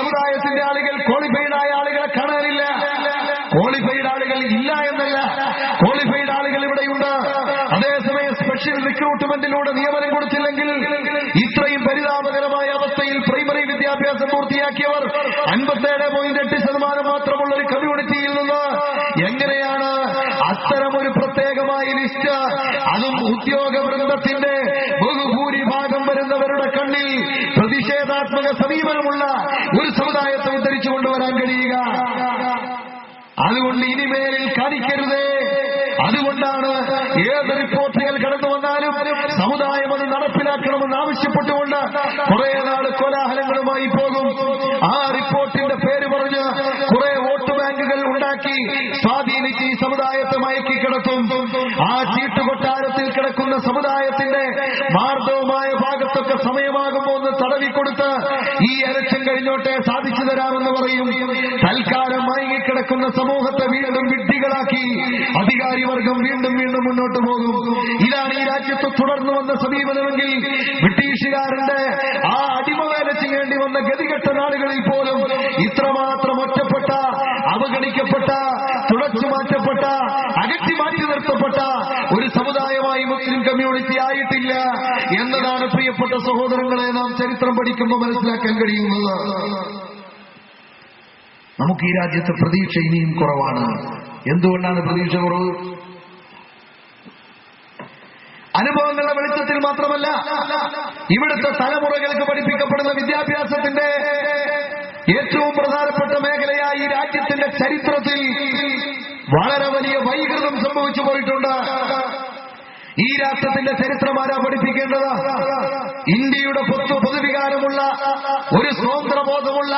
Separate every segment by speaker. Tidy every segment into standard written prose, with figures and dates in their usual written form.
Speaker 1: സമുദായത്തിന്റെ ആളുകൾ ക്വാളിഫൈഡ് ആയ ആളുകളെ കാണാനില്ല. ക്വാളിഫൈഡ് ആളുകൾ ഇല്ല എന്നല്ല, ക്വാളിഫൈഡ് ആളുകൾ ഇവിടെയുണ്ട്. അതേസമയം സ്പെഷ്യൽ റിക്രൂട്ട്മെന്റിലൂടെ നിയമനം കൊടുത്തില്ലെങ്കിൽ ഇത്രയും പരിതാപകരമായ അവസ്ഥയിൽ പ്രൈമറി വിദ്യാഭ്യാസം പൂർത്തിയാക്കിയവർ 57.8% മാത്രമുള്ള ഒരു കമ്മ്യൂണിറ്റിയിൽ നിന്ന് എങ്ങനെയാണ് അത്തരമൊരു പ്രത്യേകമായ ലിസ്റ്റ്, അതും ഉദ്യോഗ വൃന്ദത്തിന്റെ ബഹുഭൂരിഭാഗം വരുന്നവരുടെ കണ്ണിൽ പ്രതിഷേധാത്മക സമീപനമുള്ള ഒരു സമുദായത്തെ ഉദ്ധരിച്ചു കൊണ്ടുവരാൻ കഴിയുക? അതുകൊണ്ട് ഇനിമേലിൽ കാണിക്കരുതേ. അതുകൊണ്ടാണ് ഏത് റിപ്പോർട്ടുകൾ കടന്നു വന്നാലും സമുദായം അത് നടപ്പിലാക്കണമെന്ന് ആവശ്യപ്പെട്ടുകൊണ്ട് കുറെ നാള് കോലാഹലങ്ങളുമായി പോകും. ആ റിപ്പോർട്ടിന്റെ പേര് പറഞ്ഞ് കുറെ വോട്ട് ബാങ്കുകൾ ഉണ്ടാക്കി സ്വാധീനിച്ച് ഈ സമുദായത്തെ മയക്കി കിടത്തും. ആ ചീട്ടുകൊട്ടാരത്തിൽ കിടക്കുന്ന സമുദായത്തിന്റെ മാർദ്ദവമായ ഭാഗത്തൊക്കെ സമയമാകുമ്പോൾ ഒന്ന് തടവിക്കൊടുത്ത് ഈ ഇലക്ഷൻ കഴിഞ്ഞോട്ടെ സാധിച്ചു തരാമെന്ന് പറയും. തൽക്കാലം മയങ്ങിക്കിടക്കുന്ന സമൂഹത്തെ വീണ്ടും വിഡ്ഢികളാക്കി അധികാരി വർഗം വീണ്ടും വീണ്ടും മുന്നോട്ട് പോകും. ഇതാണ് ഈ രാജ്യത്ത് തുടർന്നു വന്ന സമീപനമെങ്കിൽ ബ്രിട്ടീഷുകാരന്റെ ആ അടിമവേല ചെയ്യേണ്ടി വന്ന ഗതികെട്ട നാടുകളിൽ പോലും ഇത്രമാത്രം ഒറ്റപ്പെട്ട, അവഗണിക്കപ്പെട്ട, തുടച്ചു മാറ്റപ്പെട്ട, അകറ്റി മാറ്റി നിർത്തപ്പെട്ട ഒരു സമുദായമായി മുസ്ലിം കമ്മ്യൂണിറ്റി ആയിട്ടില്ല എന്നതാണ് പ്രിയപ്പെട്ട സഹോദരങ്ങളെ നാം ചരിത്രം പഠിക്കുമ്പോൾ മനസ്സിലാക്കാൻ കഴിയുന്നത്. നമുക്ക് ഈ രാജ്യത്ത് പ്രതീക്ഷ ഇനിയും കുറവാണ്. എന്തുകൊണ്ടാണ് പ്രതീക്ഷ കുറവ്? അനുഭവങ്ങളുടെ വെളിച്ചത്തിൽ മാത്രമല്ല, ഇവിടുത്തെ തലമുറകൾക്ക് പഠിപ്പിക്കപ്പെടുന്ന വിദ്യാഭ്യാസത്തിന്റെ ഏറ്റവും പ്രധാനപ്പെട്ട മേഖലയായി ഈ രാജ്യത്തിന്റെ ചരിത്രത്തിൽ വളരെ വലിയ വൈകൃതം സംഭവിച്ചു പോയിട്ടുണ്ട്. ഈ രാഷ്ട്രത്തിന്റെ ചരിത്രം ആരാ പഠിപ്പിക്കേണ്ടത്? ഇന്ത്യയുടെ പൊതുവികാരമുള്ള, ഒരു സ്വതന്ത്രബോധമുള്ള,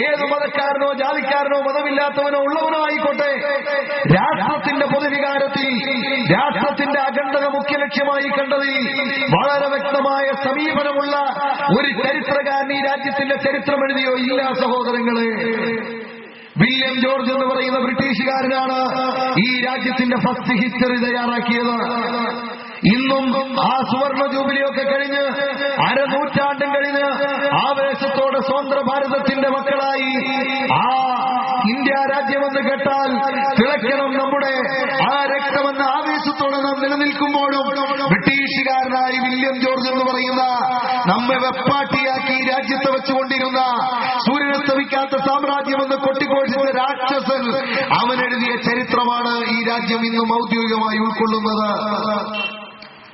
Speaker 1: ഏത് മതക്കാരനോ ജാതിക്കാരനോ മതമില്ലാത്തവനോ ഉള്ളവനോ ആയിക്കോട്ടെ, രാഷ്ട്രത്തിന്റെ പൊതുവികാരത്തിൽ രാഷ്ട്രത്തിന്റെ അഖണ്ഡത മുഖ്യ ലക്ഷ്യമായി കണ്ടതിൽ വളരെ വ്യക്തമായ സമീപനമുള്ള ഒരു ചരിത്രകാരൻ ഈ രാജ്യത്തിന്റെ ചരിത്രം എഴുതിയോ? ഇല്ല സഹോദരങ്ങളെ. വില്യം ജോർജ് എന്ന് പറയുന്ന ബ്രിട്ടീഷുകാരനാണ് ഈ രാജ്യത്തിന്റെ ഫസ്റ്റ് ഹിസ്റ്ററി തയ്യാറാക്കിയത്. ഇന്നും ആ സുവർണ ജൂബിലിയൊക്കെ കഴിഞ്ഞ് അരനൂറ്റാണ്ടും കഴിഞ്ഞ് ആവേശത്തോടെ സ്വതന്ത്ര ഭാരതത്തിന്റെ മക്കളായി ആ ഇന്ത്യ രാജ്യമെന്ന് കേട്ടാൽ തിളക്കണം നമ്മുടെ ആ രക്തമെന്ന ആവേശത്തോടെ നാം നിലനിൽക്കുമ്പോഴും ബ്രിട്ടീഷുകാരനായി വില്യം ജോർജ് എന്ന് പറയുന്ന നമ്മെ വെപ്പാട്ടിയാക്കി ഈ രാജ്യത്ത് വെച്ചുകൊണ്ടിരുന്ന സൂര്യനസ്തമിക്കാത്ത സാമ്രാജ്യമെന്ന് കൊട്ടിഘോഷിച്ച രാക്ഷസൻ അവനെഴുതിയ ചരിത്രമാണ് ഈ രാജ്യം ഇന്നും ഔദ്യോഗികമായി ഉൾക്കൊള്ളുന്നത്.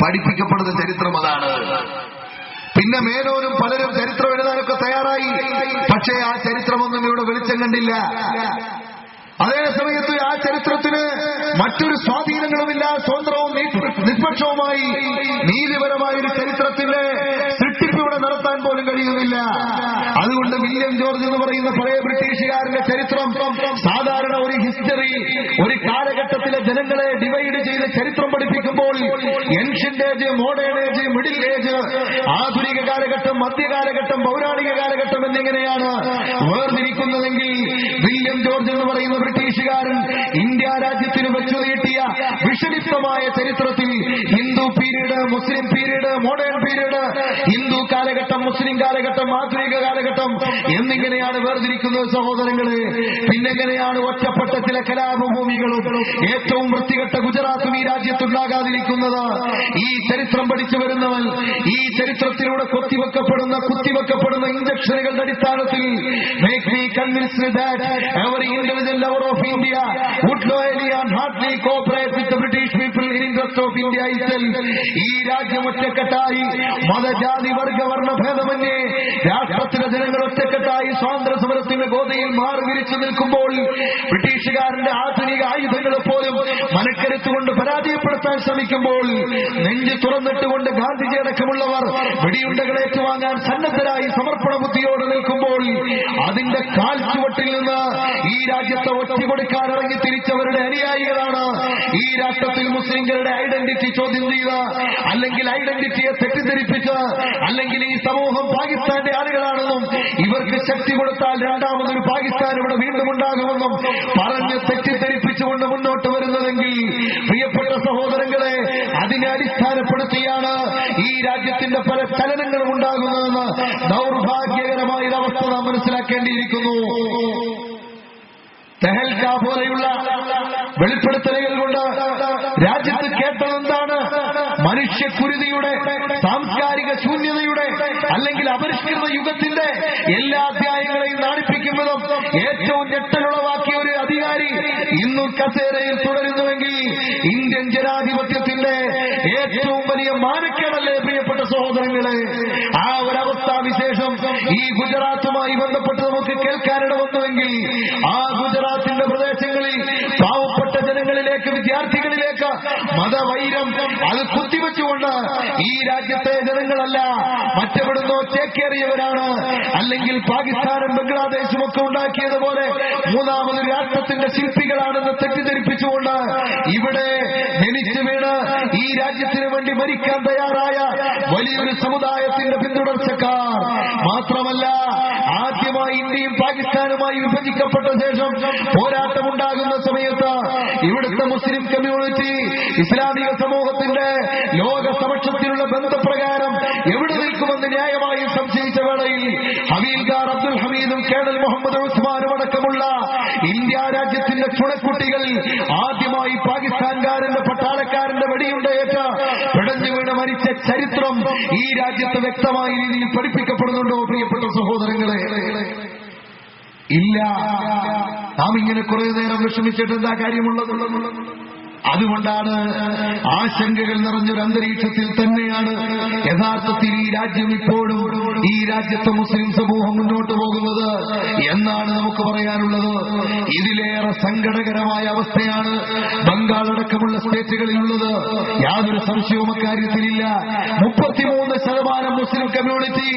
Speaker 1: പഠിപ്പിക്കപ്പെടുന്ന ചരിത്രം അതാണ്. പിന്നെ മേനോനും പലരും ചരിത്രം എഴുതാനൊക്കെ തയ്യാറായി. പക്ഷേ ആ ചരിത്രമൊന്നും ഇവിടെ വെളിച്ചം കണ്ടില്ല. അതേ സമയത്ത് ആ ചരിത്രത്തിന് മറ്റൊരു സ്വാധീനങ്ങളുമില്ല. സ്വതന്ത്രവും നിഷ്പക്ഷവുമായി നീതിപരമായ ഒരു ചരിത്രത്തിന്റെ സൃഷ്ടിപ്പ് ഇവിടെ നടത്താൻ പോലും കഴിയുന്നില്ല. അതുകൊണ്ട് വില്യം ജോർജ് എന്ന് പറയുന്ന പഴയ ബ്രിട്ടീഷുകാരന്റെ ചരിത്രം സാധാരണ ഒരു ഹിസ്റ്ററി, ഒരു കാലഘട്ടത്തിലെ ജനങ്ങളെ ഡിവൈഡ് ചെയ്ത് ചരിത്രം പഠിപ്പിക്കുമ്പോൾ ancient age, modern age, middle age, ആധുനിക കാലഘട്ടം, മധ്യകാലഘട്ടം, പൗരാണിക കാലഘട്ടം എന്നിങ്ങനെയാണ് വേർതിരിക്കുന്നതെങ്കിൽ വില്യം ജോർജ് എന്ന് പറയുന്ന ബ്രിട്ടീഷുകാരൻ ഇന്ത്യ രാജ്യത്തിന് വെച്ചു നീട്ടിയ വിഷലിപ്തമായ ചരിത്രത്തിൽ ഹിന്ദു പീരീഡ്, മുസ്ലിം പീരീഡ്, മോഡേൺ പീരീഡ്, ഹിന്ദു കാലഘട്ടം, മുസ്ലിം കാലഘട്ടം, ആധുനിക കാലഘട്ടം എന്നിങ്ങനെയാണ് വേർതിരിക്കുന്നത് സഹോദരങ്ങളെ. പിന്നെങ്ങനെയാണ് ഒറ്റപ്പെട്ട ചില കലാപഭൂമികളും ഏറ്റവും വൃത്തികെട്ട ഗുജറാത്തും ഈ രാജ്യത്തുണ്ടാകാതിരിക്കുന്നത്? ഈ ചരിത്രം പഠിച്ചു വരുന്നവൻ ഈ ചരിത്രത്തിലൂടെ കുത്തിവെക്കപ്പെടുന്ന ഇഞ്ചക്ഷനുകളുടെ അടിസ്ഥാനത്തിൽ make me convinced that every individual lover of India would loyally and heartily cooperate with the British people in interest of India itself. ഈ രാജ്യം ഒറ്റക്കെട്ടായി മതജാതി വർഗ വർണ്ണ ഭേദമന്യേ രാഷ്ട്രത്തിലെ ജനങ്ങൾ ഒറ്റക്കെട്ടായി സ്വാതന്ത്ര്യ സമരത്തിന്റെ ഗോതയിൽ മാറി വിരിച്ചു നിൽക്കുമ്പോൾ ബ്രിട്ടീഷുകാരന്റെ ആധുനിക ആയുധങ്ങളെ പോലും മനക്കരുത്തുകൊണ്ട് പരാജയപ്പെടുത്താൻ ശ്രമിക്കുമ്പോൾ നെഞ്ച് തുറന്നിട്ടുകൊണ്ട് ഗാന്ധിജി അടക്കമുള്ളവർ വെടിയുണ്ടകൾ ഏറ്റുവാങ്ങാൻ സന്നദ്ധരായി സമർപ്പണ ബുദ്ധിയോടെ നിൽക്കുമ്പോൾ അതിന്റെ കാൽച്ചുവട്ടിൽ നിന്ന് ഈ രാജ്യത്തെ ഒറ്റകൊടുക്കാൻ ഇറങ്ങി തിരിച്ചവരുടെ അനുയായികളാണ് ഈ രാഷ്ട്രത്തിൽ മുസ്ലിംകളുടെ ഐഡന്റിറ്റി ചോദ്യം ചെയ്ത്, അല്ലെങ്കിൽ ഐഡന്റിറ്റിയെ തെറ്റിദ്ധരിപ്പിച്ച്, അല്ലെങ്കിൽ ഈ സമൂഹം പാകിസ്ഥാന്റെ ആളുകളാണെന്നും ഇവർക്ക് ശക്തി കൊടുത്താൽ രണ്ടാമതൊരു പാകിസ്ഥാൻ ഇവിടെ വീണ്ടും ഉണ്ടാകുമെന്നും പറഞ്ഞ് തെറ്റിദ്ധരിപ്പിച്ചുകൊണ്ട് മുന്നോട്ട് വരുന്നതെങ്കിൽ പ്രിയപ്പെട്ട സഹോദരങ്ങളെ, അതിനെ അടിസ്ഥാനപ്പെടുത്തിയാണ് ഈ രാജ്യത്തിന്റെ പല ചലനങ്ങളും ഉണ്ടാകുന്നതെന്ന് ദൗർഭാഗ്യകരമായ അവസ്ഥ നാം മനസ്സിലാക്കേണ്ടത്. മനസ്സിലാക്കേണ്ടിയിരിക്കുന്നു. തെഹൽക്ക പോലെയുള്ള വെളിപ്പെടുത്തലുകൾ കൊണ്ട് രാജ്യത്ത് കേട്ടതെന്താണ്? മനുഷ്യക്കുരുതിയുടെ, സാംസ്കാരിക ശൂന്യതയുടെ, അല്ലെങ്കിൽ അപരിഷ്കൃത യുഗത്തിന്റെ എല്ലാ അധ്യായങ്ങളെയും നാണിപ്പിക്കുന്നതും ഏറ്റവും ഞെട്ടലുളവാക്കിയ ഒരു അധികാരി ഇന്നും കസേരയിൽ തുടരുന്നുവെങ്കിൽ ഇന്ത്യൻ ജനാധിപത്യത്തിന്റെ ഏറ്റവും വലിയ മാനക്കേടല്ലേ പ്രിയപ്പെട്ട സഹോദരങ്ങളെ? ആ ഒരവസ്ഥാവിശേഷം ഈ ഗുജറാത്തുമായി ബന്ധപ്പെട്ട് നമുക്ക് കേൾക്കാനിട വന്നുവെങ്കിൽ ആ ഗുജറാത്തിന്റെ പ്രദേശങ്ങളിൽ പാവപ്പെട്ട ജനങ്ങളിലേക്ക്, വിദ്യാർത്ഥികളിലേക്ക് മതവൈരം അത് കുത്തിവെച്ചുകൊണ്ട് ഈ രാജ്യത്തെ ജനങ്ങളല്ല മറ്റെവിടുന്നോ ചേക്കേറിയവരാണ്, അല്ലെങ്കിൽ പാകിസ്ഥാനും ബംഗ്ലാദേശും ഒക്കെ ഉണ്ടാക്കിയതുപോലെ മൂന്നാമത് രാഷ്ട്രത്തിന്റെ ശില്പികളാണെന്ന് തെറ്റിദ്ധരിപ്പിച്ചുകൊണ്ട് ഇവിടെ ജനിച്ചു വീണ് ഈ രാജ്യത്തിന് വേണ്ടി മരിക്കാൻ തയ്യാറായ വലിയൊരു സമുദായത്തിന്റെ പിന്തുടർച്ചക്കാർ മാത്രമല്ല, ആദ്യമായി ഇന്ത്യയും പാകിസ്ഥാനുമായി വിഭജിക്കപ്പെട്ട ശേഷം പോരാട്ടമുണ്ടാകുന്ന സമയത്ത് ഇവിടുത്തെ മുസ്ലിം കമ്മ്യൂണിറ്റി ഇസ്ലാമിക സമൂഹത്തിന്റെ ലോക സമക്ഷത്തിലുള്ള ബന്ധപ്രകാരം എവിടെ നിൽക്കുമെന്ന് ന്യായമായി സംശയിച്ച വേളയിൽ ഹവീൽദാർ അബ്ദുൽ ഹമീദും കേണൽ മുഹമ്മദ് ഉസ്മാനും അടക്കമുള്ള ഇന്ത്യ രാജ്യത്തിന്റെ ചുണക്കുട്ടികൾ ആദ്യമായി പാകിസ്ഥാൻകാരന്റെ പട്ടാളക്കാരന്റെ വെടിയുണ്ടയേറ്റ പിടഞ്ഞു വീണ് മരിച്ച ചരിത്രം ഈ രാജ്യത്ത് വ്യക്തമായ രീതിയിൽ പഠിപ്പിക്കപ്പെടുന്നുണ്ടോ പ്രിയപ്പെട്ട സഹോദരങ്ങളെ? ഇല്ല. നാം ഇങ്ങനെ കുറെ നേരം വിഷമിച്ചിട്ട് എന്താ കാര്യമുള്ളത്? അതുകൊണ്ടാണ് ആശങ്കകൾ നിറഞ്ഞൊരു അന്തരീക്ഷത്തിൽ തന്നെയാണ് യഥാർത്ഥത്തിൽ ഈ രാജ്യം ഇപ്പോഴും, ഈ രാജ്യത്തെ മുസ്ലിം സമൂഹം മുന്നോട്ട് പോകുന്നത് എന്നാണ് നമുക്ക് പറയാനുള്ളത്. ഇതിലേറെ സങ്കടകരമായ അവസ്ഥയാണ് ബംഗാൾ അടക്കമുള്ള സ്റ്റേറ്റുകളിലുള്ളത്. യാതൊരു സംശയവും അക്കാര്യത്തിലില്ല. 33% മുസ്ലിം കമ്മ്യൂണിറ്റി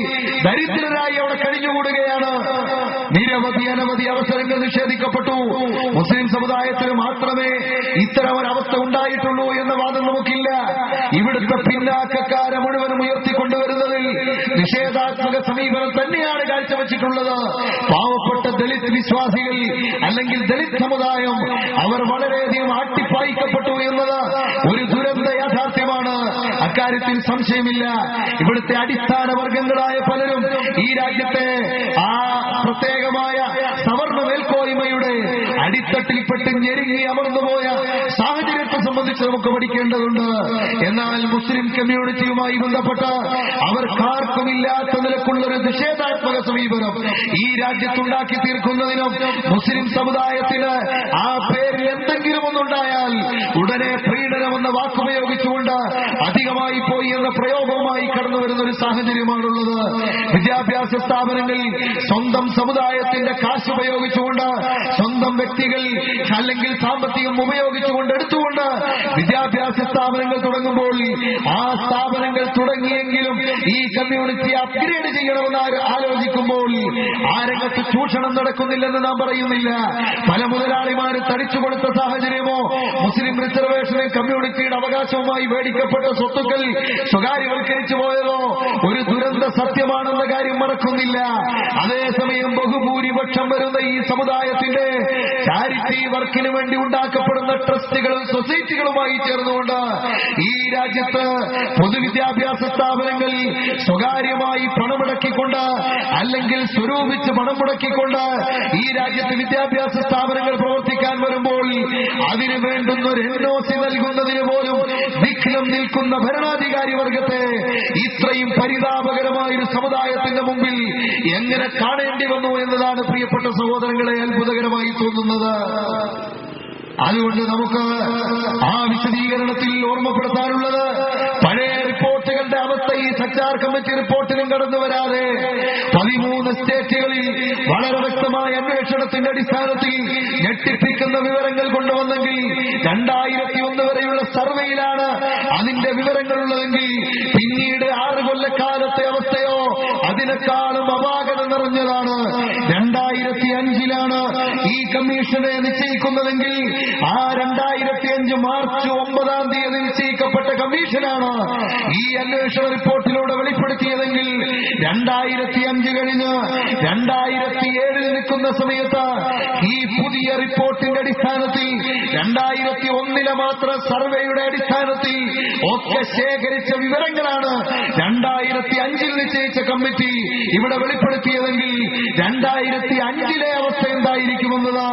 Speaker 1: ദരിദ്രരായി അവിടെ കഴിഞ്ഞുകൂടുകയാണ്. നിരവധി അനവധി അവസരങ്ങൾ നിഷേധിക്കപ്പെട്ടു. മുസ്ലിം സമുദായത്തിന് മാത്രമേ ഇത്തരം അവസ്ഥ ഉണ്ടായിട്ടുള്ളൂ എന്ന വാദം നമുക്കില്ല. ഇവിടുത്തെ പിന്നാക്കക്കാരെ മുഴുവനും ഉയർത്തിക്കൊണ്ടുവരുന്നതിൽ നിഷേധാത്മക സമീപനം തന്നെയാണ് കാഴ്ചവെച്ചിട്ടുള്ളത്. പാവപ്പെട്ട ദളിത് വിശ്വാസികൾ അല്ലെങ്കിൽ ദളിത് സമുദായം അവർ വളരെയധികം ആട്ടിപ്പായിക്കപ്പെട്ടു എന്നത് ഒരു ദുരന്ത യാഥാർത്ഥ്യമാണ്. അക്കാര്യത്തിൽ സംശയമില്ല. ഇവിടുത്തെ അടിസ്ഥാന വർഗങ്ങളായ പലരും ഈ രാജ്യത്തെ ആ പ്രത്യേകമായ സവർണ മേൽക്കോയ്മയുടെ അടിത്തട്ടിൽപ്പെട്ട് ഞെരുങ്ങി അമർന്നുപോയ സാഹചര്യത്തെ സംബന്ധിച്ച് നമുക്ക് പഠിക്കേണ്ടതുണ്ട്. എന്നാൽ മുസ്ലിം കമ്മ്യൂണിറ്റിയുമായി ബന്ധപ്പെട്ട് അവർക്കാർക്കുമില്ലാത്ത നിലക്കുള്ളൊരു നിഷേധാത്മക സമീപനം ഈ രാജ്യത്തുണ്ടാക്കി തീർക്കുന്നതിനും മുസ്ലിം സമുദായത്തിന് ആ പേരിൽ എന്തെങ്കിലും ഒന്നുണ്ടായാൽ ഉടനെ പ്രീണനമെന്ന വാക്കുപയോഗിച്ചുകൊണ്ട് അധികമായി പോയി എന്ന പ്രയോഗവുമായി കടന്നു വരുന്ന ഒരു സാഹചര്യമാണുള്ളത്. വിദ്യാഭ്യാസ സ്ഥാപനങ്ങളിൽ സ്വന്തം സമുദായത്തിന്റെ കാശ് ഉപയോഗിച്ചുകൊണ്ട്, സ്വന്തം വ്യക്തികൾ അല്ലെങ്കിൽ സാമ്പത്തികം ഉപയോഗിച്ചുകൊണ്ട് എടുത്തുകൊണ്ട് വിദ്യാഭ്യാസ സ്ഥാപനങ്ങൾ തുടങ്ങുമ്പോൾ ആ സ്ഥാപനങ്ങൾ തുടങ്ങിയെങ്കിലും ഈ കമ്മ്യൂണിറ്റി അപ്ഗ്രേഡ് ചെയ്യണമെന്ന് ആലോചിക്കുമ്പോൾ ആ രംഗത്ത് ചൂഷണം നടക്കുന്നില്ലെന്ന് നാം പറയുന്നില്ല. പല മുതലാളിമാരും തടിച്ചു കൊടുത്ത സാഹചര്യമോ മുസ്ലിം റിസർവേഷനും കമ്മ്യൂണിറ്റിയുടെ അവകാശവുമായി മേടിക്കപ്പെട്ട സ്വത്തുക്കൾ സ്വകാര്യവൽക്കരിച്ചു പോയതോ ഒരു ദുരന്ത സത്യമാണെന്ന കാര്യം മറക്കുന്നില്ല. അതേസമയം ബഹുഭൂരിപക്ഷം വരുന്ന ഈ സമുദായത്തിന്റെ ചാരിറ്റി വർക്കിന് വേണ്ടി ഉണ്ടാക്കപ്പെടുന്ന ട്രസ്റ്റുകളും സൊസൈറ്റികളുമായി ചേർന്നുകൊണ്ട് ഈ രാജ്യത്ത് പൊതുവിദ്യാഭ്യാസ സ്ഥാപനങ്ങളിൽ സ്വകാര്യമായി പണമുടക്കിക്കൊണ്ട് അല്ലെങ്കിൽ സ്വരൂപിച്ച് പണം മുടക്കിക്കൊണ്ട് ഈ രാജ്യത്ത് വിദ്യാഭ്യാസ സ്ഥാപനങ്ങൾ പ്രവർത്തിക്കാൻ വരുമ്പോൾ അതിനു വേണ്ടുന്ന ഒരു NOC നൽകുന്നതിന് പോലും വിഘ്നം നിൽക്കുന്ന ഭരണാധികാരി വർഗത്തെ ഇത്രയും പരിതാപകരമായൊരു സമുദായത്തിന്റെ മുമ്പിൽ എങ്ങനെ കാണേണ്ടി വന്നു എന്നതാണ് പ്രിയപ്പെട്ട സഹോദരങ്ങളെ അത്ഭുതകരമായി തോന്നുന്നത്. അതുകൊണ്ട് നമുക്ക് ആ വിശദീകരണത്തിൽ ഓർമ്മപ്പെടുത്താനുള്ളത് പഴയ റിപ്പോർട്ടുകളുടെ അവസ്ഥ ഈ സച്ചാർ കമ്മിറ്റി റിപ്പോർട്ടിലും കടന്നു വരാതെ 13 സ്റ്റേറ്റുകളിൽ വളരെ വ്യക്തമായ അന്വേഷണത്തിന്റെ അടിസ്ഥാനത്തിൽ ഞെട്ടിപ്പിക്കുന്ന വിവരങ്ങൾ കൊണ്ടുവന്നെങ്കിൽ 2001 വരെയുള്ള സർവേയിലാണ് അതിന്റെ വിവരങ്ങളുള്ളതെങ്കിൽ പിന്നീട് 6 കൊല്ലക്കാലത്തെ അവസ്ഥയോ അതിനേക്കാളും അപാകത നിറഞ്ഞതാണ്. 2005 ഈ കമ്മീഷനെ നിശ്ചയിക്കുന്നതെങ്കിൽ ആ 2005 മാർച്ച് 9 നിശ്ചയിക്കപ്പെട്ട കമ്മീഷൻ കമ്മീഷനാണ് ഈ അന്വേഷണ റിപ്പോർട്ടിലൂടെ വെളിപ്പെടുത്തിയതെങ്കിൽ 2005 കഴിഞ്ഞ് 2007 നിൽക്കുന്ന സമയത്ത് ഈ പുതിയ റിപ്പോർട്ടിന്റെ അടിസ്ഥാനത്തിൽ 2001 മാത്രം സർവേയുടെ അടിസ്ഥാനത്തിൽ ഒക്കെ ശേഖരിച്ച വിവരങ്ങളാണ് 2005 നിശ്ചയിച്ച കമ്മിറ്റി ഇവിടെ വെളിപ്പെടുത്തിയതെങ്കിൽ 2005 അവസ്ഥ എന്തായിരിക്കുമെന്നത്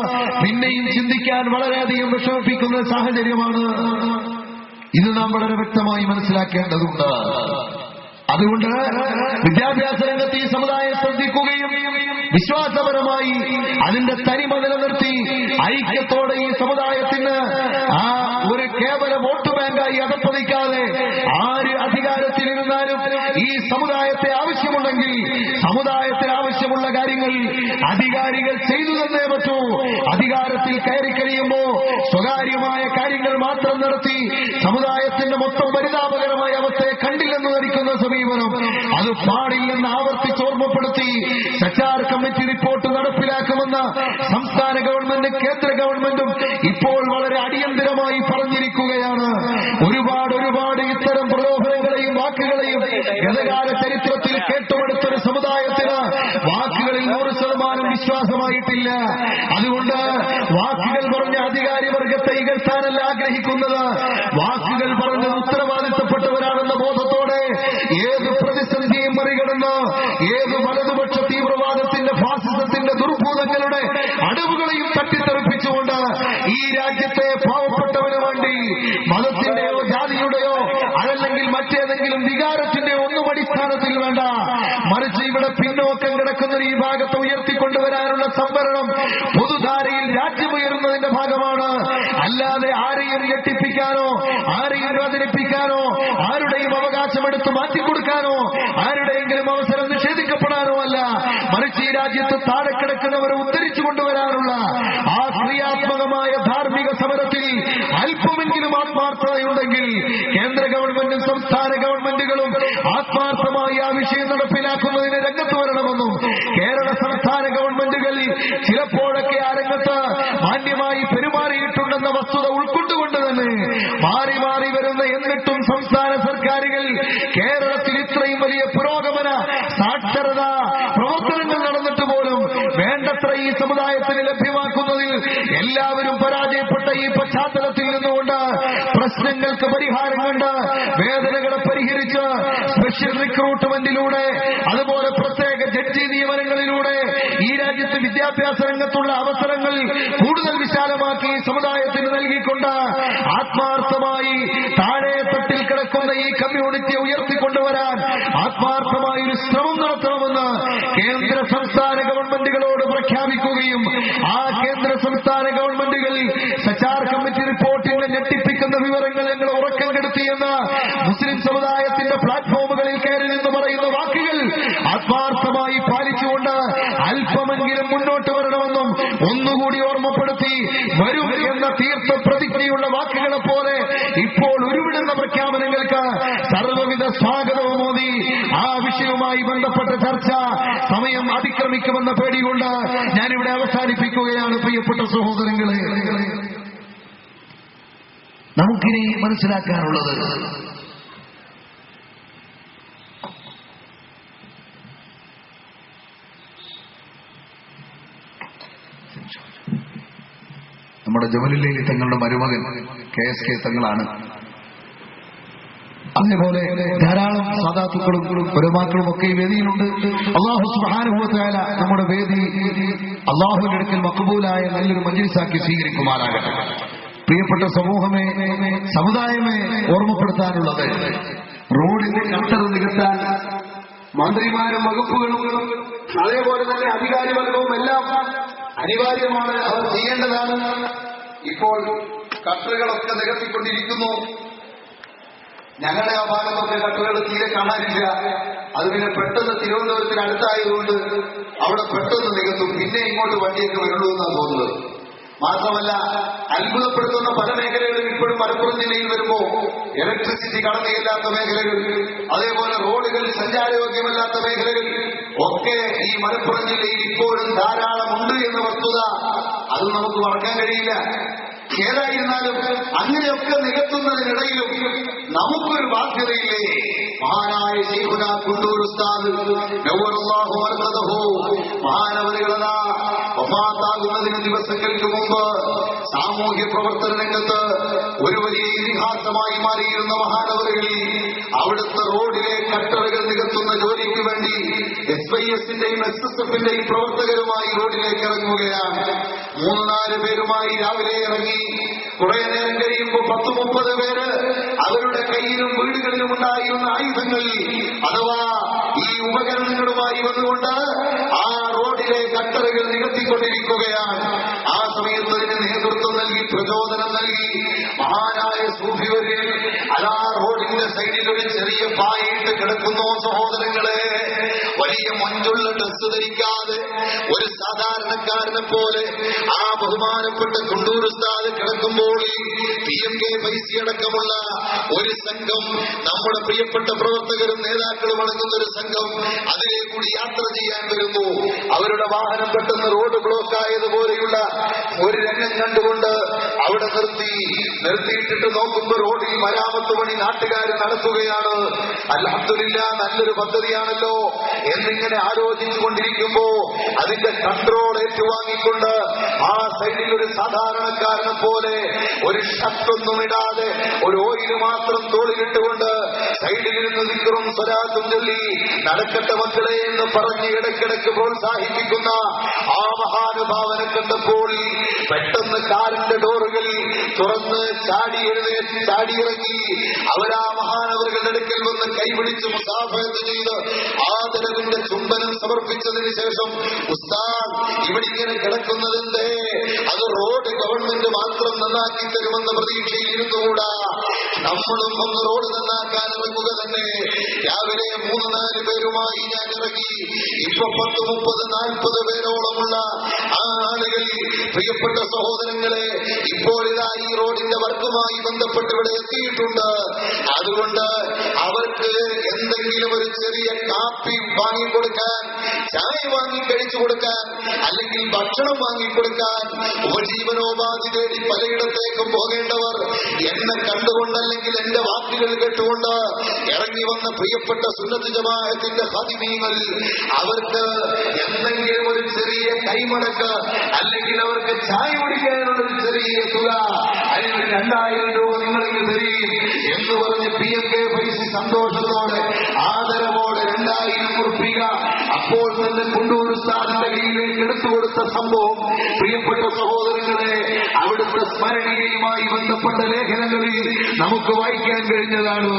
Speaker 1: പിന്നെയും ചിന്തിക്കാൻ വളരെയധികം വിഷമിപ്പിക്കുന്ന സാഹചര്യമാണ്. ഇത് നാം വളരെ വ്യക്തമായി മനസ്സിലാക്കേണ്ടതുണ്ട്. അതുകൊണ്ട് വിദ്യാഭ്യാസ രംഗത്ത് ഈ സമുദായം ശ്രദ്ധിക്കുകയും വിശ്വാസപരമായി അതിന്റെ തനിമ നിലനിർത്തി ഐക്യത്തോടെ ഈ സമുദായത്തിന് ആ ഒരു കേവല വോട്ട് ബാങ്കായി അധപ്പതിക്കാതെ ആര് അധികാരത്തിലിരുന്നാലും ഈ സമുദായത്തെ ആവശ്യമുണ്ടെങ്കിൽ സമുദായത്തിന് ആവശ്യമുള്ള കാര്യങ്ങൾ അധികാരികൾ ചെയ്തു തന്നേ പറ്റൂ. അധികാരത്തിൽ കയറി കഴിയുമ്പോ സ്വകാര്യമായ കാര്യങ്ങൾ മാത്രം നടത്തി സമുദായത്തിന്റെ മൊത്തം പരിതാപകരമായ അവസ്ഥയെ കണ്ടില്ലെന്ന് നടിക്കുന്ന സമീപനം അത് പാടില്ലെന്ന് ആവർത്തിച്ചോർമ്മപ്പെടുത്തി സച്ചാർ കമ്മിറ്റി റിപ്പോർട്ട് നടപ്പിലാക്കുമെന്ന് സംസ്ഥാന ഗവൺമെന്റ് കേന്ദ്ര ഗവൺമെന്റും ഇപ്പോൾ വളരെ അടിയന്തരമായി പറഞ്ഞിരിക്കുകയാണ്. ഒരുപാട് ഇത്തരം പ്രലോഭനങ്ങളെയും വാക്കുകളെയും ഗതകാല ചരിത്രത്തിൽ കേട്ടുമെടുത്തൊരു സമുദായത്തിന് വാക്കുകളിൽ 100% വിശ്വാസമായിട്ടില്ല. അതുകൊണ്ട് വാക്കുകൾ പറഞ്ഞ അധികാരി വർഗത്തെ ഇകഴ്ത്താനല്ല ആഗ്രഹിക്കുന്നത്, വാക്കുകൾ പറഞ്ഞത് ഉത്തരവാദിത്തപ്പെട്ടവരാണെന്ന ബോധത്തോടെ ഏത് പ്രതിസന്ധിയും മറികടന്ന് ഏത് വലതുപക്ഷ തീവ്രവാദത്തിന്റെ ഫാസിസത്തിന്റെ ദുർഭൂതങ്ങളുടെ അടവുകളെയും തട്ടിത്തെറിപ്പിച്ചുകൊണ്ട് ഈ രാജ്യത്തെ പാവപ്പെട്ടവന് വേണ്ടി മതത്തിന്റെയോ ജാതിയുടെയോ അതല്ലെങ്കിൽ മറ്റേതെങ്കിലും വികാരത്തിന്റെയോ ഒന്നും അടിസ്ഥാനത്തിൽ വേണ്ട, മറിച്ച് ഇവിടെ പിന്നോക്കം കിടക്കുന്ന ഈ ഭാഗത്ത് ഉയർത്തിക്കൊണ്ടുവരാനുള്ള സംവരണം പൊതുധാരയിൽ രാജ്യമുയരുന്നതിന്റെ ഭാഗമാണ്. അല്ലാതെ ആരെയും ഞെട്ടിപ്പിക്കാനോ ആരെയും വേദനിപ്പിക്കാനോ ആരുടെയും അവകാശം എടുത്തു മാറ്റിക്കൊടുക്കാനോ ആരുടെയെങ്കിലും അവസരം നിഷേധിക്കപ്പെടാനോ അല്ല, മറിച്ച് ഈ രാജ്യത്ത് താഴെ കിടക്കുന്നവരെ ഉദ്ധരിച്ചു കൊണ്ടുവരാനുള്ള ആ ക്രിയാത്മകമായ ധാർമ്മിക സമരത്തിൽ അല്പമെങ്കിലും ആത്മാർത്ഥതയുണ്ടെങ്കിൽ കേന്ദ്ര ഗവൺമെന്റും സംസ്ഥാന ഗവൺമെന്റുകളും ആത്മാർത്ഥമായി ആ വിഷയം നടപ്പിലാക്കുന്നതിന് രംഗത്ത് വരണമെന്നും കേരള സംസ്ഥാന ഗവൺമെന്റുകൾ ചിലപ്പോഴൊക്കെ ആ രംഗത്ത് മാന്യമായി പെരുമാറിയിട്ടുണ്ടെന്ന വസ്തുത ഉൾക്കൊണ്ടുകൊണ്ട് തന്നെ മാറി മാറി വരുന്ന എന്നിട്ടും സംസ്ഥാന സർക്കാരുകൾ കേരളത്തിൽ ഇത്രയും വലിയ പുരോഗമന സാക്ഷരത പ്രവർത്തനങ്ങൾ നടന്നിട്ട് പോലും വേണ്ടത്ര ഈ സമുദായത്തിന് ലഭ്യമാക്കുന്നതിൽ എല്ലാവരും പരാജയപ്പെട്ട ഈ പശ്ചാത്തലത്തിൽ നിന്നുകൊണ്ട് പ്രശ്നങ്ങൾക്ക് പരിഹാരം കണ്ട് വേദനകളെ പരിഹരിച്ച് സ്പെഷ്യൽ റിക്രൂട്ട്മെന്റിലൂടെ അതുപോലെ പ്രത്യേക ജഡ്ജി നിയമനങ്ങളിലൂടെ ഈ രാജ്യത്ത് വിദ്യാഭ്യാസ രംഗത്തുള്ള അവസരങ്ങൾ കൂടുതൽ വിശാലമാക്കി സമുദായത്തിന് നൽകിക്കൊണ്ട് ആത്മാർത്ഥമായി താഴെ തട്ടിൽ കിടക്കുന്ന ഈ കമ്മ്യൂണിറ്റിയെ ഉയർത്തിക്കൊണ്ടുവരാൻ ആത്മാർത്ഥമായ ഒരു ശ്രമം നടത്തണമെന്ന് കേന്ദ്ര സംസ്ഥാന ഗവൺമെന്റുകളോട് പ്രഖ്യാപിക്കുകയും ആ കേന്ദ്ര സംസ്ഥാന ഗവൺമെന്റുകൾ സച്ചാർ കമ്മിറ്റി റിപ്പോർട്ടിന്റെ ഞെട്ടിപ്പിക്കുന്ന വിവരങ്ങൾ ഞങ്ങൾ ഉറക്കം കെടുത്തിയെന്ന് മുസ്ലിം സമുദായത്തിന്റെ പ്ലാറ്റ്ഫോമുകളിൽ കയറി നിന്ന് പറയുന്ന വാക്കുകൾ ആത്മാർത്ഥമായി പാലിച്ചുകൊണ്ട് അല്പമെങ്കിലും മുന്നോട്ട് വരണമെന്നും ഒന്നുകൂടി ഓർമ്മപ്പെടുത്തി വരും എന്ന തീർത്ഥ പ്രതിജ്ഞയുള്ള വാക്കുകളെ പോലെ ഇപ്പോൾ ഉരുവിടുന്ന പ്രഖ്യാപനങ്ങൾക്ക് സർവ്വവിധ സ്വാഗതവും മോദി ആ വിഷയവുമായി ബന്ധപ്പെട്ട ചർച്ച സമയം അതിക്രമിക്കുമെന്ന പേടികൊണ്ട് ഞാനിവിടെ അവസാനിപ്പിക്കുകയാണ്. പ്രിയപ്പെട്ട സഹോദരങ്ങളെ, നമുക്കിനി മനസ്സിലാക്കാനുള്ളത് നമ്മുടെ ജമലുല്ലൈലി തങ്ങളുടെ മരുമകൻ KSK തങ്ങളാണ്. അതേപോലെ ധാരാളം സാദാത്തുക്കളും ഉലമാക്കളും ഒക്കെ ഈ വേദിയിലുണ്ട്. അല്ലാഹു സുബ്ഹാനഹു വ തആല നമ്മുടെ വേദി അല്ലാഹുവിന്റെ അടുക്കൽ മഖബൂലായ നല്ലൊരു മജ്ലിസാക്കി സ്വീകരിക്കുമാറാകട്ടെ. പ്രിയപ്പെട്ട സമൂഹമേ, സമുദായമേ, ഓർമ്മപ്പെടുത്താനുള്ളത് റോഡിന്റെ കട്ടർ നികത്താൻ മന്ത്രിമാരും വകുപ്പുകളും അതേപോലെ തന്നെ അധികാരി വർഗവും എല്ലാം അനിവാര്യമാണ്, അവർ ചെയ്യേണ്ടതാണ്. ഇപ്പോൾ കട്ടറുകളൊക്കെ നികത്തിക്കൊണ്ടിരിക്കുന്നു. ഞങ്ങളുടെ ആ ഭാഗത്തൊക്കെ കട്ടറുകൾ തീരെ കാണാനില്ല. അത് പിന്നെ പെട്ടെന്ന് തിരുവനന്തപുരത്തിന് അടുത്തായതുകൊണ്ട് അവിടെ പെട്ടെന്ന് നികത്തും, പിന്നെ ഇങ്ങോട്ട് വണ്ടിയൊക്കെ വരുള്ളൂ എന്നാണ് തോന്നുന്നത്. മാത്രമല്ല, അത്ഭുതപ്പെടുത്തുന്ന പല മേഖലകളും ഇപ്പോഴും മലപ്പുറം ജില്ലയിൽ വരുമ്പോ ഇലക്ട്രിസിറ്റി കടന്നുകയില്ലാത്ത മേഖലകൾ, അതേപോലെ റോഡുകൾ സഞ്ചാരയോഗ്യമല്ലാത്ത മേഖലകൾ ഒക്കെ ഈ മലപ്പുറം ജില്ലയിൽ ഇപ്പോഴും ധാരാളം ഉണ്ട് എന്ന വസ്തുത അത് നമുക്ക് മറക്കാൻ കഴിയില്ല. ഏതായിരുന്നാലും അങ്ങനെയൊക്കെ നികത്തുന്നതിനിടയിലും നമുക്കൊരു ബാധ്യതയില്ലേ? മഹാനായ ശൈഖുനാ കുണ്ടൂർ ഉസ്താദ് നവ്വറല്ലാഹു മർഖദഹു മഹാനവറുകളാ വഫാത്താകുന്നതിന് ദിവസങ്ങൾക്ക് മുമ്പ് സാമൂഹ്യ പ്രവർത്തന രംഗത്ത് ഒരു വലിയ ഇതിഹാസമായി മാറിയിരുന്ന മഹാനവറുകളിൽ അവിടുത്തെ റോഡിലെ കട്ടറുകൾ നികത്തുന്ന ജോലിക്ക് വേണ്ടി SYSന്റെയും SSFന്റെയും പ്രവർത്തകരുമായി റോഡിലേക്ക് ഇറങ്ങുകയാണ്. 3-4 പേരുമായി രാവിലെ ഇറങ്ങി. കുറെ നേരം കഴിയുമ്പോൾ 10-30 പേര് അവരുടെ കയ്യിലും വീടുകളിലും ഉണ്ടായിരുന്ന ആയുധങ്ങൾ അഥവാ ഈ ഉപകരണങ്ങളുമായി വന്നുകൊണ്ട് ആ റോഡിലെ കട്ടറുകൾ നികത്തിക്കൊണ്ടിരിക്കുകയാണ്. ആ സമയത്ത് അതിന് നേതൃത്വം നൽകി പ്രചോദനം നൽകി മഹാനായ സൂഫിവര്യൻ അതാ റോഡിന്റെ സൈഡിൽ ഒരു ചെറിയ പായിട്ട് കിടക്കുന്നു. സഹോദരങ്ങളെ, വലിയ മഞ്ചുള്ള ഡ്രസ് ധരിക്കാതെ ഒരു സാധാരണക്കാരനെ പോലെ ആ ബഹുമാനപ്പെട്ട കുണ്ടൂർ ഉസ്താദ് കിടക്കുമ്പോൾ PMK ഫൈസി അടക്കമുള്ള ഒരു സംഘം, നമ്മുടെ പ്രിയപ്പെട്ട പ്രവർത്തകരും നേതാക്കളും അടങ്ങുന്ന ഒരു സംഘം അതിലെ കൂടി യാത്ര ചെയ്യാൻ വരുന്നു. അവരുടെ വാഹനം പെട്ടെന്ന് റോഡ് ബ്ലോക്ക് ആയതുപോലെയുള്ള ഒരു രംഗം കണ്ടുകൊണ്ട് അവിടെ നിർത്തിയിട്ടിട്ട് നോക്കുമ്പോൾ റോഡിൽ മരാമത്ത് പണി നാട്ടുകാർ നടത്തുകയാണ്. അൽഹംദുലില്ലാഹ്, നല്ലൊരു പദ്ധതിയാണല്ലോ എന്നിങ്ങനെ ആലോചിച്ചു കൊണ്ടിരിക്കുമ്പോ അതിന്റെ കൺട്രോൾ ഏറ്റുവാങ്ങിക്കൊണ്ട് ആ സൈഡിൽ ഒരു സാധാരണക്കാരനെ പോലെ ഒരു ഷർട്ടൊന്നും ഇടാതെ ഒരു ഓയില് മാത്രം തോളിലിട്ടുകൊണ്ട് സൈഡിലിരുന്ന് ദിക്റും സ്വലാത്തും ചൊല്ലി നടക്കട്ടെ മക്കളെ എന്ന് പറഞ്ഞ് ഇടയ്ക്കിടയ്ക്ക് പ്രോത്സാഹിപ്പിക്കുന്ന ആ മഹാനുഭാവനെ കണ്ടപ്പോൾ പെട്ടെന്ന് കാറിന്റെ ഡോറുകൾ തുറന്ന് ചാടിയിറങ്ങി അവരാ മഹാനവറുകളുടെ അടുക്കൽ വന്ന് കൈപിടിച്ച് മുസാഫഹത്ത് ചെയ്ത് ആദരവിന്റെ ചുംബനം സമർപ്പിച്ചതിന് ശേഷം, ഉസ്താദ് ഇവിടെ ഇങ്ങനെ കിടക്കുന്നതിന്റെ അത് റോഡ് ഗവൺമെന്റ് മാത്രം നന്നാക്കി തരുമെന്ന പ്രതീക്ഷയിൽ ഇരുന്നുകൂടാ, നമ്മളും ഒന്ന് റോഡ് നന്നാക്കാൻ ഇറങ്ങുക തന്നെ. രാവിലെ 3-4 പേരുമായി ഞാൻ ഇറങ്ങി. ഇപ്പൊ 10-30-40 പേരോളമുള്ള ആ ആളുകൾ, പ്രിയപ്പെട്ട സഹോദരങ്ങളെ, ഇപ്പോഴിതാ ഈ റോഡിന്റെ വർക്കുമായി ബന്ധപ്പെട്ട് ഇവിടെ എത്തിയിട്ടുണ്ട്. അതുകൊണ്ട് അവർക്ക് എന്തെങ്കിലും ഒരു ചെറിയ കാപ്പി വാങ്ങിക്കൊടുക്കാൻ, ചായ വാങ്ങി കഴിച്ചു കൊടുക്കാൻ, അല്ലെങ്കിൽ ഭക്ഷണം വാങ്ങിക്കൊടുക്കാൻ, ഉപജീവനോപാധി തേടി പലയിടത്തേക്കും പോകേണ്ടവർ എന്നെ കണ്ടുകൊണ്ടല്ലെങ്കിൽ എന്റെ വാക്കുകൾ കേട്ടുകൊണ്ട് ഇറങ്ങി വന്ന പ്രിയപ്പെട്ട സുന്നത്ത് ജമാഅത്തിന്റെ ഖാദിമീങ്ങൾ, അവർക്ക് എന്തെങ്കിലും ഒരു ചെറിയ കൈമടക്ക് അല്ലെങ്കിൽ അവർക്ക് ചായ കുടിക്കാനുള്ള ഒരു ചെറിയ തുക, അതിന് 2000 രൂപ നിങ്ങൾക്ക് തരും എന്ന് പറഞ്ഞ് PMK ഫൈസി സന്തോഷത്തോടെ ആദരവോടെ 2000 ഉറുപ്പിക അപ്പോൾ തന്നെ കുണ്ടൂർ ഉസ്താദിന്റെ കയ്യിലേക്ക് എടുത്തു കൊടുത്ത സംഭവം, പ്രിയപ്പെട്ട സഹോദരങ്ങളെ, അവിടുത്തെ സ്മരണീയമായി ബന്ധപ്പെട്ട ലേഖനങ്ങളിൽ നമുക്ക് വായിക്കാൻ കഴിഞ്ഞതാണ്.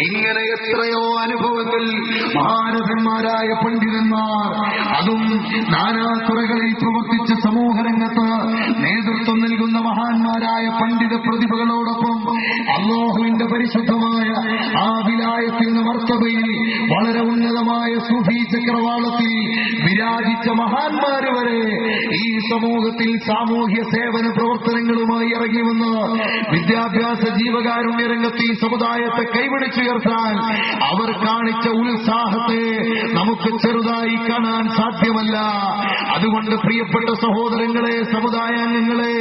Speaker 1: ഇങ്ങനെ എത്രയോ അനുഭവങ്ങൾ മഹാരഥന്മാരായ പണ്ഡിതന്മാർ, അതും നാനാതുറകളിൽ പ്രവർത്തിച്ച് സമൂഹരംഗത്ത് നേതൃത്വം നൽകുന്ന മഹാന്മാരായ പണ്ഡിത പ്രതിഭകളോടൊപ്പം അല്ലാഹുവിന്റെ പരിശുദ്ധമായ ആ വിലായത്തിന്റെ മർത്തബയിൽ വളരെ ഉന്നതമായ സൂഫി ചക്രവാളത്തിൽ വിരാജിച്ച മഹാന്മാര് വരെ ഈ സമൂഹത്തിൽ സാമൂഹ്യ സേവന പ്രവർത്തനങ്ങളുമായി ഇറങ്ങി വന്ന് വിദ്യാഭ്യാസ ജീവകാരുണ്യ രംഗത്ത് ഈ സമുദായത്തെ കൈപിടിച്ചുയർത്താൻ അവർ കാണിച്ച ഉത്സാഹത്തെ നമുക്ക് ചെറുതായി കാണാൻ സാധ്യമല്ല. അതുകൊണ്ട് പ്രിയപ്പെട്ട സഹോദരങ്ങളെ, സമുദായാംഗങ്ങളെ,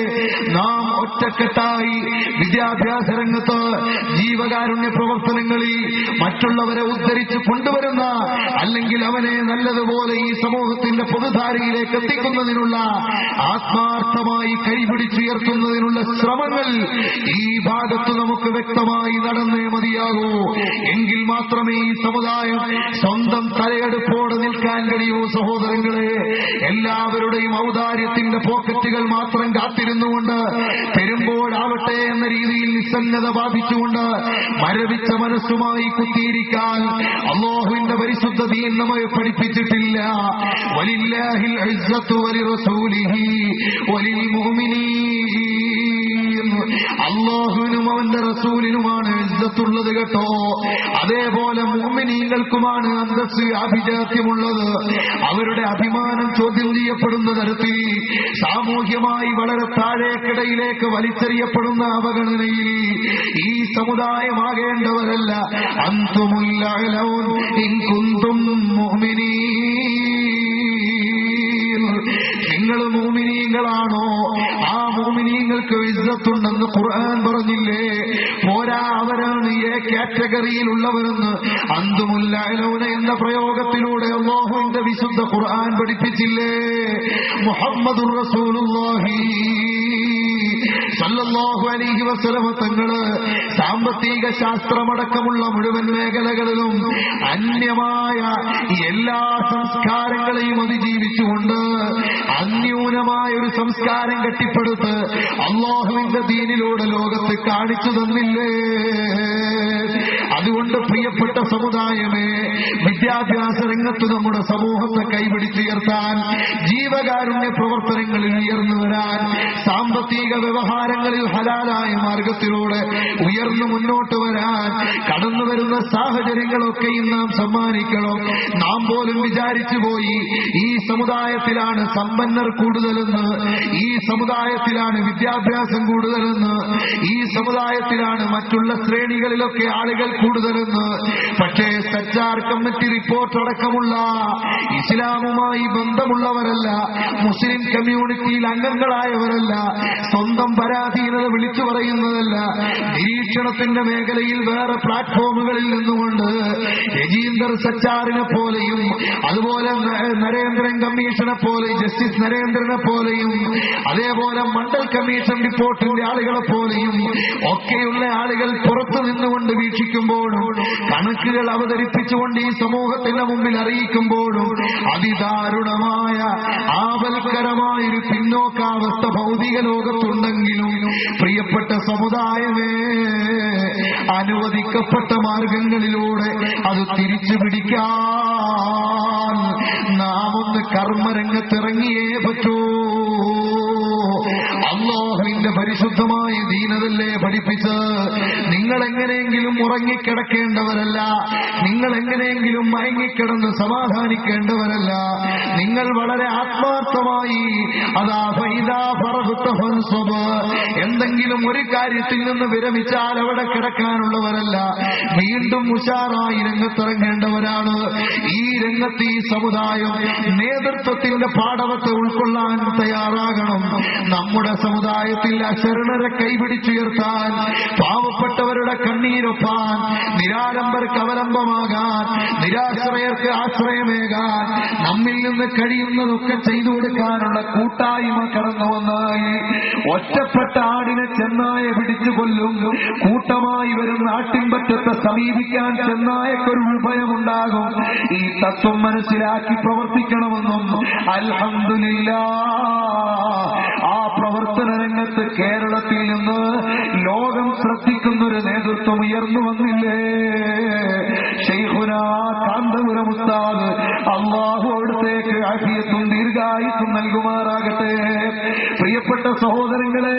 Speaker 1: നാം ഒറ്റക്കെട്ടായി വിദ്യാഭ്യാസ രംഗത്ത് ജീവകാരുണ്യ പ്രവർത്തനങ്ങളിൽ മറ്റുള്ളവരെ ഉദ്ധരിച്ച് കൊണ്ടുവരുന്ന, അല്ലെങ്കിൽ അവനെ നല്ലതുപോലെ ഈ സമൂഹത്തിന്റെ പൊതുധാരയിലേക്ക് എത്തിക്കുന്നതിനുള്ള ആത്മാർത്ഥമായി കൈപിടിച്ചുയർത്തുന്നതിനുള്ള ശ്രമങ്ങൾ ഈ ഭാഗത്ത് നമുക്ക് വ്യക്തമായി നടന്നേ മതിയാകൂ. എങ്കിൽ മാത്രമേ ഈ സമുദായം സ്വന്തം തലയെടുപ്പോടെ നിൽക്കാൻ കഴിയൂ. സഹോദരങ്ങളെ, എല്ലാവരുടെയും ഔദാര്യത്തിന്റെ പോക്കറ്റുകൾ മാത്രം കാത്തിരുന്നുകൊണ്ട് പെരുമ്പോഴാവട്ടെ എന്ന രീതിയിൽ നിസ്സന്നത ബാധിച്ചുകൊണ്ട് മരവിച്ച മനസ്സുമായി കുത്തിയിരിക്കാൻ അല്ലാഹുവിന്റെ പരിശുദ്ധ ദീൻ നമ്മെ പഠിപ്പിച്ചിട്ടില്ല. വലില്ലാഹിൽ ഇസ്സത്തു വലിറസൂലിഹി വലിൽ മുഅ്മിനീൻ, അല്ലാഹുവിനും അവന്റെ റസൂലിനുമാണ് ഇസ്സത്തുള്ളത് കേട്ടോ. അതേപോലെ മുഅ്മിനീങ്ങൾക്കുമാണ് അന്തസ്സ്, അഭിജാത്യമുള്ളത്. അവരുടെ അഭിമാനം ചോദ്യം ചെയ്യപ്പെടുന്ന തരത്തിൽ സാമൂഹ്യമായി വളരെ താഴേക്കിടയിലേക്ക് വലിച്ചെറിയപ്പെടുന്ന അവഗണനയിൽ ഈ സമുദായമാകേണ്ടവരല്ല. അൻതുമുൽ അഅ്ലൗൻ ഇൻ കുന്തും മുഅ്മിനീൻ, നിങ്ങൾ മുഅ്മിനീങ്ങളാണോ, ആ മുഅ്മിനീങ്ങൾക്ക് ഇസ്സത്തുണ്ടെന്ന് ഖുർആൻ പറഞ്ഞില്ലേ? പോരാ, അവരാണ് എ കാറ്റഗറിയിലുള്ളവരെന്ന് അന്തുമുൽ അഅലൗന എന്ന പ്രയോഗത്തിലൂടെ അല്ലാഹുവിന്റെ വിശുദ്ധ ഖുർആൻ പഠിപ്പിച്ചില്ലേ? മുഹമ്മദുർ റസൂലുള്ളാഹി സല്ലല്ലാഹു അലൈഹി വസല്ലം തങ്ങള് സാമ്പത്തിക ശാസ്ത്രമടക്കമുള്ള മുഴുവൻ മേഖലകളിലും അന്യമായ എല്ലാ സംസ്കാരങ്ങളെയും അതിജീവിച്ചുകൊണ്ട് അന്യൂനമായ ഒരു സംസ്കാരം കെട്ടിപ്പടുത്ത് അല്ലാഹുവിന്റെ ദീനിലൂടെ ലോകത്ത് കാണിച്ചു തന്നില്ലേ? അതുകൊണ്ട് പ്രിയപ്പെട്ട സമുദായമേ, വിദ്യാഭ്യാസ രംഗത്ത് നമ്മുടെ സമൂഹത്തെ കൈപിടിച്ചുയർത്താൻ, ജീവകാരുണ്യ പ്രവർത്തനങ്ങളിൽ ഉയർന്നു വരാൻ, സാമ്പത്തിക വ്യവഹാരങ്ങളിൽ ഹലാലായ മാർഗത്തിലൂടെ ഉയർന്നു മുന്നോട്ട് വരാൻ കടന്നു വരുന്ന സാഹചര്യങ്ങളൊക്കെയും നാം സമ്മാനിക്കണം. നാം പോലും വിചാരിച്ചു പോയി ഈ സമുദായത്തിലാണ് സമ്പന്നർ കൂടുതലെന്ന്, ഈ സമുദായത്തിലാണ് വിദ്യാഭ്യാസം കൂടുതലെന്ന്, ഈ സമുദായത്തിലാണ് മറ്റുള്ള ശ്രേണികളിലൊക്കെ ആളുകൾ കൂടുതലെന്ന്. പക്ഷേ സച്ചാർ കമ്മിറ്റി റിപ്പോർട്ട് അടക്കമുള്ള ഇസ്ലാമുമായി ബന്ധമുള്ളവരല്ല, മുസ്ലിം കമ്മ്യൂണിറ്റിയിൽ അംഗങ്ങളായവരല്ല, സ്വന്തം പരാധീനത വിളിച്ചു പറയുന്നതല്ല, നിരീക്ഷണത്തിന്റെ മേഖലയിൽ വേറെ പ്ലാറ്റ്ഫോമുകളിൽ നിന്നുകൊണ്ട് രജീന്ദർ സച്ചാറിനെ പോലെയും അതുപോലെ നരേന്ദ്രൻ കമ്മീഷനെ പോലെ, ജസ്റ്റിസ് നരേന്ദ്രനെ പോലെയും, അതേപോലെ മണ്ഡൽ കമ്മീഷൻ റിപ്പോർട്ടിന്റെ ആളുകളെ പോലെയും ഒക്കെയുള്ള ആളുകൾ പുറത്തു നിന്നുകൊണ്ട് വീക്ഷിക്കുമ്പോഴും കണക്കുകൾ അവതരിപ്പിച്ചുകൊണ്ട് ഈ സമൂഹത്തിന്റെ മുമ്പിൽ അറിയിക്കുമ്പോഴും അതിദാരുണമായ ആപൽക്കരമായൊരു പിന്നോക്കാവസ്ഥ ഭൗതിക ലോകത്തുണ്ടെങ്കിലും പ്രിയപ്പെട്ട സമുദായമേ, അനുവദിക്കപ്പെട്ട മാർഗങ്ങളിലൂടെ അത് തിരിച്ചു പിടിക്കാൻ നാം ഒന്ന് കർമ്മരംഗത്തിറങ്ങിയേ പറ്റൂ. അല്ലാഹുവിന്റെ പരിശുദ്ധമായ ദീനതല്ലേ പഠിപ്പിച്ച് നിങ്ങൾ എങ്ങനെയെങ്കിലും ഉറങ്ങിക്കിടക്കേണ്ടവരല്ല, നിങ്ങൾ എങ്ങനെയെങ്കിലും മയങ്ങിക്കിടന്ന് സമാധാനിക്കേണ്ടവരല്ല. നിങ്ങൾ വളരെ ആത്മാർത്ഥമായി എന്തെങ്കിലും ഒരു കാര്യത്തിൽ നിന്ന് വിരമിച്ചാൽ അവിടെ കിടക്കാനുള്ളവരല്ല, വീണ്ടും ഉഷാറായി രംഗത്തിറങ്ങേണ്ടവരാണ്. ഈ രംഗത്ത് ഈ സമുദായം നേതൃത്വത്തിന്റെ പാടവത്തെ ഉൾക്കൊള്ളാൻ തയ്യാറാകണം. നമ്മുടെ സമുദായത്തിൽ അശരണരെ കൈപിടിച്ചുയർത്താൻ, പാവപ്പെട്ടവരുടെ കണ്ണീരൊപ്പാൻ, നിരാലംബർക്ക് അവലംബമാകാൻ, നിരാശ്രയർക്ക് ആശ്രയമേകാൻ, നമ്മിൽ നിന്ന് കഴിയുന്നതൊക്കെ ചെയ്തു കൊടുക്കാനുള്ള കൂട്ടായ്മ കടന്നു വന്നായി. ഒറ്റപ്പെട്ട ആടിനെ ചെന്നായ പിടിച്ചു കൊല്ലും, കൂട്ടമായി വരുന്ന ആട്ടിൻപറ്റത്തെ സമീപിക്കാൻ ചെന്നായക്കൊരു ഉഭയമുണ്ടാകും. ഈ തത്വം മനസ്സിലാക്കി പ്രവർത്തിക്കണമെന്നും അൽഹംദുലില്ലാഹ് ആ പ്രവർത്തന രംഗത്ത് കേരളത്തിൽ നിന്ന് ലോകം ശ്രദ്ധിക്കുന്നൊരു നേതൃത്വം ഉയർന്നു വന്നില്ലേ? ശൈഖുനാ കാന്തപുരം ഉസ്താദ്, അല്ലാഹു അവിടുത്തേക്ക് ആഫിയത്തും ദീർഘായുസ്സും നൽകുമാറാകട്ടെ. പ്രിയപ്പെട്ട സഹോദരങ്ങളെ,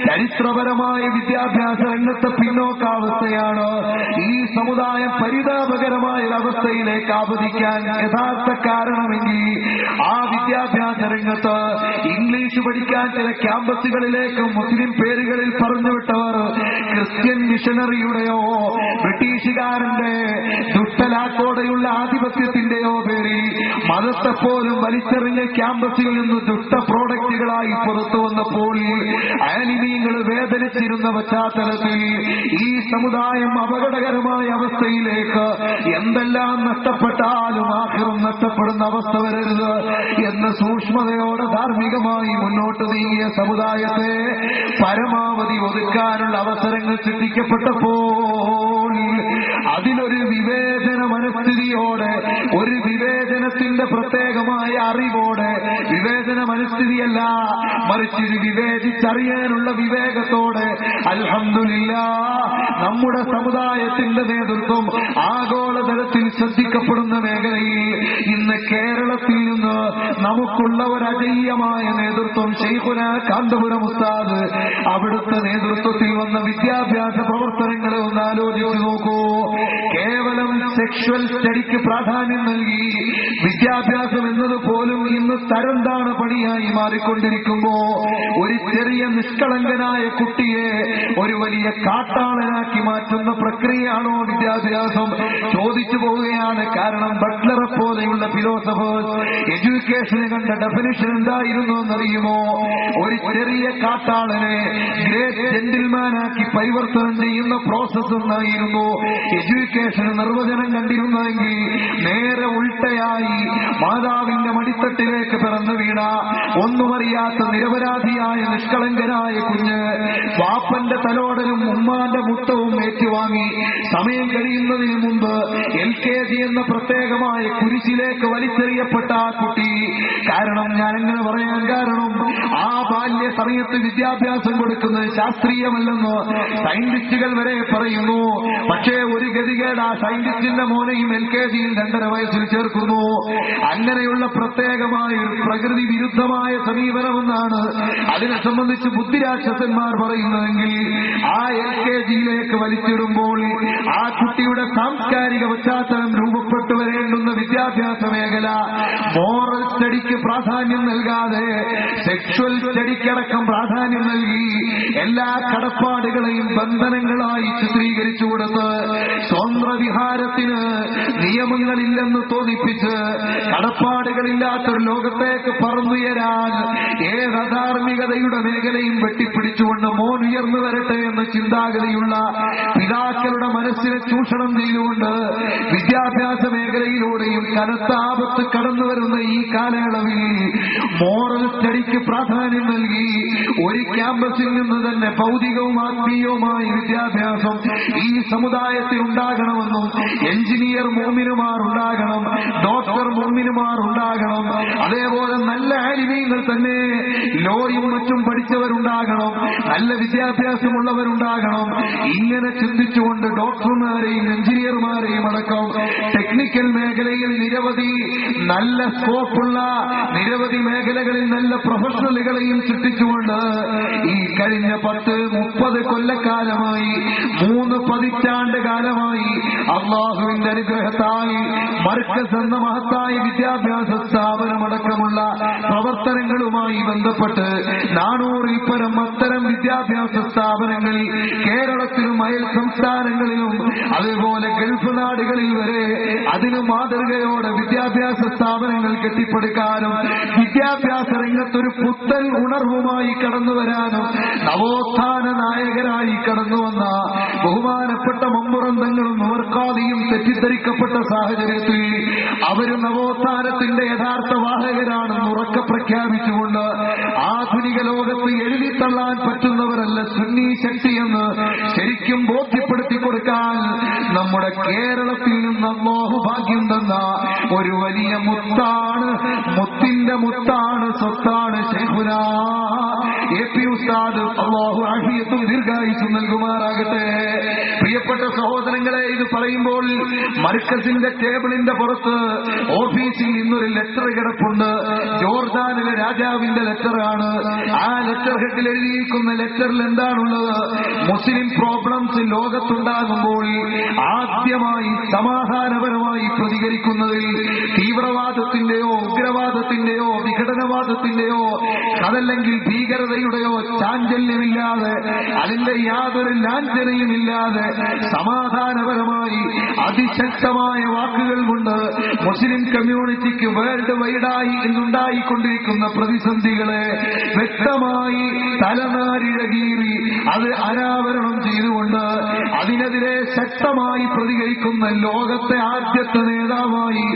Speaker 1: ചരിത്രപരമായ വിദ്യാഭ്യാസ രംഗത്തെ പിന്നോക്കാവസ്ഥയാണ് ഈ സമുദായം പരിതാപകരമായ അവസ്ഥയിലേക്ക് ആപതിക്കാൻ യഥാർത്ഥ കാരണമെങ്കിൽ ആ വിദ്യാഭ്യാസ രംഗത്ത് ഇംഗ്ലീഷ് പഠിക്കാൻ ചില ക്യാമ്പസുകളിലേക്ക് മുസ്ലിം പേരുകളിൽ പറഞ്ഞുവിട്ടവർ ക്രിസ്ത്യൻ മിഷനറിയുടെയോ ബ്രിട്ടീഷുകാരന്റെ ദുഷ്ടലാക്കോടെയുള്ള ആധിപത്യത്തിന്റെയോ പേരിൽ മതത്തെ പോലും വലിച്ചെറിഞ്ഞ ക്യാമ്പസുകളിൽ നിന്ന് ദുഷ്ട പ്രോഡക്റ്റുകളായി പുറത്തു വന്നപ്പോൾ ആലിമീങ്ങൾ വേദനിച്ചിരുന്ന പശ്ചാത്തലത്തിൽ ഈ സമുദായം അപകടകരമായ അവസ്ഥയിലേക്ക് എന്തെല്ലാം നഷ്ടപ്പെട്ടാലും ആഖിറം നഷ്ടപ്പെടുന്ന അവസ്ഥ വരരുത് എന്ന് സൂക്ഷ്മതയോടെ ധാർമ്മികമായി മുന്നോട്ട് നീങ്ങിയ സമുദായത്തെ പരമാവധി ഒതുക്കാനുള്ള അവസരങ്ങൾ സൃഷ്ടിക്കപ്പെട്ടപ്പോൾ അതിലൊരു വിവേചന മനസ്ഥിതിയോടെ, ഒരു വിവേചനത്തിന്റെ പ്രത്യേകമായ അറിവോടെ, വിവേചന മനസ്ഥിതിയല്ല മറിച്ച് ഇത് വിവേചിച്ചറിയാനുള്ള വിവേകത്തോടെ അൽഹംദുലില്ലാഹ് നമ്മുടെ സമുദായത്തിന്റെ നേതൃത്വം ആഗോളതലത്തിൽ ശ്രദ്ധിക്കപ്പെടുന്ന മേഖലയിൽ ഇന്ന് കേരളത്തിൽ നിന്ന് നമുക്കുള്ള ഒരു അജയ്യമായ നേതൃത്വം ശൈഖുനാ കാന്തപുരം ഉസ്താദ്, അവിടുത്തെ നേതൃത്വത്തിൽ വന്ന വിദ്യാഭ്യാസ പ്രവർത്തനങ്ങളെ ഒന്ന് ആലോചിച്ചു നോക്കൂ. കേവലം സെക്ഷുവൽ സ്റ്റഡിക്ക് പ്രാധാന്യം നൽകി വിദ്യാഭ്യാസം എന്നത് പോലും ഇന്ന് തരംതാണ പണിയായി മാറിക്കൊണ്ടിരിക്കുമ്പോ ഒരു ചെറിയ നിഷ്കളങ്കനായ കുട്ടിയെ ഒരു വലിയ കാട്ടാളനാക്കി മാറ്റുന്ന പ്രക്രിയയാണോ വിദ്യാഭ്യാസം? ചോദിച്ചു പോവുകയാണ്. കാരണം ബട്ട്ലറെ പോലെയുള്ള ഫിലോസഫേഴ്സ് എഡ്യൂക്കേഷന് കണ്ട ഡെഫിനിഷൻ എന്തായിരുന്നു എന്നറിയുമോ? ഒരു ചെറിയ കാട്ടാളനെ ഗ്രേറ്റ് ജെന്റിൽമാനാക്കി പരിവർത്തനം ചെയ്യുന്ന പ്രോസസ് എന്നായിരുന്നു എഡ്യൂക്കേഷന് നിർവചനം കണ്ടിരുന്നതെങ്കിൽ നേരെ ഉൾട്ടയായി മാതാവിന്റെ മടിത്തട്ടിലേക്ക് പിറന്നു വീണ ഒന്നുമറിയാത്ത നിരപരാധിയായ നിഷ്കളങ്കനായ കുഞ്ഞ് പാപ്പന്റെ തലോടലും ഉമ്മാന്റെ മുത്തവും ഏറ്റുവാങ്ങി സമയം കഴിയുന്നതിന് മുമ്പ് LKG എന്ന പ്രത്യേകമായ കുരിശിലേക്ക് വലിച്ചെറിയപ്പെട്ട ആ കുട്ടി. കാരണം ഞാനെങ്ങനെ പറയാൻ കാരണം ആ ബാല്യ സമയത്ത് വിദ്യാഭ്യാസം കൊടുക്കുന്നത് ശാസ്ത്രീയമല്ലെന്ന് സയന്റിസ്റ്റുകൾ വരെ പറയുന്നു. പക്ഷേ ഒരു ഗതികേട് ആ സയന്റിസ്റ്റിന്റെ മോനെയും LKGയിൽ 2.5 വയസ്സിൽ ചേർക്കുന്നു. അങ്ങനെയുള്ള പ്രത്യേകമായ ഒരു പ്രകൃതി വിരുദ്ധമായ സമീപനമെന്നാണ് അതിനെ സംബന്ധിച്ച് ബുദ്ധിരാക്ഷസന്മാർ പറയുന്നതെങ്കിൽ ആ LKGയിലേക്ക് വലിച്ചിടുമ്പോൾ ആ കുട്ടിയുടെ സാംസ്കാരിക പശ്ചാത്തലം രൂപപ്പെട്ടു വരേണ്ടുന്ന വിദ്യാഭ്യാസ മേഖല മോറൽ സ്റ്റഡിക്ക് പ്രാധാന്യം നൽകാതെ സെക്ഷുവൽ സ്റ്റഡിക്കടക്കം പ്രാധാന്യം നൽകി എല്ലാ കടപ്പാടുകളെയും ബന്ധനങ്ങളായി ചിത്രീകരിച്ചു കൊടുത്ത് സ്വതന്ത്രവിഹാരത്തിന് നിയമങ്ങളില്ലെന്ന് തോന്നിപ്പിച്ച് കടപ്പാടുകളില്ലാത്തൊരു ലോകത്തേക്ക് പറന്നുയരാൻ ഏത് അധാർമികതയുടെ മേഖലയും വെട്ടിപ്പിടിച്ചുകൊണ്ട് മോൻ ഉയർന്നു വരട്ടെ എന്ന ചിന്താഗതിയുള്ള പിതാക്കളുടെ മനസ്സിനെ ചൂഷണം ചെയ്തുകൊണ്ട് വിദ്യാഭ്യാസ മേഖലയിലൂടെയും കനത്ത ആപത്ത് കടന്നു വരുന്ന ഈ കാലയളവിൽ മോറൽ സ്റ്റഡിക്ക് പ്രാധാന്യം നൽകി ഒരു ക്യാമ്പസിൽ നിന്ന് തന്നെ ഭൗതികവും ആത്മീയവുമായ വിദ്യാഭ്യാസം ഈ സമുദായത്തിൽ ഉണ്ടാകണമെന്നും എഞ്ചിനീയർ മോമിനുമാർ ഉണ്ടാകണം, ഡോക്ടർ മോമിനുമാർ ഉണ്ടാകണം, അതേപോലെ നല്ല ആലിമീങ്ങൾ തന്നെ ലോയും മറ്റും പഠിച്ചവരുണ്ടാകണം, നല്ല വിദ്യാഭ്യാസമുള്ളവരുണ്ടാകണം. ഇങ്ങനെ ചിന്തിച്ചുകൊണ്ട് ഡോക്ടർമാരെയും എഞ്ചിനീയർമാരെയും അടക്കം ടെക്നിക്കൽ മേഖലയിൽ നിരവധി നല്ല സ്കോപ്പുള്ള നിരവധി മേഖലകളിൽ നല്ല പ്രൊഫഷണലുകളെയും സൃഷ്ടിച്ചുകൊണ്ട് ഈ കഴിഞ്ഞ 10-30 കൊല്ലക്കാലമായി 3 പതിറ്റാണ്ട് കാലമായി അള്ളാഹുവിന്റെ അനുഗ്രഹത്താൽ മർക്കസ് എന്ന മഹത്തായ വിദ്യാഭ്യാസ സ്ഥാപനമടക്കമുള്ള പ്രവർത്തനങ്ങളുമായി ബന്ധപ്പെട്ട് 400-ൽ പരം അത്തരം വിദ്യാഭ്യാസ സ്ഥാപനങ്ങൾ കേരളത്തിലും അയൽ സംസ്ഥാനങ്ങളിലും അതുപോലെ ഗൾഫ് നാടുകളിൽ വരെ അതിന് മാതൃകയോടെ വിദ്യാഭ്യാസ സ്ഥാപനങ്ങൾ കെട്ടിപ്പടുക്കാനും വിദ്യാഭ്യാസ രംഗത്തൊരു പുത്തൻ ഉണർവുമായി കടന്നു വരാനും നവോത്ഥാന നായകരായി കടന്നുവന്ന ബഹുമാനപ്പെട്ട മമ്പുറന്തങ്ങളും ഉമർഖാദിയും തെറ്റിദ്ധരിക്കപ്പെട്ട സാഹചര്യത്തിൽ അവർ നവോത്ഥാനത്തിന്റെ യഥാർത്ഥ വാഹകരാണെന്ന് ഉറക്കെ പ്രഖ്യാപിച്ചുകൊണ്ട് ആധുനിക ലോകത്ത് എഴുതിത്തള്ളാൻ പറ്റുന്നവരല്ല സുന്നി ശക്തിയെന്ന് ശരിക്കും ബോധ്യപ്പെടുത്തി കൊടുക്കാൻ നമ്മുടെ കേരളത്തിൽ നിന്ന് അല്ലാഹു ഭാഗ്യം തന്ന ഒരു വലിയ മുത്താണ്, മുത്തിന്റെ മുത്താണ്, സ്വത്താണ് ശൈഖുനാ AP ഉസ്താദ്. അല്ലാഹു ആഫിയത്തും ദീർഘായുസ്സും നൽകുമാറാകട്ടെ. പ്രിയപ്പെട്ട സഹോദരങ്ങളെ, ഇത് പറയുമ്പോൾ മർക്കസിന്റെ ടേബിളിന്റെ പുറത്ത് ഓഫീസിൽ ഇന്നൊരു ലെറ്റർ കിടപ്പുണ്ട്. ജോർദാനിലെ രാജാവിന്റെ ലെറ്ററാണ്. ആ ലെറ്റർ ഹെഡിൽ എഴുതിയിരിക്കുന്ന ലെറ്ററിൽ എന്താണുള്ളത്? മുസ്ലിം പ്രോബ്ലംസ് ലോകത്തുണ്ടാകുമ്പോൾ ആദ്യമായി സമാധാനപരമായി പ്രതികരിക്കുന്നതിൽ തീവ്രവാദത്തിന്റെയോ ഉഗ്രവാദത്തിന്റെയോ വിഘടനവാദത്തിന്റെയോ അതല്ലെങ്കിൽ ഭീകരതയുടെയോ ചാഞ്ചല്യമില്ലാതെ അതിന്റെ യാതൊരു ലാഞ്ചനയുമില്ലാതെ സമാധാനപരമായി അതിശക്തമായ വാക്കുകൾ കൊണ്ട് മുസ്ലിം കമ്മ്യൂണിറ്റിക്ക് വേൾഡ് വൈഡായി ഇന്നുണ്ടായിക്കൊണ്ടിരിക്കുന്ന പ്രതിസന്ധികളെ വ്യക്തമായി തലനാരിഴകീറി അത് അനാവരണം ചെയ്തുകൊണ്ട് അതിനെതിരെ ശക്തമായി പ്രതികരിക്കുന്ന ലോകത്തെ ആദ്യത്തെ നേതാവായി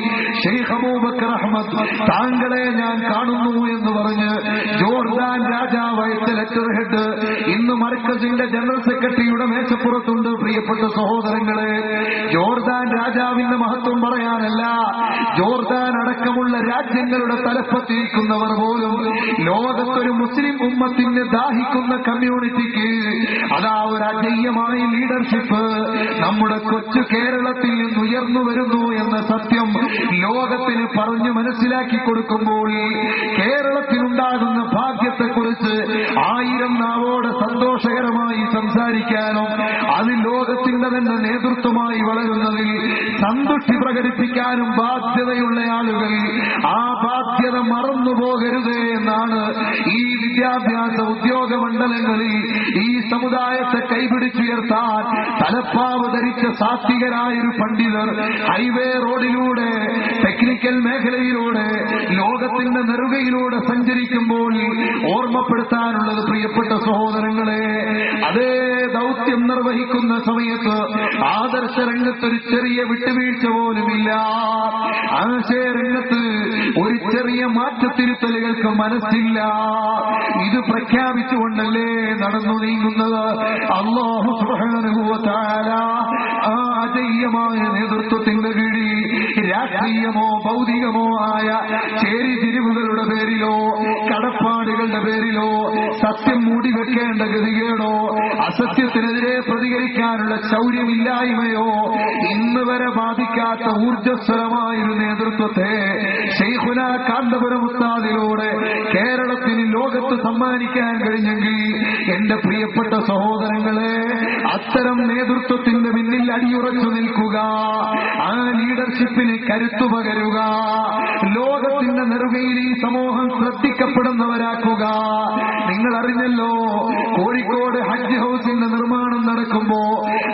Speaker 1: ഷെയ്ഖ് അബൂബക്കർ അഹ്മദ് താങ്കളെ ഞാൻ കാണുന്നു എന്ന് പറഞ്ഞ് ജോർദാൻ രാജാവ് അയച്ച ലെറ്റർ ഹെഡ് ഇന്ന് മർക്കസിന്റെ ജനറൽ സെക്രട്ടറിയുടെ മേശപ്പുറത്തുണ്ട്. പ്രിയപ്പെട്ട സഹോദരങ്ങളെ, ജോർദാൻ രാജാവിന്റെ മഹത്വം പറയാനല്ല, ജോർദാൻ അടക്കമുള്ള രാജ്യങ്ങളുടെ തലപ്പത്തിരിക്കുന്നവർ പോലും ലോകത്തൊരു മുസ്ലിം ഉമ്മത്തിന് ദാഹിക്കുന്ന കമ്മ്യൂണിറ്റിക്ക് അതാ ഒരു അജയ്യമായ ലീഡർഷിപ്പ് നമ്മുടെ കൊച്ചു കേരളത്തിൽ നിന്ന് ഉയർന്നു വരുന്നു എന്ന സത്യം ലോകത്തിന് പറഞ്ഞു മനസ്സിലാക്കി കൊടുക്കുമ്പോൾ കേരളത്തിനുണ്ടാകുന്ന ഭാഗ്യത്തെക്കുറിച്ച് 1000 നാവോടെ സന്തോഷകരമായി സംസാരിക്കാനും അത് ലോകത്തിന്റെ തന്നെ നേതൃത്വമായി വളരുന്നതിൽ സന്തുഷ്ടി പ്രകടിപ്പിക്കാനും ബാധ്യതയുള്ള ആളുകൾ ആ ബാധ്യത മറന്നുപോകരുത് എന്നാണ് ഈ വിദ്യാഭ്യാസ ഉദ്യോഗ മണ്ഡലങ്ങളിൽ ഈ സമുദായത്തെ കൈപിടിച്ചുയർത്താൻ തലപ്പാവ് ധരിച്ച സാത്വികരായൊരു പണ്ഡിതർ ഹൈവേ റോഡിലൂടെ ടെക്നിക്കൽ മേഖലയിലൂടെ ലോകത്തിന്റെ നെറുകയിലൂടെ സഞ്ചരിക്കുമ്പോൾ ഓർമ്മപ്പെടുത്താനുള്ളത്, പ്രിയപ്പെട്ട സഹോദരങ്ങളെ, അതേ ദൗത്യം നിർവഹിക്കുന്ന സമയത്ത് ആദർശ രംഗത്തൊരു ചെറിയ വിട്ടുവീഴ്ച പോലുമില്ല. ആശയരംഗത്ത് ഒരു ചെറിയ മാറ്റത്തിരുത്തലുകൾക്ക് മനസ്സില്ല. ഇത് പ്രഖ്യാപിച്ചുകൊണ്ടല്ലേ നടന്നു നീങ്ങുന്നത്. അല്ലാഹു സുബ്ഹാനഹു വ തആല ആ അജയ്യമായ നേതൃത്വത്തിന്റെ കീഴിൽ രാഷ്ട്രീയമോ ഭൗതികമോ ആയ ചേരിതിരിവുകളുടെ പേരിലോ കടപ്പാടുകളുടെ പേരിലോ സത്യം മൂടിവെക്കേണ്ട ഗതികേടോ അസത്യത്തിനെതിരെ പ്രതികരിക്കാനുള്ള ശൗര്യമില്ലായ്മയോ ഇന്ന് വരെ ബാധിക്കാത്ത ഊർജ്ജസ്വലമായൊരു നേതൃത്വത്തെ ശൈഖുന കാന്തപുരം ഉസ്താദിലൂടെ കേരളത്തിന് ലോകത്ത് സമ്മാനിക്കാൻ കഴിഞ്ഞെങ്കിൽ എന്റെ പ്രിയപ്പെട്ട സഹോദരങ്ങളെ, അത്തരം നേതൃത്വത്തിന്റെ പിന്നിൽ അടിയുറച്ചു നിൽക്കുക, ആ ലീഡർഷിപ്പിന് കരുത്തു പകരുക, ലോകത്തിന്റെ നെറുകയിൽ ഈ സമൂഹം ശ്രദ്ധിക്കപ്പെടുന്നവരാക്കുക. നിങ്ങൾ അറിഞ്ഞല്ലോ, കോഴിക്കോട് ഹജ്ജ് ഹൗസിന്റെ നിർമ്മാണം നടക്കുമ്പോ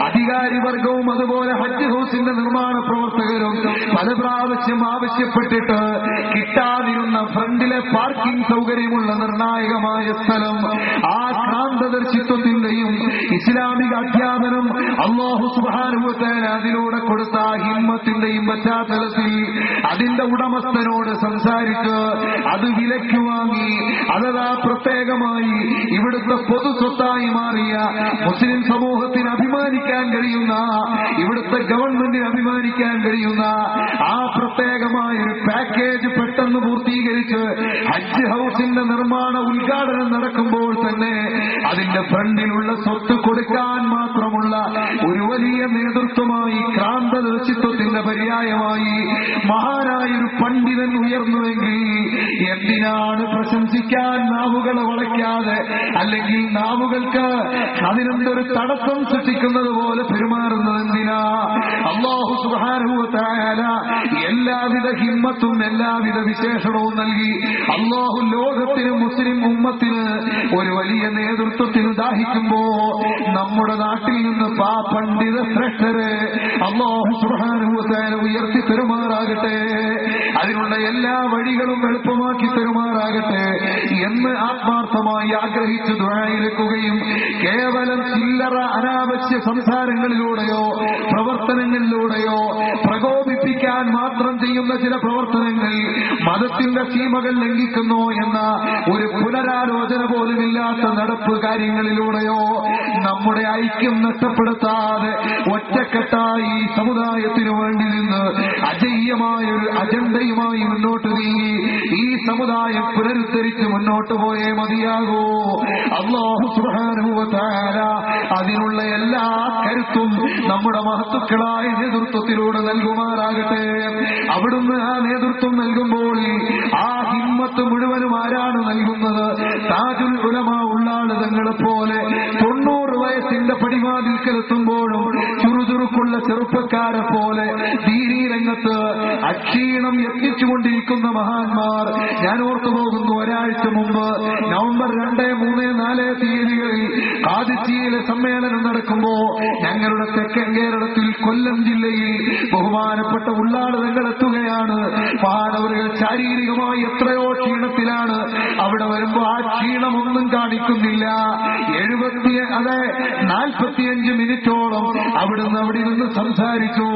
Speaker 1: അധികാരി വർഗവും അതുപോലെ ഹജ്ജ് ഹൗസിന്റെ നിർമ്മാണ പ്രവർത്തകരും പല പ്രാവശ്യം ആവശ്യപ്പെട്ടിട്ട് കിട്ടാതിരുന്ന ഫ്രണ്ടിലെ പാർക്കിംഗ് സൗകര്യമുള്ള നിർണായകമായ സ്ഥലം ആ ക്രാന്തദർശിത്വത്തിന്റെയും ഇസ്ലാമിക അധ്യാപനം അല്ലാഹു സുബ്ഹാനഹു വ തആല അതിലൂടെ കൊടുത്ത ഹിമ്മത്തിന്റെയും പശ്ചാത്തലത്തിൽ അതിന്റെ ഉടമസ്ഥനോട് സംസാരിച്ച് അത് വിലയ്ക്ക് വാങ്ങി അതതാ പ്രത്യേകമായി ഇവിടുത്തെ പൊതു സ്വത്തായി മാറിയ മുസ്ലിം സമൂഹത്തിന് അഭിമാനിക്കാൻ കഴിയുന്ന, ഇവിടുത്തെ ഗവൺമെന്റിന് അഭിമാനിക്കാൻ കഴിയുന്ന ആ പ്രത്യേകമായ ഒരു പാക്കേജ് പെട്ടെന്ന് പൂർത്തീകരിച്ച് ഹജ്ജ് ഹൗസിന്റെ നിർമ്മാണ ഉദ്ഘാടനം നടക്കുമ്പോൾ തന്നെ അതിന്റെ ഫ്രണ്ടിലുള്ള സ്വത്ത് കൊടുക്കാൻ മാത്രമുള്ള ഒരു വലിയ നേതൃത്വമായി ക്രാന്തദർശിത്വത്തിന്റെ പര്യായമായി മഹാനായൊരു പണ്ഡിതൻ ഉയർന്നുവെങ്കിൽ എന്തിനാണ് പ്രശംസിക്കാൻ നാവുകളെ വളയ്ക്കാതെ, അല്ലെങ്കിൽ നാവുകൾക്ക് അതിനെന്തൊരു തടസ്സം സൃഷ്ടിക്കുന്നത് പോലെ പെരുമാറുന്നത് എന്തിനാ? അല്ലാഹു സുബ്ഹാനഹു വ തആല എല്ലാവിധ ഹിമ്മത്തും എല്ലാവിധ വിശേഷണവും നൽകി അല്ലാഹു ലോകത്തിന് മുസ്ലിം ഉമ്മത്തിന് ഒരു വലിയ നേതൃത്വത്തിന് ദാഹിക്കുമ്പോ നമ്മുടെ നാട്ടിൽ നിന്ന് പണ്ഡിത ശ്രേഷ്ഠരെ അല്ലാഹു സുബ്ഹാനഹു വ തആല ഉയർത്തി തരുമാറാകട്ടെ, അതിനുള്ള എല്ലാ വഴികളും എളുപ്പമാക്കി തരുമാറാകട്ടെ എന്ന് ആത്മാർത്ഥമായി ആഗ്രഹിച്ച് ദുആയിലെക്കുകയും കേവലം ചില്ലറ അനാവശ്യ സംസാരങ്ങളിലൂടെയോ പ്രവർത്തനങ്ങളിലൂടെയോ പ്രകോപിപ്പിക്കാൻ മാത്രം ചെയ്യുന്ന ചില പ്രവർത്തനങ്ങൾ മതത്തിന്റെ സീമകൾ ലംഘിക്കുന്നു എന്ന ഒരു പുനരാലോചന പോലുമില്ലാത്ത നടപ്പ് കാര്യങ്ങളിലൂടെയോ നമ്മുടെ ഐക്യം നഷ്ടപ്പെടുത്താതെ ഒറ്റക്കെട്ടായി സമുദായത്തിനു വേണ്ടി നിന്ന് അജയ്യമായൊരു അജണ്ടയുമായി മുന്നോട്ട് നീങ്ങി ഈ സമുദായം പുനരുദ്ധരിച്ച് മുന്നോട്ട് പോയേ മതിയാകൂ. അല്ലാഹു സുബ്ഹാനഹു വ തആല അതിനുള്ള എല്ലാ കരുത്തും നമ്മുടെ മഹത്തുക്കളായ നേതൃത്വത്തിലൂടെ നൽകുമാറാകട്ടെ. അവിടുന്ന് ആ നേതൃത്വം നൽകുമ്പോൾ ആ ഹിമ്മത്ത് മുഴുവനും ആരാണ് നൽകുന്നത്? താജുൽ ഉലമ ഉള്ളാള് തങ്ങളെ പോലെ 90 വയസ്സിന്റെ പടിവാതിൽക്കലെത്തുമ്പോഴും ചുറുചുറുക്കുള്ള ചെറുപ്പക്കാരെ പോലെ ദീനീ രംഗത്ത് അക്ഷീണം എത്തിച്ചുകൊണ്ടിരിക്കുന്ന മഹാന്മാർ. ഞാൻ ഓർത്തുപോകുന്നു, ഒരാഴ്ച മുമ്പ് നവംബർ 2, 3, 4 തീയതികളിൽ ഖാദിസിയയിലെ സമ്മേളനം നടക്കുമ്പോ ഞങ്ങളുടെ തെക്കൻ കേരളത്തിൽ കൊല്ലം ജില്ലയിൽ ബഹുമാനപ്പെട്ട ഉള്ളാള് തങ്ങൾ എത്തുകയാണ്. മഹാനവറുകൾ ശാരീരികമായി എത്രയോ ക്ഷീണത്തിലാണ്. അവിടെ വരുമ്പോ ആ ക്ഷീണമൊന്നും കാണിക്കുന്നില്ല. 45 മിനിറ്റോളം അവിടെ നിന്ന് സംസാരിച്ചു.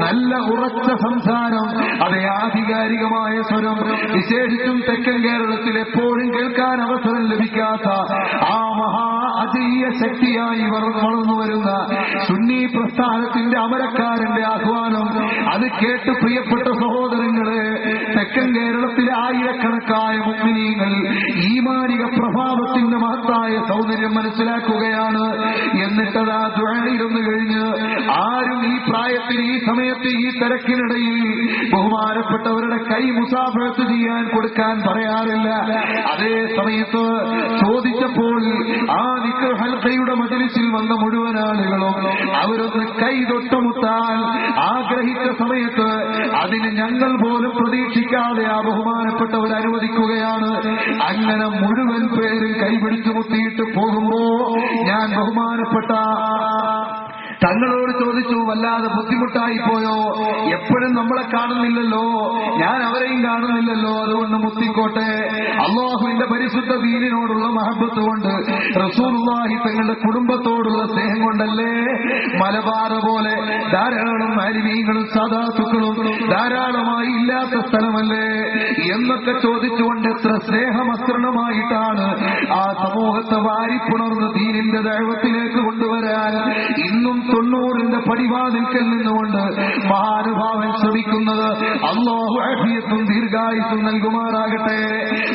Speaker 1: നല്ല ഉറച്ച സംസാരം, അതേ ആധികാരികമായ സ്വരം, വിശേഷിച്ചും തെക്കൻ കേരളത്തിൽ എപ്പോഴും കേൾക്കാൻ അവസരം ലഭിക്കാത്ത ആ മഹാ അജയ്യ ശക്തിയായി വളർന്നു വരുന്ന സുന്നി പ്രസ്ഥാനത്തിന്റെ അമരക്കാരന്റെ ആഹ്വാനം അത് കേട്ട് പ്രിയപ്പെട്ട സഹോദരങ്ങളെ, തെക്കൻ കേരളത്തിലെ ആയിരക്കണക്കായ മുഅ്മിനീങ്ങൾ ഈമാനിക പ്രഭാ സ്വഭാവത്തിന്റെ മഹത്തായ സൗന്ദര്യം മനസ്സിലാക്കുകയാണ്. എന്നിട്ടതാ ദുആയിലൊന്നു കഴിഞ്ഞ് ആരും ഈ പ്രായത്തിൽ ഈ സമയത്ത് ഈ തിരക്കിനിടയിൽ ബഹുമാനപ്പെട്ടവരുടെ കൈ മുസാഫഹത്ത് ചെയ്യാൻ കൊടുക്കാൻ പറയാറില്ല. അതേ സമയത്ത് ചോദിച്ചപ്പോൾ ആ ദിക്ർ ഹൽഖയുടെ മജ്‌ലിസിൽ വന്ന മുഴുവൻ ആളുകളും അവരൊന്ന് കൈ തൊട്ടുമുട്ടാൻ ആഗ്രഹിച്ച സമയത്ത് അതിന് ഞങ്ങൾ പോലും പ്രതീക്ഷിക്കാതെ ആ ബഹുമാനപ്പെട്ടവർ അനുവദിക്കുകയാണ്. അങ്ങനെ മുഴുവൻ പേരും കൈപിടിച്ചു മുത്തിയിട്ട് പോകുമ്പോ ഞാൻ ബഹുമാനപ്പെട്ട തങ്ങളോട് ചോദിച്ചു, വല്ലാതെ ബുദ്ധിമുട്ടായി പോയോ? എപ്പോഴും നമ്മളെ കാണുന്നില്ലല്ലോ, ഞാൻ അവരെയും കാണുന്നില്ലല്ലോ, അതുകൊണ്ട് മുത്തിക്കോട്ടെ. അല്ലാഹുവിന്റെ പരിശുദ്ധ ദീനിനോടുള്ള മഹബത്ത് കൊണ്ട്, റസൂലുള്ളാഹി തങ്ങളുടെ കുടുംബത്തോടുള്ള സ്നേഹം കൊണ്ടല്ലേ മലബാർ പോലെ ധാരാളം ആലിമീങ്ങളും സാദാത്തുക്കളും ധാരാളമായി ഇല്ലാത്ത സ്ഥലമല്ലേ എന്നൊക്കെ ചോദിച്ചുകൊണ്ട് എത്ര സ്നേഹമസൃണമായിട്ടാണ് ആ സമൂഹത്തെ വാരിപ്പുണർന്ന് ദീനിന്റെ ദഅവത്തിലേക്ക് കൊണ്ടുവരാൻ ഇന്നും 90ന്റെ പടിവാതിൽക്കൽ നിന്നുകൊണ്ട് മഹാനുഭാവൻ ശ്രമിക്കുന്നത്. അല്ലാഹു ആഫിയത്തും ദീർഘായുസ്സും നൽകുമാറാകട്ടെ.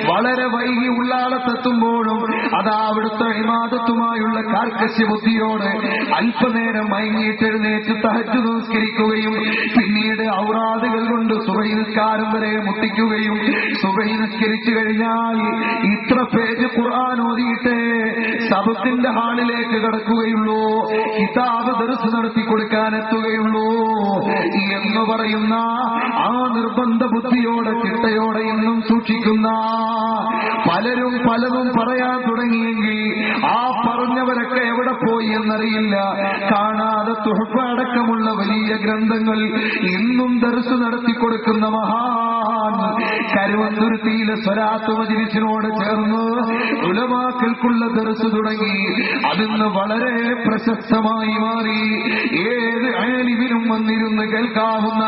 Speaker 1: വളരെ വൈകി ഉള്ളാളത്തെത്തുമ്പോഴും അതാ അവിടുത്തെ ഇബാദത്തുമായുള്ള കാർക്കശ്യ ബുദ്ധിയോടെ അല്പനേരം മയങ്ങിയിട്ടെഴുന്നേറ്റ് തഹജ്ജുദ് നിസ്കരിക്കുകയും പിന്നീട് ഔറാദുകൾ കൊണ്ട് സുബഹി നിസ്കാരം വരെ മുട്ടിക്കുകയും സുബഹി നിസ്കരിച്ചു കഴിഞ്ഞാൽ ഇത്ര പേജ് ഖുർആൻ ഓതിയിട്ടേ സബത്തിന്റെ ഹാളിലേക്ക് കടക്കുകയുള്ളൂ, കിതാബ് ദർസ് നടത്തി കൊടുക്കാൻ എത്തുകയുള്ളൂ എന്ന് പറയുന്ന ആ നിർബന്ധ ബുദ്ധിയോടെ ചിട്ടയോടെ ഇന്നും സൂക്ഷിക്കുന്ന പലരും പലതും പറയാൻ തുടങ്ങിയെങ്കിൽ ആ പറഞ്ഞവരൊക്കെ എവിടെ പോയി എന്നറിയില്ല. കാണാതെ തുഹഫ അടക്കമുള്ള വലിയ ഗ്രന്ഥങ്ങൾ ഇന്നും ദർസ് നടത്തി കൊടുക്കുന്ന മഹാൻ കരുവന്തുരുത്തിയിലെ സ്വലാത്ത് മജ്‌ലിസിനോട് ചേർന്ന് ഉലമാക്കൾക്കുള്ള ദർസ് തുടങ്ങി. അതിന്ന് വളരെ പ്രശസ്തമായി മാറി. ഏത് ആലിമിനും വന്നിരുന്ന് കേൾക്കാവുന്ന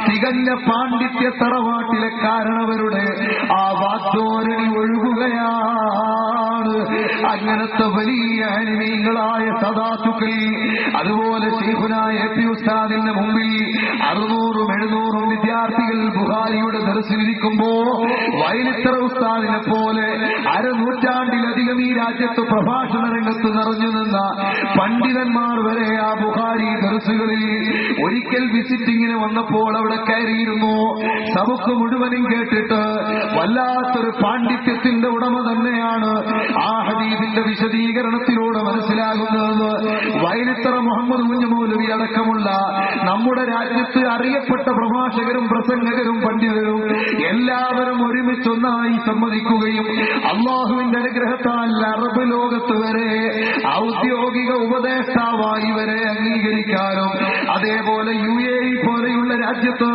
Speaker 1: തികഞ്ഞ പാണ്ഡിത്യ തറവാട്ടിലെ കാരണവരുടെ ആ വാഗ്ദോരണി ഒഴുകുകയാണ്. അങ്ങനത്തെ വലിയ ആലിമീങ്ങളായ സദാത്തുക്കൾ അതുപോലെ ശൈഖുനായ എപി ഉസ്താദിന്റെ മുമ്പിൽ 600-700 വിദ്യാർത്ഥികൾ ബുഖാരിയുടെ ദർസിലിരിക്കുമ്പോ വയലിത്തറ ഉസ്താദിനെ പോലെ അരനൂറ്റാണ്ടിലധികം ഈ രാജ്യത്ത് പ്രഭാഷണ രംഗത്ത് നിറഞ്ഞു നിന്ന പണ്ഡിതന്മാർ വരെ ആ ബുഖാരി ദർസുകളിൽ ഒരിക്കൽ വിസിറ്റിങ്ങിന് വന്നപ്പോൾ അവിടെ കയറിയിരുന്നു. സബക്ക് മുഴുവനും കേട്ടിട്ട് വല്ലാത്തൊരു പാണ്ഡിത്യത്തിന്റെ ഉടമ തന്നെയാണ് ആ ഹദീസിന്റെ വിശദീകരണത്തിലൂടെ മനസ്സിലാകുന്നതെന്ന് വയലിത്തറ മുഹമ്മദ് കുഞ്ഞുമൗലവി അടക്കമുള്ള നമ്മുടെ രാജ്യത്ത് അറിയപ്പെട്ട പ്രഭാഷകരും പ്രസംഗകരും പണ്ഡിതരും എല്ലാവരും ഒരുമിച്ചൊന്നായി സമ്മതിക്കുകയും അല്ലാഹുവിന്റെ അനുഗ്രഹത്താൽ അറബ് ലോകത്ത് വരെ ഔദ്യോഗിക ഉപദേഷ്ടാവായി വരെ അംഗീകരിക്കാനും അതേപോലെ UAE പോലെയുള്ള രാജ്യത്ത്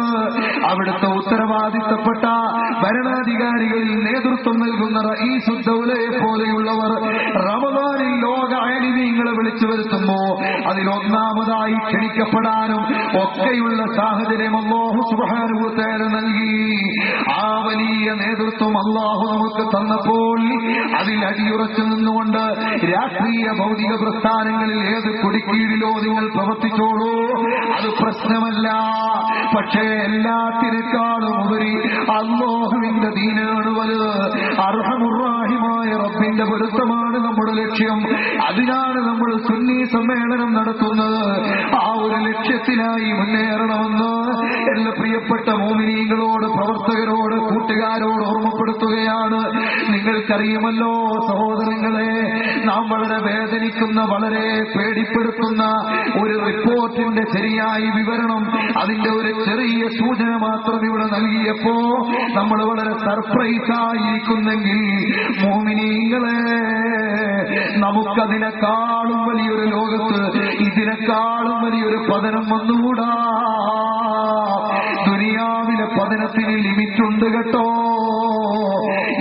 Speaker 1: അവിടുത്തെ ഉത്തരവാദിത്തപ്പെട്ട ഭരണാധികാരികളിൽ നേതൃത്വം നൽകുന്ന റഈസുദ്ദൗലയെ പോലെയുള്ളവർ റമദാനിൽ ലോക ആലിമീങ്ങളെ വിളിച്ചു വരുത്തുമ്പോ അതിലൊന്നാമതായി ക്ഷണിക്കപ്പെടാനും ഒക്കെയുള്ള സാഹചര്യം അല്ലാഹു സുബ്ഹാനഹു വ തആല നൽകി. ആ വലിയ നേതൃത്വം അല്ലാഹു നമുക്ക് തന്നപ്പോൾ അതിൽ അടിയുറച്ചു നിന്നുകൊണ്ട് രാഷ്ട്രീയ ഭൗതിക പ്രസ്ഥാനങ്ങളിൽ ഏത് കൊടിക്കീഴിലോ നിങ്ങൾ പ്രവർത്തിച്ചോളൂ, അത് പ്രശ്നമല്ല. പക്ഷേ എല്ലാത്തിനേക്കാളും ഉപരി അല്ലാഹുവിന്റെ ദീനാണ് വലുത്. അർഹമുർറാഹിമായ റബ്ബിന്റെ പൊരുത്തമാണ് നമ്മുടെ ലക്ഷ്യം. അതിനാണ് നമ്മൾ സുന്നി സമ്മേളനം നടത്തുന്നത്. ആ ഒരു ലക്ഷ്യത്തിനായി മുന്നേറണമെന്ന് എല്ലാ പ്രിയപ്പെട്ട മോമിനീങ്ങളോട്, പ്രവർത്തകരോട്, കൂട്ടുകാരോട് ഓർമ്മപ്പെടുത്തുകയാണ്. നിങ്ങൾക്കറിയുമല്ലോ സഹോദരങ്ങളെ, നാം വളരെ വേദനിക്കുന്ന, വളരെ പേടിപ്പെടുത്തുന്ന ഒരു റിപ്പോർട്ടിന്റെ ശരിയായ വിവരണം, അതിന്റെ ഒരു ചെറിയ സൂചന മാത്രം ഇവിടെ നൽകിയപ്പോ നമ്മൾ വളരെ സർപ്രൈസായിരിക്കുന്നെങ്കിൽ മോമിനീങ്ങളെ, നമുക്കതിനേക്കാളും വലിയൊരു ലോകത്ത് ഇതിനേക്കാളും വലിയൊരു പതനം വന്നുകൂടാ. ദുനിയാവിലെ പതനത്തിന് ലിമിറ്റുണ്ട് കേട്ടോ.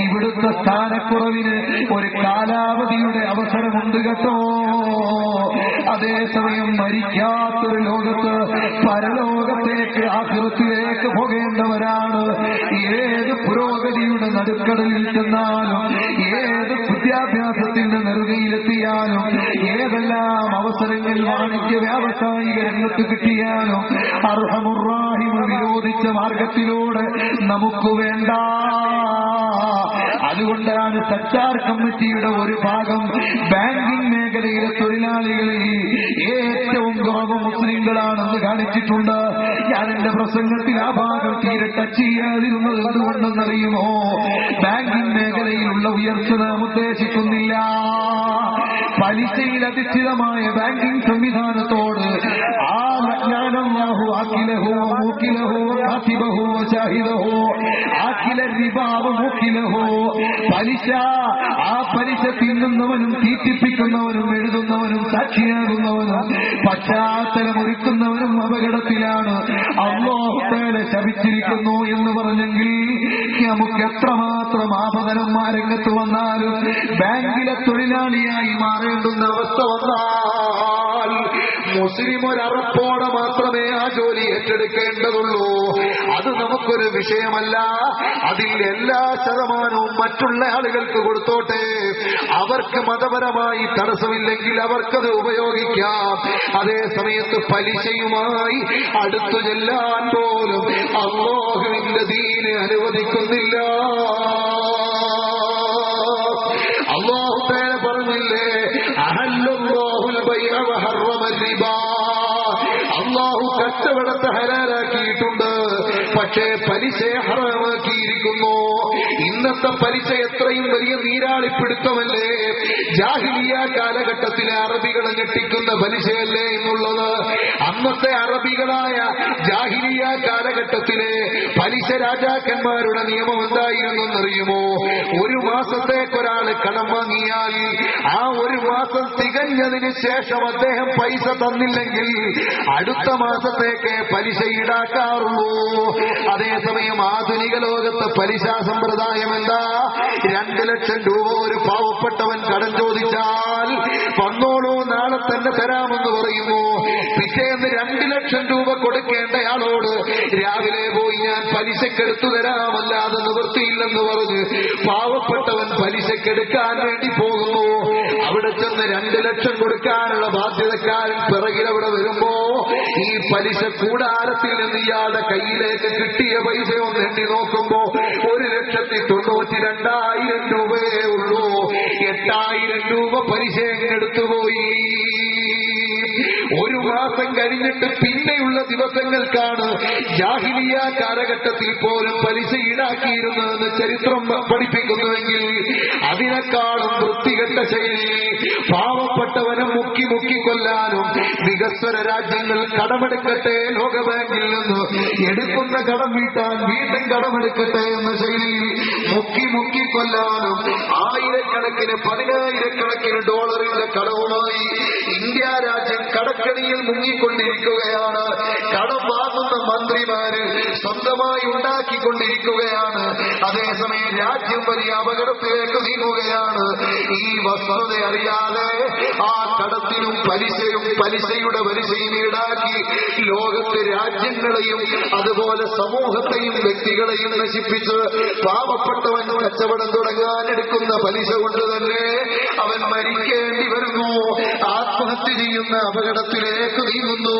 Speaker 1: ഇവിടുത്തെ സ്ഥാനക്കുറവിന് ഒരു കാലാവധിയുടെ അവസരമുണ്ട് കേട്ടോ. അതേസമയം മരിക്കാത്തൊരു ലോകത്ത് പരലോകത്തേക്ക്, ആഖിറത്തിലേക്ക് പോകേണ്ടവരാണ്. ഏത് പുരോഗതിയുടെ നടുക്കടലിൽ ചെന്നാലും, ഏത് വിദ്യാഭ്യാസത്തിന്റെ നെറുകയിലെത്തിയാലും, ഏതെല്ലാം അവസരങ്ങൾ വാണിജ്യ വ്യാവസായിക രംഗത്ത് കിട്ടിയാലും അർഹമുർറാഹിം വിരോധിച്ച പഠിപ്പിച്ച മാർഗത്തിലൂടെ നമുക്ക് വേണ്ട. അതുകൊണ്ടാണ് സച്ചാർ കമ്മിറ്റിയുടെ ഒരു ഭാഗം ബാങ്കിംഗ് മേഖലയിലെ തൊഴിലാളികളിൽ ഏറ്റവും കുറവ് മുസ്ലിങ്ങളാണെന്ന് കാണിച്ചിട്ടുണ്ട്. ഞാൻ എന്റെ പ്രസംഗത്തിൽ ആ ഭാഗം തീരെ ടച്ച് ചെയ്യാതിരുന്നത് എന്തുകൊണ്ടെന്നറിയുമോ? ബാങ്കിംഗ് മേഖലയിലുള്ള ഉയർച്ച നാം ഉദ്ദേശിക്കുന്നില്ല. പലിശയിൽ അധിഷ്ഠിതമായ ബാങ്കിംഗ് സംവിധാനത്തോട് പലിശ, ആ പലിശ തിന്നുന്നവനും തീറ്റിപ്പിക്കുന്നവനും എഴുതുന്നവനും സാക്ഷിയാകുന്നവനും പശ്ചാത്തലമൊരുക്കുന്നവനും അപകടത്തിലാണ്. അല്ലാഹു തആല ശപിച്ചിരിക്കുന്നു എന്ന് പറഞ്ഞെങ്കിൽ നമുക്ക് എത്രമാത്രം ആപതനം രംഗത്ത് വന്നാലും ബാങ്കിലെ തൊഴിലാളിയായി മാറേണ്ടുന്ന അവസ്ഥ വന്നാൽ മുസ്ലിം ഒരറപ്പോടെ മാത്രമേ ആ ജോലി ഏറ്റെടുക്കേണ്ടതുള്ളൂ. അത് നമുക്കൊരു വിഷയമല്ല. അതിൽ എല്ലാ ശതമാനവും മറ്റുള്ള ആളുകൾക്ക് കൊടുത്തോട്ടെ. അവർക്ക് മതപരമായി തടസ്സമില്ലെങ്കിൽ അവർക്കത് ഉപയോഗിക്കാം. അതേ സമയത്ത് പലിശയുമായി അടുത്തു ചെല്ലാൻ പോലും അല്ലാഹുവിന്റെ ദീന് അനുവദിക്കുന്നില്ല. അല്ലാഹു തആല പറഞ്ഞില്ലേ, അഹല്ലല്ലാഹുൽ ബൈഅ വഹറമർ റിബാ. അല്ലാഹു കച്ചവടത്തെ ഹലാലാക്കിയിട്ടുണ്ട്, പക്ഷേ പലിശയെ ഹറാമാക്കിയിരിക്കുന്നു. ഇന്നത്തെ പലിശ എത്രയും വലിയ നീരാളിപ്പിടുത്തമല്ലേ! ജാഹിലിയ കാലഘട്ടത്തിലെ അറബികളെ ഞെട്ടിക്കുന്ന പലിശയല്ലേ എന്നുള്ളത്. അന്നത്തെ അറബികളായ ജാഹിലിയ കാലഘട്ടത്തിലെ പലിശ രാജാക്കന്മാരുടെ നിയമം എന്തായിരുന്നെന്നറിയുമോ? ഒരു മാസത്തേക്കൊരാള് കടം വാങ്ങിയാൽ ആ ഒരു മാസം തികഞ്ഞതിന് ശേഷം അദ്ദേഹം പൈസ തന്നില്ലെങ്കിൽ അടുത്ത മാസത്തേക്ക് പലിശ ഈടാക്കാറുള്ളൂ. അതേസമയം ആധുനിക ലോകത്തെ പലിശ സമ്പ്രദായം എന്താ? 2 ലക്ഷം രൂപ ഒരു പാവപ്പെട്ടവൻ കടം ചോദിച്ചാൽ വന്നോളൂ നാളെ തന്നെ തരാമെന്ന് പറയുന്നു. പിറ്റേന്ന് 2 ലക്ഷം രൂപ കൊടുക്കേണ്ടയാളോട് രാവിലെ പോയി ഞാൻ പലിശക്കെടുത്തു തരാമല്ലാതെ നിവൃത്തിയില്ലെന്ന് പറഞ്ഞ് പാവപ്പെട്ടവൻ പലിശക്കെടുക്കാൻ വേണ്ടി പോകുന്നു. അവിടെ ചെന്ന് 2 ലക്ഷം കൊടുക്കാനുള്ള ബാധ്യതക്കാരൻ പിറകിലവിടെ വരുമ്പോ ഈ പലിശ കൂടാരത്തിൽ നിന്ന് ഇയാളുടെ കയ്യിലേക്ക് കിട്ടിയ പൈസ ഒന്ന് എണ്ണി നോക്കുമ്പോ 1,92,000 രൂപയേ ഉള്ളൂ. 8,000 രൂപ പലിശ എടുത്തുപോയി. ഒരു മാസം കഴിഞ്ഞിട്ട് പിന്നെയുള്ള ദിവസങ്ങൾക്കാണ് ജാഹിലിയ കാലഘട്ടത്തിൽ പോലും പലിശ ഈടാക്കിയിരുന്നതെന്ന് ചരിത്രം പഠിപ്പിക്കുന്നുവെങ്കിൽ അതിനേക്കാളും വൃത്തികെട്ട ശൈലി പാവപ്പെട്ടവനെ മുക്കി മുക്കി കൊല്ലാനും വികസ്വര രാജ്യങ്ങൾ കടമെടുക്കട്ടെ ലോകബാങ്കിൽ നിന്ന് എടുക്കുന്ന കടം വീട്ടാൻ വീണ്ടും കടമെടുക്കട്ടെ എന്ന ശൈലിയിൽ മുക്കി മുക്കി കൊല്ലാനും ആയിരക്കണക്കിന് 10,000-കണക്കിന് ഡോളറിന്റെ കടവുമായി ഇന്ത്യ രാജ്യം കടക്കണിയിൽ മുങ്ങിക്കൊണ്ടിരിക്കുകയാണ്. കടം വാങ്ങുന്ന മന്ത്രിമാര് സ്വന്തമായി ഉണ്ടാക്കിക്കൊണ്ടിരിക്കുകയാണ്. അതേസമയം രാജ്യം വലിയ അപകടത്തിലേക്ക് നീങ്ങുകയാണ്. ഈ വസ്തുത അറിയാതെ ആ കടത്തിനും പലിശയും പലിശയുടെ പലിശയും ഈടാക്കി ലോകത്തെ രാജ്യങ്ങളെയും അതുപോലെ സമൂഹത്തെയും വ്യക്തികളെയും നശിപ്പിച്ച് പാവപ്പെട്ടവൻ കച്ചവടം തുടങ്ങാൻ എടുക്കുന്ന പലിശ കൊണ്ട് തന്നെ അവൻ മരിക്കേണ്ടി വരുന്നു, ആത്മഹത്യ ചെയ്യുന്ന അപകടത്തിലേക്ക് നീങ്ങുന്നു.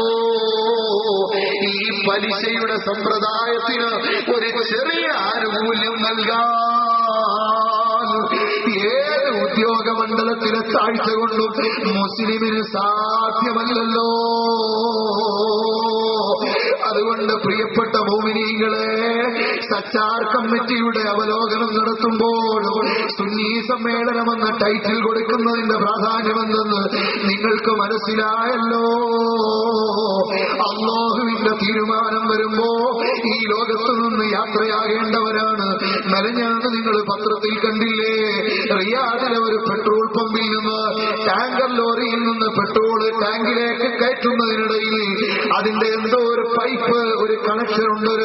Speaker 1: ഈ പലിശയുടെ സമ്പ്രദായത്തിന് ഒരു ചെറിയ ആനുകൂല്യം നൽകാൻ ഏത് ഉദ്യോഗമണ്ഡലത്തിലെ താഴ്ച കൊണ്ടും മുസ്ലിമിന് സാധ്യമല്ലല്ലോ. അതുകൊണ്ട് പ്രിയപ്പെട്ട മോമിനീങ്ങളെ, സച്ചാർ കമ്മിറ്റിയുടെ അവലോകനം നടത്തുമ്പോൾ സുന്നി സമ്മേളനമെന്ന ടൈറ്റിൽ കൊടുക്കുന്നതിന്റെ പ്രാധാന്യമെന്തെന്ന് നിങ്ങൾക്ക് മനസ്സിലായല്ലോ. അല്ലാഹുവിന്റെ തീരുമാനം വരുമ്പോ ഈ ലോകത്തു നിന്ന് യാത്രയാകേണ്ടവരാണ്. മെലഞ്ഞാന്ന് നിങ്ങൾ പത്രത്തിൽ കണ്ടില്ലേ, റിയാദിലെ ഒരു പെട്രോൾ പമ്പിൽ നിന്ന് ടാങ്കർ ലോറിയിൽ നിന്ന് പെട്രോൾ ടാങ്കിലേക്ക് കയറ്റുന്നതിനിടയിൽ അതിന്റെ എന്തോ ഒരു പൈപ്പ്, ഒരു കണക്ഷൻ ഉണ്ട്,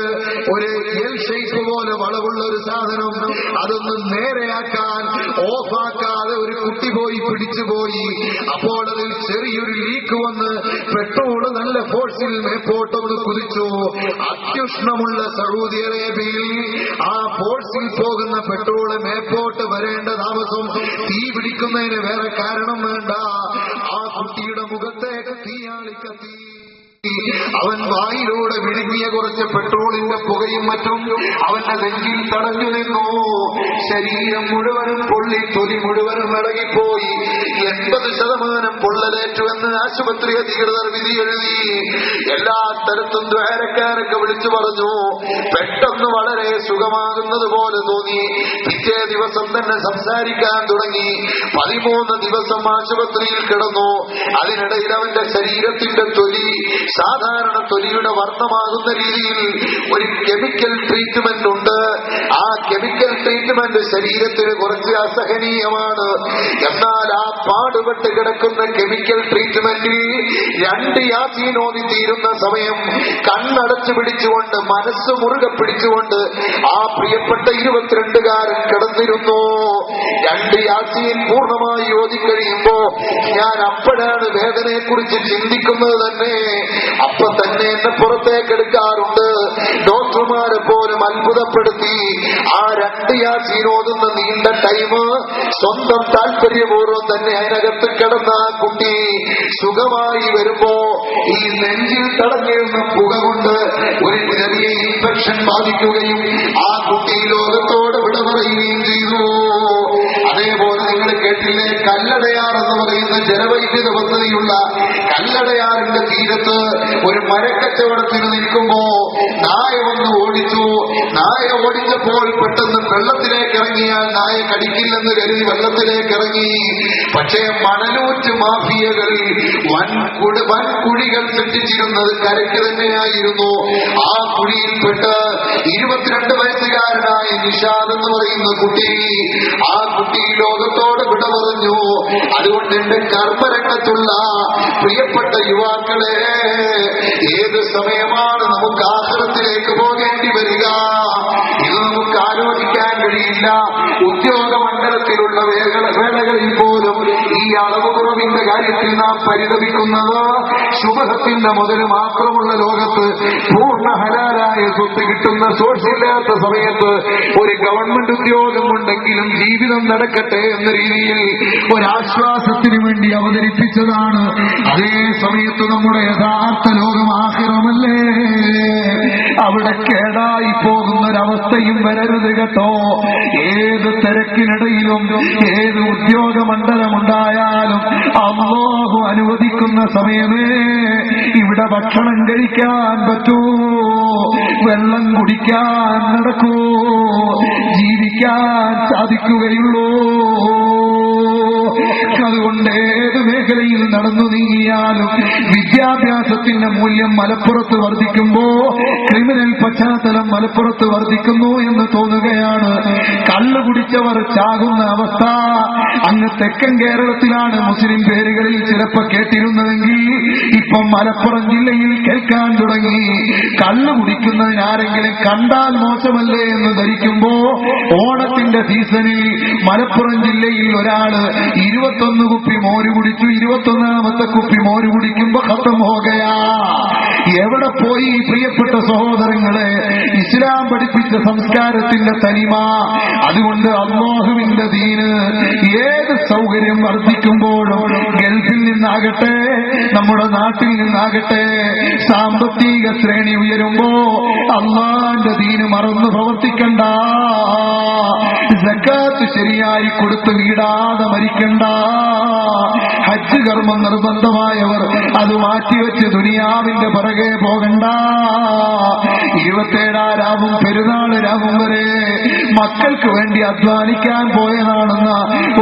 Speaker 1: ഒരു എൽ ഷേപ്പ് പോലെ വളവുള്ള ഒരു സാധനം, അതൊന്ന് നേരെയാക്കാൻ ഓഫാക്കാതെ ഒരു കുട്ടി പോയി പിടിച്ചുപോയി. അപ്പോൾ അതിൽ ചെറിയൊരു ലീക്ക് വന്ന് പെട്രോള് നല്ല ഫോഴ്സിൽ മേപ്പോട്ടൊന്ന് കുതിച്ചു. അത്യുഷ്ണമുള്ള സൗദി അറേബ്യയിൽ ആ ഫോഴ്സിൽ പോകുന്ന പെട്രോള് മേപ്പോട്ട് വരേണ്ട താമസം തീ പിടിക്കുന്നതിന് വേറെ കാരണം വേണ്ട. ആ കുട്ടിയുടെ മുഖത്തേക്ക് തീയാളി കത്തി. അവൻ വായിലൂടെ വിഴുങ്ങിയ കുറച്ച് പെട്രോളിന്റെ പുകയും മറ്റും അവന്റെ നെഞ്ചിൽ തടഞ്ഞു നിന്നു. ശരീരം മുഴുവനും പൊള്ളി, തൊലി മുഴുവനും ഇളകിപ്പോയി. 80% പൊള്ളലേറ്റുവെന്ന് ആശുപത്രി അധികൃതർ വിധി എഴുതി. എല്ലാ സ്ഥലത്തും ദ്വാരക്കാരൊക്കെ വിളിച്ചു പറഞ്ഞു. പെട്ടെന്ന് വളരെ സുഖമാകുന്നത് പോലെ തോന്നി. പിറ്റേ ദിവസം തന്നെ സംസാരിക്കാൻ തുടങ്ങി. 13 ദിവസം ആശുപത്രിയിൽ കിടന്നു. അതിനിടയിൽ അവന്റെ ശരീരത്തിന്റെ തൊലി സാധാരണ തൊലിയുടെ വർണ്ണമാകുന്ന രീതിയിൽ ഒരു കെമിക്കൽ ട്രീറ്റ്മെന്റ് ഉണ്ട്. ആ കെമിക്കൽ ട്രീറ്റ്മെന്റ് ശരീരത്തിന് കുറച്ച് അസഹനീയമാണ്. എന്നാൽ ആ പാടുപെട്ട് കിടക്കുന്ന കെമിക്കൽ ട്രീറ്റ്മെന്റിൽ 2 യാസീൻ ഓതി തീരുന്ന സമയം കണ്ണടച്ചു പിടിച്ചുകൊണ്ട്, മനസ്സ് മുറുകെ പിടിച്ചുകൊണ്ട് ആ പ്രിയപ്പെട്ട 22കാരൻ കിടന്നിരുന്നു. 2 യാസീൻ പൂർണ്ണമായി ഓതിക്കഴിയുമ്പോ ഞാൻ അപ്പോഴാണ് വേദനയെ കുറിച്ച് ചിന്തിക്കുന്നത് തന്നെ. അപ്പൊ തന്നെ എന്നെ പുറത്തേക്ക് എടുക്കാറുണ്ട്. ഡോക്ടർമാരെ പോലും അത്ഭുതപ്പെടുത്തി. ആ 2 യാസീൻ ഓതുന്ന നീണ്ട ടൈം സ്വന്തം താല്പര്യപൂർവ്വം തന്നെ അതിനകത്ത് കിടന്ന ആ കുട്ടി സുഖമായി വരുമ്പോ ഈ നെഞ്ചിൽ തടഞ്ഞിരുന്ന പുക കൊണ്ട് ഒരു ചെറിയ ഇൻഫെക്ഷൻ ബാധിക്കുകയും ആ കുട്ടി ലോകത്തോട് വിട പറയുകയും ചെയ്തു. അതേപോലെ നിങ്ങൾ കേട്ടില്ലേ, കല്ലടയാർ എന്ന് പറയുന്ന ജലവൈദ്യുത പദ്ധതിയുള്ള കല്ലടയാറിന്റെ തീരത്ത് ഒരു മരക്കച്ചവടത്തിന് നിൽക്കുമ്പോ നായ വന്ന് ഓടിച്ചു. നായ ഓടിച്ചപ്പോൾ പെട്ടെന്ന് വെള്ളത്തിലേക്ക് ഇറങ്ങിയാൽ നായ കടിക്കില്ലെന്ന് കരുതി വെള്ളത്തിലേക്ക് ഇറങ്ങി. പക്ഷേ മണലൂറ്റ് മാഫിയകൾ വൻ കുഴികൾ സൃഷ്ടിച്ചിരുന്നത് കരയ്ക്ക് തന്നെയായിരുന്നു. ആ കുഴിയിൽപ്പെട്ട് 22 വയസ്സുകാരനായ നിഷാദ് എന്ന് പറയുന്ന കുട്ടി, ആ കുട്ടി ലോകത്തോട് വിട പറഞ്ഞു. അതുകൊണ്ട് എന്റെ കർമ്മരംഗത്തുള്ള പ്രിയപ്പെട്ട യുവാക്കളെ, ഏത് സമയമാണ് നമുക്ക് ആഖിറത്തിലേക്ക് പോകേണ്ടി വരിക, ഇത് നമുക്ക് ആലോചിക്കാൻ കഴിയില്ല. ഉദ്യോഗ മണ്ഡലത്തിലുള്ള വേളകളിൽ പോലും ഈ അളവ് കുറവിന്റെ കാര്യത്തിൽ നാം പരിതപിക്കുന്നത് ശുഭത്തിന്റെ മുതൽ മാത്രമുള്ള ലോകത്ത് പൂർണ്ണ ഹലാലായ സ്വത്ത് കിട്ടുന്ന സോഴ്സ് ഇല്ലാത്ത സമയത്ത് ഒരു ഗവൺമെന്റ് ഉദ്യോഗം ഉണ്ടെങ്കിലും ജീവിതം നടക്കട്ടെ എന്ന രീതിയിൽ ഒരാശ്വാസത്തിന് വേണ്ടി അവതരിപ്പിച്ചതാണ്. അതേ സമയത്ത് നമ്മുടെ യഥാർത്ഥ ലോകം ആഖിറമല്ലേ, അവിടെ കേടായി പോകുന്നൊരവസ്ഥയും വരരുത് കേട്ടോ. ഏത് തിരക്കിനിടയിലും ഏത് ഉദ്യോഗമണ്ഡലമുണ്ടായാലും അല്ലാഹു അനുവദിക്കുന്ന സമയമേ ഇവിടെ ഭക്ഷണം കഴിക്കാൻ പറ്റൂ, വെള്ളം കുടിക്കാൻ നടക്കൂ, ജീവിക്കാൻ സാധിക്കുകയുള്ളൂ. അതുകൊണ്ട് ഏത് മേഖലയിൽ നടന്നു നീങ്ങിയാലും വിദ്യാഭ്യാസത്തിന്റെ മൂല്യം മലപ്പുറത്ത് വർദ്ധിക്കുമ്പോ ക്രിമിനൽ പശ്ചാത്തലം മലപ്പുറത്ത് വർദ്ധിക്കുന്നു എന്ന് തോന്നുകയാണ്. കള്ളു കുടിച്ചവർ ചാകുന്ന അവസ്ഥ അങ്ങ് തെക്കൻ കേരളത്തിലാണ് മുസ്ലിം പേരുകളിൽ ചിലപ്പോ കേട്ടിരുന്നതെങ്കിൽ ഇപ്പം മലപ്പുറം ജില്ലയിൽ കേൾക്കാൻ തുടങ്ങി. കള്ളു കുടിക്കുന്നതിന് ആരെങ്കിലും കണ്ടാൽ മോശമല്ലേ എന്ന് ധരിക്കുമ്പോ ഓണത്തിന്റെ സീസണിൽ മലപ്പുറം ജില്ലയിൽ ഒരാള് 21 കുപ്പി മോര് കുടിച്ചു. 21ാമത്തെ കുപ്പി മോര് കുടിക്കുമ്പോ ഖത്തം ഹോഗയാ. എവിടെ പോയി പ്രിയപ്പെട്ട സഹോദരങ്ങളെ ഇസ്ലാം പഠിപ്പിച്ച സംസ്കാരത്തിന്റെ തനിമ? അതുകൊണ്ട് അല്ലാഹുവിന്റെ ദീന് ഏത് സൗകര്യം വർദ്ധിക്കുമ്പോഴും ഗൾഫിൽ നിന്നാകട്ടെ നമ്മുടെ നാട്ടിൽ നിന്നാകട്ടെ സാമ്പത്തിക ശ്രേണി ഉയരുമ്പോ അല്ലാഹുവിന്റെ ദീന് മറന്നു പ്രവർത്തിക്കണ്ട. സക്കാത്ത് ശരിയായി കൊടുത്ത് വീടാതെ മരിക്കണ്ട. ഹജ്ജ് കർമ്മം നിർബന്ധമായവർ അത് മാറ്റിവെച്ച് ദുനിയാവിന്റെ പുറകെ പോകണ്ട. 27 രാവും പെരുന്നാൾ രാവും വരെ മക്കൾക്ക് വേണ്ടി അധ്വാനിക്കാൻ പോയതാണെന്ന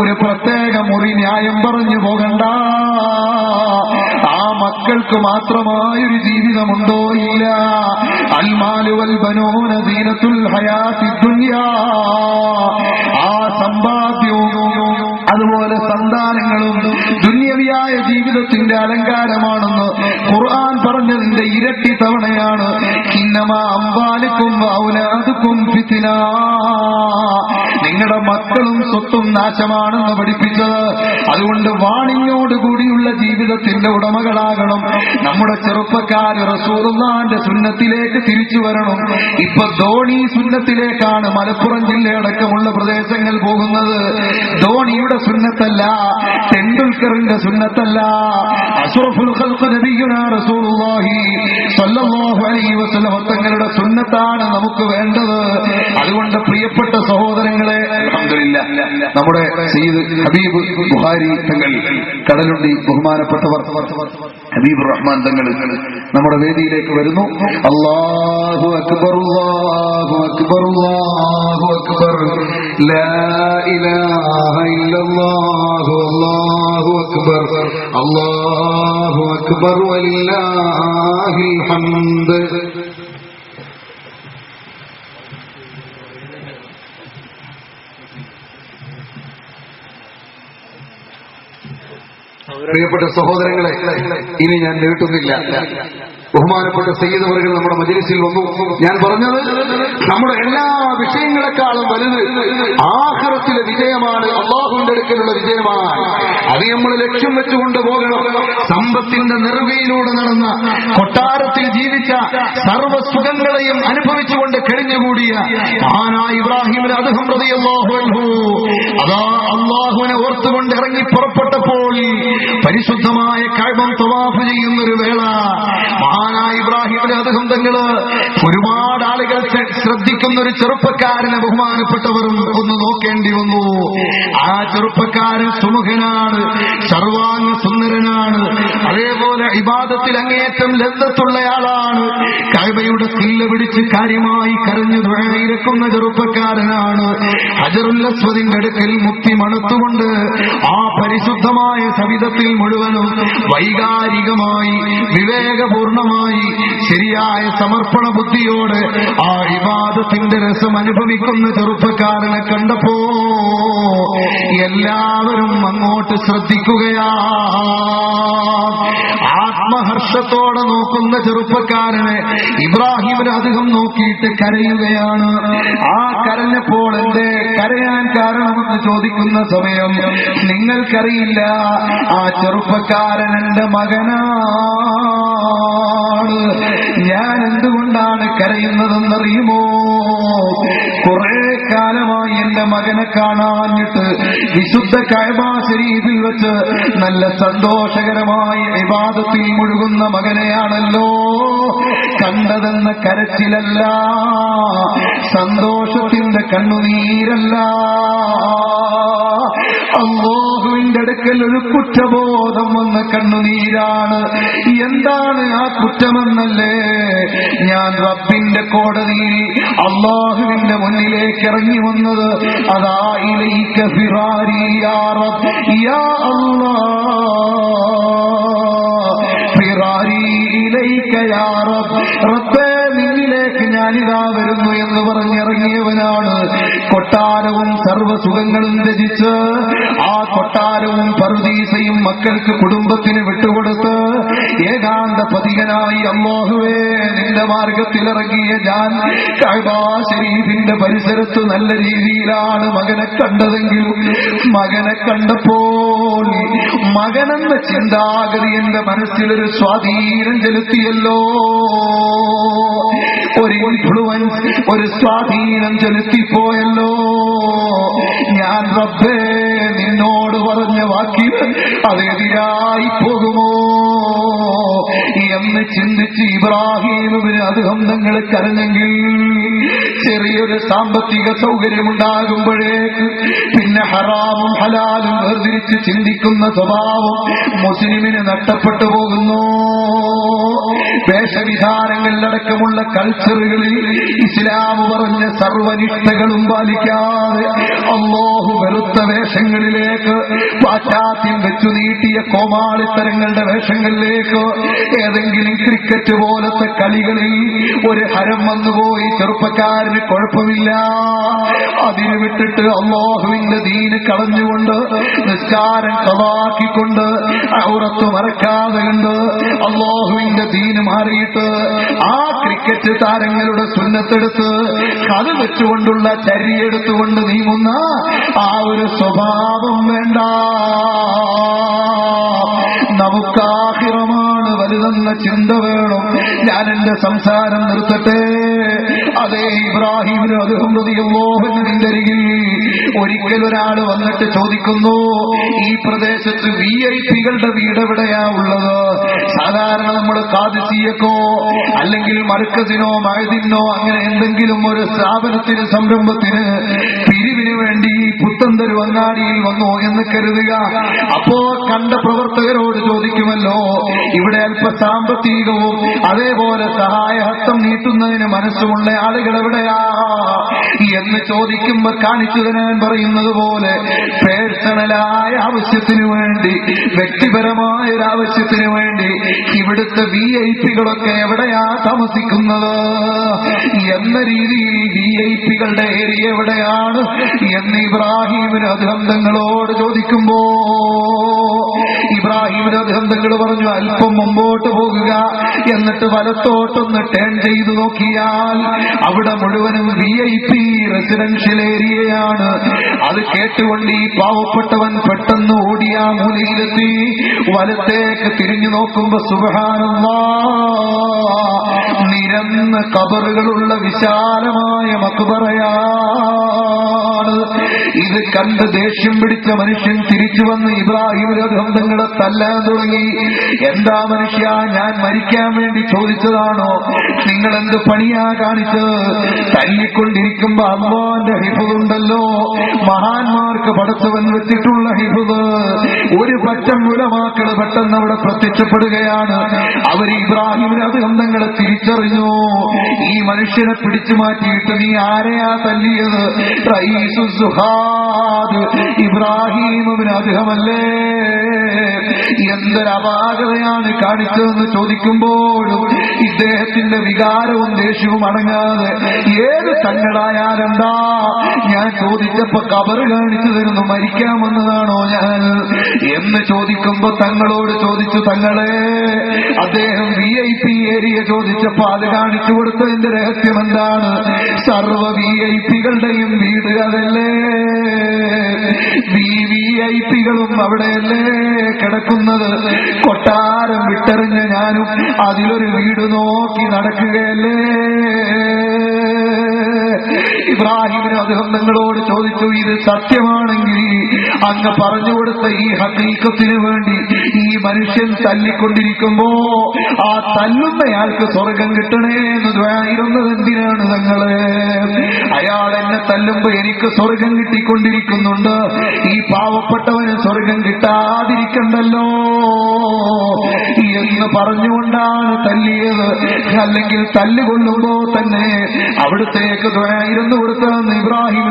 Speaker 1: ഒരു പ്രത്യേക മുറി ന്യായം പറഞ്ഞു പോകണ്ട. ആ മക്കൾക്ക് മാത്രമായൊരു ജീവിതമുണ്ടോ? ഇല്ല. അൽമാലു വൽ ബനൂന സീനത്തുൽ ഹയാത്തി ദുനിയാ. ആ സമ്പാദ്യവും അതുപോലെ സന്താനങ്ങളും ദുന്യവിയായ ജീവിതത്തിന്റെ അലങ്കാരമാണെന്ന് ഖുർആൻ പറഞ്ഞതിന്റെ ഇരട്ടി തവണയാണ്. ഇന്ന ഇന്നമാ അംവാലുക്കും ഔലാദുക്കും ഫിത്ന, നിങ്ങളുടെ മക്കളും സ്വത്തും നാശമാണെന്ന് പഠിപ്പിച്ചത്. അതുകൊണ്ട് വാണിങ്ങോടുകൂടിയുള്ള ജീവിതത്തിന്റെ ഉടമകളാകണം നമ്മുടെ ചെറുപ്പക്കാർ. റസൂലുള്ളാഹിന്റെ സുന്നത്തിലേക്ക് തിരിച്ചു വരണം. ഇപ്പൊ ധോണി സുന്നത്തിലേക്കാണ് മലപ്പുറം ജില്ലയടക്കമുള്ള പ്രദേശങ്ങൾ പോകുന്നത്. ധോണിയുടെ സുന്നത്തല്ല, തെണ്ടുൽക്കറിന്റെ സുന്നത്തല്ല, അഷ്റഫുൽ ഖൽഖ് നബിയുനാ റസൂലുള്ളാഹി സ്വല്ലല്ലാഹു അലൈഹി വസല്ലം തങ്ങളുടെ സുന്നത്താണ് നമുക്ക് വേണ്ടത്. അതുകൊണ്ട് പ്രിയപ്പെട്ട സഹോദരങ്ങളെ, അൽഹംദുലില്ലാഹ് നമ്മുടെ സയ്യിദ് ഹബീബ് ബുഖാരി തങ്ങൾ കടലുണ്ടി ബഹുമാനപ്പെട്ടവർ ഹബീബുർ റഹ്മാൻ തങ്ങൾ നമ്മുടെ വേദിയിലേക്ക് വരുന്നു. അല്ലാഹു അക്ബർ, അല്ലാഹു അക്ബർ, അല്ലാഹു അക്ബർ, ലാ ഇലാഹ ഇല്ലല്ലാഹു, അല്ലാഹു അക്ബർ, അല്ലാഹു അക്ബർ വലില്ലാഹിൽ ഹംദ്. പ്രിയപ്പെട്ട സഹോദരങ്ങളെ, ഇനി ഞാൻ നീട്ടുന്നില്ല. ബഹുമാനപ്പെട്ട സയ്യിദ് അവர்கள் നമ്മുടെ മജ്‌ലിസിൽ വന്നു. ഞാൻ പറഞ്ഞത് നമ്മുടെ എല്ലാ വിഷയങ്ങളെക്കാളും വലുത് ആഖിറത്തിലെ വിജയമാണ്, അല്ലാഹുവിന്റെ അടുക്കലുള്ള വിജയമാണ്. അത് നമ്മൾ ലക്ഷ്യം വെച്ചുകൊണ്ട് പോകണം. സമ്പത്തിന്റെ നിർവ്വയിലൂടെ നടന്ന, കൊട്ടാരത്തിൽ ജീവിച്ച, സർവ്വസുഖങ്ങളെയും അനുഭവിച്ചുകൊണ്ട് കഴിഞ്ഞുകൂടിയ മഹാനായ ഇബ്രാഹിം അദ്ഹം റളിയല്ലാഹു അൻഹു അതാ അല്ലാഹുവിനെ ഓർത്തുകൊണ്ട് ഇറങ്ങി പുറപ്പെട്ടപ്പോൾ പരിശുദ്ധമായ കഅബ തവാഫ് ചെയ്യുന്നൊരു വേള മഹാനായ ഇബ്രാഹിം അദ്ഹം തങ്ങള് ഒരുപാട് ആളുകൾ ശ്രദ്ധിക്കുന്ന ഒരു ചെറുപ്പക്കാരനെ ബഹുമാനപ്പെട്ടവരും ഒന്ന് നോക്കേണ്ടി വന്നു. ആ ചെറുപ്പക്കാരൻ സുമുഖനാണ്, സർവാംഗ സുന്ദരനാണ്, അതേപോലെ ഇബാദത്തിൽ അങ്ങേയറ്റം ലദ്ദത്തുള്ളയാളാണ്. കഅബയുടെ കില്ല പിടിച്ച് കാര്യമായി കരഞ്ഞു ദുആയിരക്കുന്ന ചെറുപ്പക്കാരനാണ്. ഹജറുൽ അസ്വദിന്റെ അടുക്കൽ മുത്തി മണത്തുകൊണ്ട് ആ പരിശുദ്ധമായ സവിധത്തിൽ മുഴുവനും വൈകാരികമായി, വിവേകപൂർണമായി, ശരിയായ സമർപ്പണ ബുദ്ധിയോടെ ആ ഇബാദത്തിന്റെ രസം അനുഭവിക്കുന്ന ചെറുപ്പക്കാരനെ കണ്ടപ്പോ എല്ലാവരും അങ്ങോട്ട് ശ്രദ്ധിക്കുകയാ. ആത്മഹർഷത്തോടെ നോക്കുന്ന ചെറുപ്പക്കാരനെ ഇബ്രാഹിം അദ്ഹം നോക്കിയിട്ട് കരയുകയാണ്. ആ കരഞ്ഞപ്പോൾ എന്തേ കരയാൻ കാരണമെന്ന് ചോദിക്കുന്ന സമയം നിങ്ങൾക്കറിയില്ല, ആ ചെറുപ്പക്കാരൻ എന്റെ മകനാണ്. ഞാൻ എന്തുകൊണ്ടാണ് കരയുന്നതെന്നറിയുമോ? കുറെ കാലമായി എന്റെ മകനെ കാണാഞ്ഞിട്ട് വിശുദ്ധ കഅബ ശരീഫിൽ വെച്ച് നല്ല സന്തോഷകരമായ ഇബാദത്തിൽ മുഴുകുന്ന മകനെയാണല്ലോ കണ്ടതെന്ന കരച്ചിലല്ല, സന്തോഷത്തിന്റെ കണ്ണുനീരല്ല, അല്ലാഹുവിന്റെ അടുക്കൽ ഒരു കുറ്റബോധം വന്ന കണ്ണുനീരാണ്. എന്താണ് ആ കുറ്റമെന്നല്ലേ? ഞാൻ റബ്ബിന്റെ കോടതിയിൽ അല്ലാഹുവിന്റെ മുന്നിലേക്ക് ഇറങ്ങി വന്നത്. അതാ ഇലൈക ഫിറാരി യാ റബ്ബ് യാ അല്ലാഹ്, ഫിറാരി ഇലൈക യാ റബ്ബ്, റബ്ബേ നിന്നിലേക്ക് ഞാനിതാ വരുന്നു എന്ന് പറഞ്ഞിറങ്ങിയവനാണ്. കൊട്ടാരവും സർവ്വസുഖങ്ങളും ത്യജിച്ച് ആ കൊട്ടാരവും പറുദീസയും മക്കൾക്ക്, കുടുംബത്തിന് വിട്ടുകൊടുത്ത് ഏകാന്ത പതികനായി അല്ലാഹുവേ നിന്റെ മാർഗത്തിലിറങ്ങിയ ഞാൻ കഅബ ശരീഫിന്റെ പരിസരത്ത് നല്ല രീതിയിലാണ് മകനെ കണ്ടതെങ്കിലും മകനെ കണ്ടപ്പോൾ മകനെന്ന ചിന്താഗതി എന്റെ മനസ്സിലൊരു സ്വാധീനം ചെലുത്തിയല്ലോ. ഒരു ഇൻഫ്ലുവൻസ്, ഒരു സ്വാധീനം ചെലുത്തിപ്പോയല്ലോ. ഞാൻ റബ്ബേ നിന്നോട് പറഞ്ഞ വാക്കിന് അതെതിരായി പോകുമോ എന്ന് ചിന്തിച്ച് ഇബ്രാഹിം അദ്ഹം തങ്ങൾ കരഞ്ഞെങ്കിൽ ചെറിയൊരു സാമ്പത്തിക സൗകര്യമുണ്ടാകുമ്പോഴേക്ക് പിന്നെ ഹറാമും ഹലാലും വേർതിരിച്ച് ചിന്തിക്കുന്ന സ്വഭാവം മുസ്ലിമിന് നഷ്ടപ്പെട്ടു പോകുന്നു. വേഷവിധാനങ്ങളിലടക്കമുള്ള കൾച്ചറുകളിൽ ഇസ്ലാം പറഞ്ഞ സർവനിഷ്ഠകളും പാലിക്കാതെ അല്ലാഹു വെറുത്ത വേഷങ്ങളിലേക്ക്, പാശ്ചാത്യം വെച്ചു നീട്ടിയ കോമാളിത്തരങ്ങളുടെ വേഷങ്ങളിലേക്ക്, ഏതെങ്കിലും ക്രിക്കറ്റ് പോലത്തെ കളികളിൽ ഒരു ഹരം വന്നുപോയി ചെറുപ്പക്കാരന് കുഴപ്പമില്ല. അതിന് വിട്ടിട്ട് അല്ലാഹുവിന്റെ ദീന് കളഞ്ഞുകൊണ്ട് നിസ്കാരം കളാക്കിക്കൊണ്ട് ഔറത്ത് മറക്കാതെ കണ്ട് അല്ലാഹുവിന്റെ ദീന് മാറിയിട്ട് ആ ക്രിക്കറ്റ് താരങ്ങളുടെ സുന്നത്തെടുത്ത് അത് വെച്ചുകൊണ്ടുള്ള ചര്യയെടുത്തുകൊണ്ട് നീങ്ങുന്ന ആ ഒരു സ്വഭാവം വേണ്ട. നമുക്ക് ആഖിറമാണ് വലുതെന്ന ചിന്ത വേണം. ഞാൻ എന്റെ സംസാരം നിർത്തട്ടെ. അതേ ഇബ്രാഹിമിന് റളിയല്ലാഹുവിന്റെ അരികിൽ ഒരിക്കൽ ഒരാൾ വന്നിട്ട് ചോദിക്കുന്നു, ഈ പ്രദേശത്ത് VIP-കളുടെ വീട് എവിടെയാ ഉള്ളത്? സാധാരണ നമ്മൾ ഖാദിസിയക്കോ അല്ലെങ്കിൽ മർക്കസിനോ മഅദിനോ അങ്ങനെ എന്തെങ്കിലും ഒരു സ്ഥാപനത്തിന് സംരംഭത്തിന് പിരിവിന് വേണ്ടി പുത്തന്തരു അങ്ങാടിയിൽ വന്നു എന്ന് കരുതുക. അപ്പോ കണ്ട പ്രവർത്തകരോട് ചോദിക്കുമല്ലോ, ഇവിടെ അല്പ സാമ്പത്തികവും അതേപോലെ സഹായഹസ്തം നീട്ടുന്നതിന് മനസ്സുമുള്ള ആളുകൾ എവിടെയാ എന്ന് ചോദിക്കുമ്പോ കാണിച്ചു തരാൻ പറയുന്നത് പോലെ പേഴ്സണലായ ആവശ്യത്തിന് വേണ്ടി, വ്യക്തിപരമായ ഒരു ആവശ്യത്തിന് വേണ്ടി ഇവിടുത്തെ VIP-കളൊക്കെ എവിടെയാ താമസിക്കുന്നത് എന്ന രീതിയിൽ VIP-കളുടെ ഏരിയ എവിടെയാണ് എന്ന് ഇബ്രാഹിമിന് തങ്ങളോട് ചോദിക്കുമ്പോ ഇബ്രാഹിമിന് തങ്ങൾ പറഞ്ഞു, അല്പം മുമ്പോട്ട് പോകുക, എന്നിട്ട് വലത്തോട്ടൊന്ന് ടേൺ ചെയ്തു നോക്കിയാൽ അവിടെ മുഴുവനും VIP റെസിഡൻഷ്യൽ ഏരിയയാണ്. അത് കേട്ടുകൊണ്ട് ഈ പാവപ്പെട്ടവൻ പെട്ടെന്ന് ഓടിയ മൂലയിലെത്തി വലത്തേക്ക് തിരിഞ്ഞു നോക്കുമ്പോ സുബ്ഹാനല്ലാഹ്, നിരന്ന് ഖബറുകളുള്ള വിശാലമായ മഖ്ബറയാണ്. ഇത് കണ്ട് ദേഷ്യം പിടിച്ച മനുഷ്യൻ തിരിച്ചു വന്ന് ഇബ്രാഹിം തങ്ങളെ തല്ലാൻ തുടങ്ങി. എന്താ മനുഷ്യ, ഞാൻ മരിക്കാൻ വേണ്ടി ചോദിച്ചതാണോ? നിങ്ങൾ എന്ത് പണിയാ കാണിച്ചത്? തല്ലിക്കൊണ്ടിരിക്കുമ്പോ അല്ലാഹുവിന്റെ ഹിഫ്ളുണ്ടല്ലോ, മഹാന്മാർക്ക് പടച്ചവൻ വെച്ചിട്ടുള്ള ഹിഫ്ള്. ഒരു പറ്റം ഉലമാക്കൾ പെട്ടെന്ന് അവിടെ പ്രത്യക്ഷപ്പെടുകയാണ്. അവർ ഇബ്രാഹിം തങ്ങളെ തിരിച്ചറിഞ്ഞു. ഈ മനുഷ്യനെ പിടിച്ചു മാറ്റിയിട്ട് നീ ആരെയാ തല്ലിയത്? റഈസു സുഹാദ് ഇബ്രാഹിം അദ്ദേഹമല്ലേ? എന്തൊരു അപാകതയാണ് കാണിച്ചതെന്ന് ചോദിക്കുമ്പോഴും ഇദ്ദേഹത്തിന്റെ വികാരവും ദേഷ്യവും അടങ്ങാതെ, ഏത് തങ്ങളായാലെന്താ, ഞാൻ ചോദിച്ചപ്പോ കബറ് കാണിച്ചു തരുന്നു, മരിക്കാമെന്നതാണോ ഞാൻ എന്ന് ചോദിക്കുമ്പോ തങ്ങളോട് ചോദിച്ചു, തങ്ങളെ അദ്ദേഹം VIP ഏരിയ ചോദിച്ചപ്പോ അത് കാണിച്ചു കൊടുത്തതിന്റെ രഹസ്യം എന്താണ്? സർവ VIP-കളുടെയും വീട് അതല്ലേ, VIP-കളും അവിടെയല്ലേ കിടക്കുന്നത്. കൊട്ടാരം വിട്ടെറിഞ്ഞ ഞാനും അതിലൊരു വീട് നോക്കി നടക്കുകയല്ലേ. ഇബ്രാഹിമിന് തങ്ങളോട് ചോദിച്ചു, ഇത് സത്യമാണെങ്കിൽ അങ്ങ് പറഞ്ഞു കൊടുത്ത ഈ ഹഖീഖത്തിന് വേണ്ടി ഈ മനുഷ്യൻ തല്ലിക്കൊണ്ടിരിക്കുമ്പോ ആ തല്ലുന്നയാൾക്ക് സ്വർഗം കിട്ടണേ എന്ന് ദ്വായിരുന്നത് എന്തിനാണ് തങ്ങളെ? അയാൾ എന്നെ തല്ലുമ്പോ എനിക്ക് സ്വർഗം കിട്ടിക്കൊണ്ടിരിക്കുന്നുണ്ട്, ഈ പാവപ്പെട്ടവന് സ്വർഗം കിട്ടാതിരിക്കണ്ടല്ലോ എന്ന് പറഞ്ഞുകൊണ്ടാണ് തല്ലിയത്. അല്ലെങ്കിൽ തല്ലുകൊള്ളുമ്പോ തന്നെ അവിടുത്തേക്ക് ദ്വായിരുന്നു കൊടുത്തതെന്ന് ഇബ്രാഹിം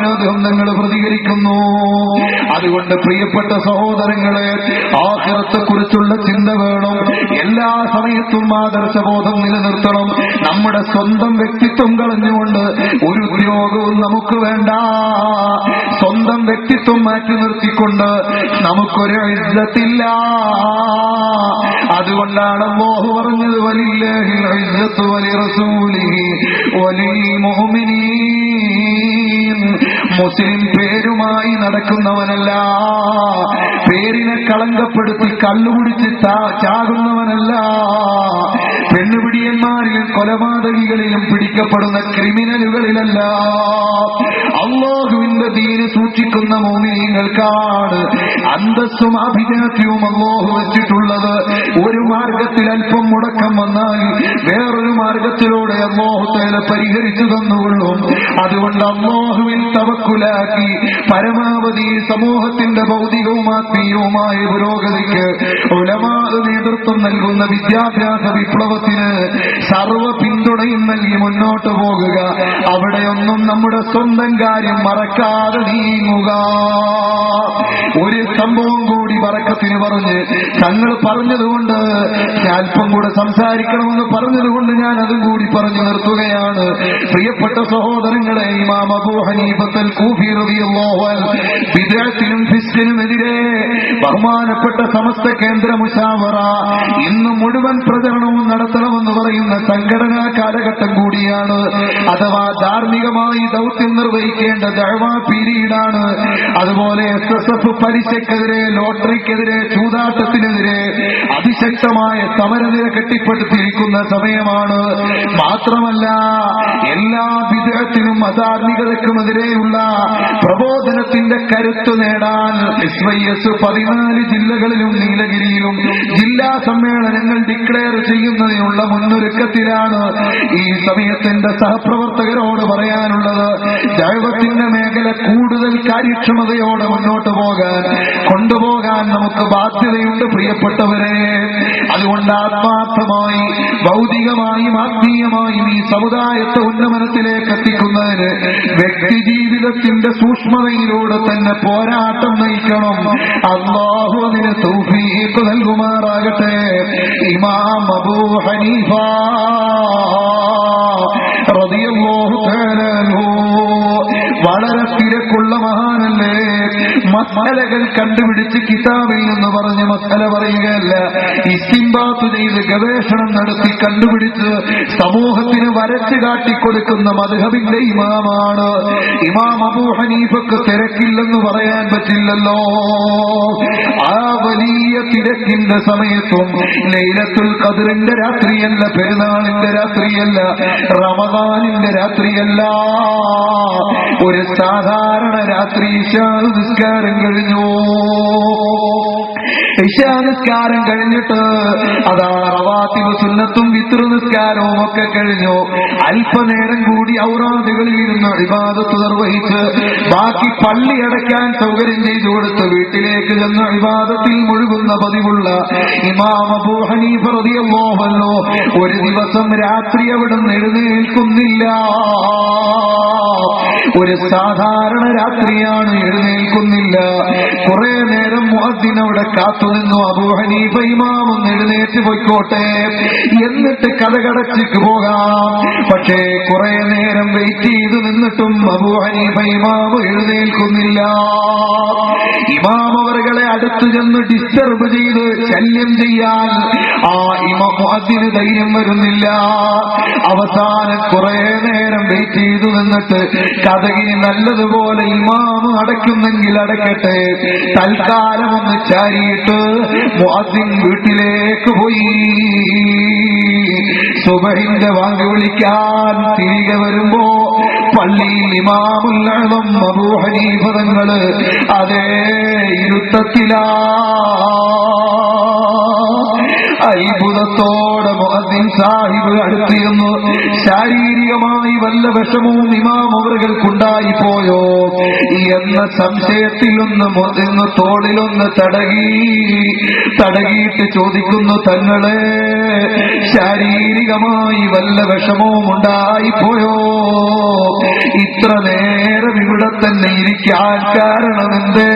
Speaker 1: തങ്ങൾ പ്രതികരിക്കുന്നു. അതുകൊണ്ട് പ്രിയപ്പെട്ട സഹോദരങ്ങളെ, ആഖിറത്തെ കുറിച്ചുള്ള ചിന്ത വേണം. എല്ലാ സമയത്തും ആദർശബോധം നിലനിർത്തണം. നമ്മുടെ സ്വന്തം വ്യക്തിത്വം കളഞ്ഞുകൊണ്ട് ഒരു ഉദ്യോഗവും നമുക്ക് വേണ്ട. സ്വന്തം വ്യക്തിത്വം മാറ്റി നിർത്തിക്കൊണ്ട് നമുക്കൊരു ഇസ്സത്തില്ല. അതുകൊണ്ടാണ് അല്ലാഹു പറഞ്ഞത്, വലില്ലാഹിൽ ഇസ്സത്തു വലിറസൂലിഹി വലിൽ മുഅ്മിനീൻ. മുസ്ലിം പേരുമായി നടക്കുന്നവനല്ല, പേരിനെ കളങ്കപ്പെടുത്തി കള്ളുകുടിച്ച് ചാകുന്നവനല്ല, പെണ്ണുപിടിയന്മാരിലും കൊലപാതകികളിലും പിടിക്കപ്പെടുന്ന ക്രിമിനലുകളിലല്ല. അല്ലാഹുവിന്റെ ദീന് സൂക്ഷിക്കുന്ന മുഅ്മിനീങ്ങൾക്കാണ് അന്തസ്സും അഭിജാത്യവും അല്ലാഹു വെച്ചിട്ടുള്ളത്. ഒരു മാർഗത്തിൽ അല്പം മുടക്കം വന്നാൽ വേറൊരു മാർഗത്തിലൂടെ അല്ലാഹു തആല പരിഹരിച്ചു തന്നുകൊള്ളും. അതുകൊണ്ട് അല്ലാഹുവിൽ തവക്കുലാക്കി പരമാവധി സമൂഹത്തിന്റെ ഭൗതികവും ആത്മീയവുമായ പുരോഗതിക്ക് ഉലമാ നേതൃത്വം നൽകുന്ന വിദ്യാഭ്യാസ വിപ്ലവത്തിന് സർവ പിന്തുണയും നൽകി മുന്നോട്ട് പോകുക. അവിടെയൊന്നും നമ്മുടെ സ്വന്തം കാര്യം മറക്കാതെ നീങ്ങുക. ഒരു സംഭവം കൂടി കൂടി ബറക്കത്തിന് പറഞ്ഞ് തങ്ങൾ പറഞ്ഞതുകൊണ്ട് അല്പം കൂടെ സംസാരിക്കണമെന്ന് പറഞ്ഞതുകൊണ്ട് ഞാൻ അതും കൂടി പറഞ്ഞു നിർത്തുകയാണ്. പ്രിയപ്പെട്ട സഹോദരങ്ങളെ, ഇമാം അബൂ ഹനീഫത്തുൽ കൂഫി റളിയല്ലാഹു അൻഹു ബിദ്അത്തിനും ഫിസ്ഖിനുമെതിരെ ബഹുമാനപ്പെട്ട സമസ്ത കേന്ദ്ര മുശാവറ ഇന്ന് മുഴുവൻ പ്രചരണവും നടത്തണമെന്ന് പറയുന്ന സംഘടനാ കാലഘട്ടം കൂടിയാണ്. അഥവാ ധാർമ്മികമായി ദൗത്യം നിർവഹിക്കേണ്ട ദഅവാ പീരീഡാണ്. അതുപോലെ SSF പലിശക്കെതിരെ, ലോട്ടറിക്കെതിരെ, ചൂതാട്ടത്തിനെതിരെ അതിശക്തമായ സമരനിര കെട്ടിപ്പടുത്തിരിക്കുന്ന സമയമാണ്. മാത്രമല്ല, എല്ലാ വിദേഹത്തിനും അധാർമികതയ്ക്കുമെതിരെയുള്ള പ്രബോധനത്തിന്റെ കരുത്ത് നേടാൻ SYS 14 ജില്ലകളിലും നീലഗിരിയിലും ജില്ലാ സമ്മേളനങ്ങൾ ഡിക്ലെയർ ചെയ്യുന്നതിനുള്ള മുന്നൊരുക്കത്തിലാണ്. ഈ സമയത്തിന്റെ സഹപ്രവർത്തകരോട് പറയാനുള്ളത്, ദഅവത്തിന്റെ മേഖല കൂടുതൽ കാര്യക്ഷമതയോടെ മുന്നോട്ട് കൊണ്ടുപോകാൻ നമുക്ക് ബാധ്യതയുണ്ട് പ്രിയപ്പെട്ടവരെ. അതുകൊണ്ട് ആത്മാർത്ഥമായി, ഭൗതികമായും ആത്മീയമായും ഈ സമുദായത്തെ ഉന്നമനത്തിലേക്ക് എത്തിക്കുന്നതിന് വ്യക്തി ജീവിതത്തിന്റെ സൂക്ഷ്മതയിലൂടെ തന്നെ പോരാട്ടം നയിക്കണം. അല്ലാഹു അതിന് തൗഫീഖ് നൽകുമാറാകട്ടെ. ഇമാം അബൂ ഹനീഫ റളിയല്ലാഹു തആല അൻഹു വളരെ തിരക്കുള്ള മഹാനല്ലേ. മസ്അലകൾ കണ്ടുപിടിച്ച് കിതാബിൽ നിന്ന് പറഞ്ഞ് മസ്അല പറയുകയല്ല, ഇസ്തിംബാത്ത് ചെയ്ത് ഗവേഷണം നടത്തി കണ്ടുപിടിച്ച് സമൂഹത്തിന് വരച്ചു കാട്ടിക്കൊടുക്കുന്ന മദ്ഹബിന്റെ ഇമാമാണ്. ഇമാം അബൂ ഹനീഫക്ക് തിരക്കില്ലെന്ന് പറയാൻ പറ്റില്ലല്ലോ. ആ വലിയ തിരക്കിന്റെ സമയത്തും ലൈലത്തുൽ ഖദ്റിന്റെ രാത്രിയല്ല, പെരുന്നാളിന്റെ രാത്രിയല്ല, റമദാനിന്റെ രാത്രിയല്ല, ഒരു സാധാരണ രാത്രി ഇശാ നിസ്കാരം കഴിഞ്ഞു. ഇശാ നിസ്കാരം കഴിഞ്ഞിട്ട് അതാ റവാത്തിബ് സുന്നത്തും വിത്ർ നിസ്കാരവും ഒക്കെ കഴിഞ്ഞു. അല്പനേരം കൂടി ഔറാദുകളിൽ ഇരുന്ന് ഇബാദത്ത് നിർവഹിച്ച് ബാക്കി പള്ളി അടയ്ക്കാൻ സൗകര്യം ചെയ്തു കൊടുത്ത് വീട്ടിലേക്ക് ചെന്ന് ഇബാദത്തിൽ മുഴുകുന്ന പതിവുള്ള ഇമാം അബൂ ഹനീഫ റളിയല്ലാഹു അൻഹു ഒരു ദിവസം രാത്രി അവിടുന്ന് എഴുന്നേൽക്കുന്നില്ല. ഒരു സാധാരണ രാത്രിയാണ്, എഴുന്നേൽക്കുന്നില്ല. കുറെ നേരം മുഅദ്ദിൻ അവിടെ കാത്തുനിന്നു. അബൂ ഹനീഫ ഇമാം ഒന്ന് എഴുന്നേറ്റ് പോയിക്കോട്ടെ, എന്നിട്ട് കഥകടച്ചിട്ട് പോകാം. പക്ഷേ കുറെ നേരം വെയിറ്റ് ചെയ്ത് നിന്നിട്ടും അബൂ ഹനീഫ ഇമാം എഴുന്നേൽക്കുന്നില്ല. ഇമാം അവരുടെ അടുത്ത് ചെന്ന് ഡിസ്റ്റർബ് ചെയ്ത് ശല്യം ചെയ്യാൻ ആ മുഅദ്ദിന് ധൈര്യം വരുന്നില്ല. അവസാനം കുറെ നേരം വെയിറ്റ് ചെയ്തു നിന്നിട്ട് കഥകിന് നല്ലതുപോലെ ഇമാം അടയ്ക്കുന്നെങ്കിൽ അടയ്ക്കട്ടെ, തൽക്കാലം ഒന്ന് ചാരിയിട്ട് മുഅദ്ദിൻ വീട്ടിലേക്ക് പോയി. സുബഹിന്റെ വാങ്ക് വിളിക്കാൻ തിരികെ വരുമ്പോ പള്ളിയിൽ ഇമാമുൽ അഅ്ളം അബൂ ഹനീഫ തങ്ങള് അതേ ഇരുത്തത്തിലാ. അത്ഭുതത്തോടെ മുഅദ്ദിൻ സാഹിബ് അടുത്തിരുന്നു. ശാരീരികമായി വല്ല വിഷമവും ഇമാം അവർക്കുണ്ടായിപ്പോയോ എന്ന സംശയത്തിലൊന്ന് തോളിലൊന്ന് തടകിയിട്ട് ചോദിക്കുന്നു, തങ്ങളെ ശാരീരികമായി വല്ല വിഷമവും ഉണ്ടായിപ്പോയോ? ഇത്ര നേരം ഇവിടെ തന്നെ ഇരിക്കാൻ കാരണമെന്തേ?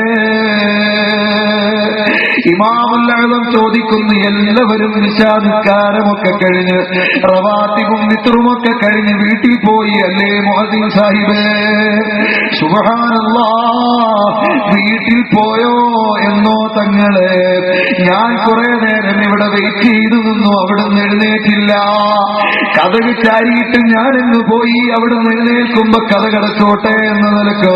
Speaker 1: ഇമാമുൽ അഅ്ളം ചോദിക്കുന്നു, എല്ലാവരും ഇശാ നിസ്കാരമൊക്കെ കഴിഞ്ഞ് റവാത്തിബും വിത്റുമൊക്കെ കഴിഞ്ഞ് വീട്ടിൽ പോയി അല്ലേ മുഅദ്ദിൻ സാഹിബേ? സുബ്ഹാനല്ലാഹ്, വീട്ടിൽ പോയോ എന്നോ തങ്ങളെ? ഞാൻ കുറെ നേരം ഇവിടെ വെയിറ്റ് ചെയ്തു നിന്നു, അവിടുന്ന് എഴുന്നേറ്റില്ല. കഥക് ചാരിയിട്ട് ഞാനെന്ന് പോയി, അവിടുന്ന് എഴുന്നേൽക്കുമ്പോ കഥ കടച്ചോട്ടെ എന്ന നിലക്ക്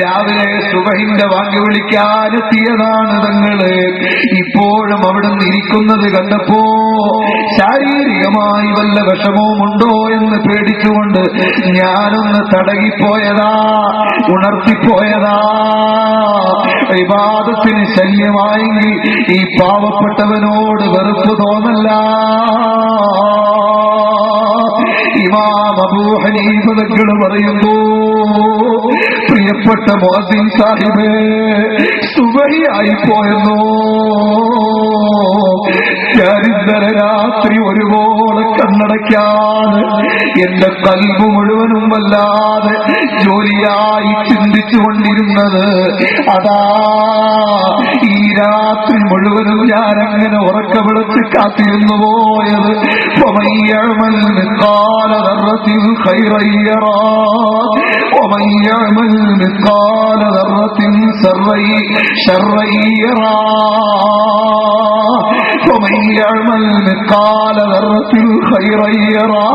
Speaker 1: രാവിലെ സുബഹിന്റെ വാങ്ക് വിളിക്കാനെത്തിയതാണ് തങ്ങള്. ഇപ്പോഴും അവിടുന്ന് ഇരിക്കുന്നത് കണ്ടപ്പോ ശാരീരികമായി വല്ല വിഷമവും ഉണ്ടോ എന്ന് പേടിച്ചുകൊണ്ട് ഞാനൊന്ന് തടകിപ്പോയതാ, ഉണർത്തിപ്പോയതാ. ഇബാദത്തിന് ശല്യമായെങ്കിൽ ഈ പാവപ്പെട്ടവനോട് വെറുപ്പ് തോന്നല്ല. ഇമാം അബൂ ഹനീഫ തങ്ങൾ പറയുന്നു, പ്രിയപ്പെട്ട മുഅദ്ദിൻ സാഹിബേ, സുബഹി ആയിപ്പോയെന്നോ? ഞാൻ ഇന്നലെ രാത്രി ഒരുപോലെ കണ്ണടയ്ക്കാതെ എന്റെ കൽബ് മുഴുവനും വല്ലാതെ ജോലിയായി ചിന്തിച്ചുകൊണ്ടിരുന്നത് അതാ ഈ രാത്രി മുഴുവനും ഞാൻ അങ്ങനെ ഉറക്കമിളച്ച് കാത്തിരുന്നു പോയത്. ومن يعمل مثقال ذرة خيرا يره ومن يعمل مثقال ذرة شرا يره ومن يعمل مثقال ذرة خيرا يره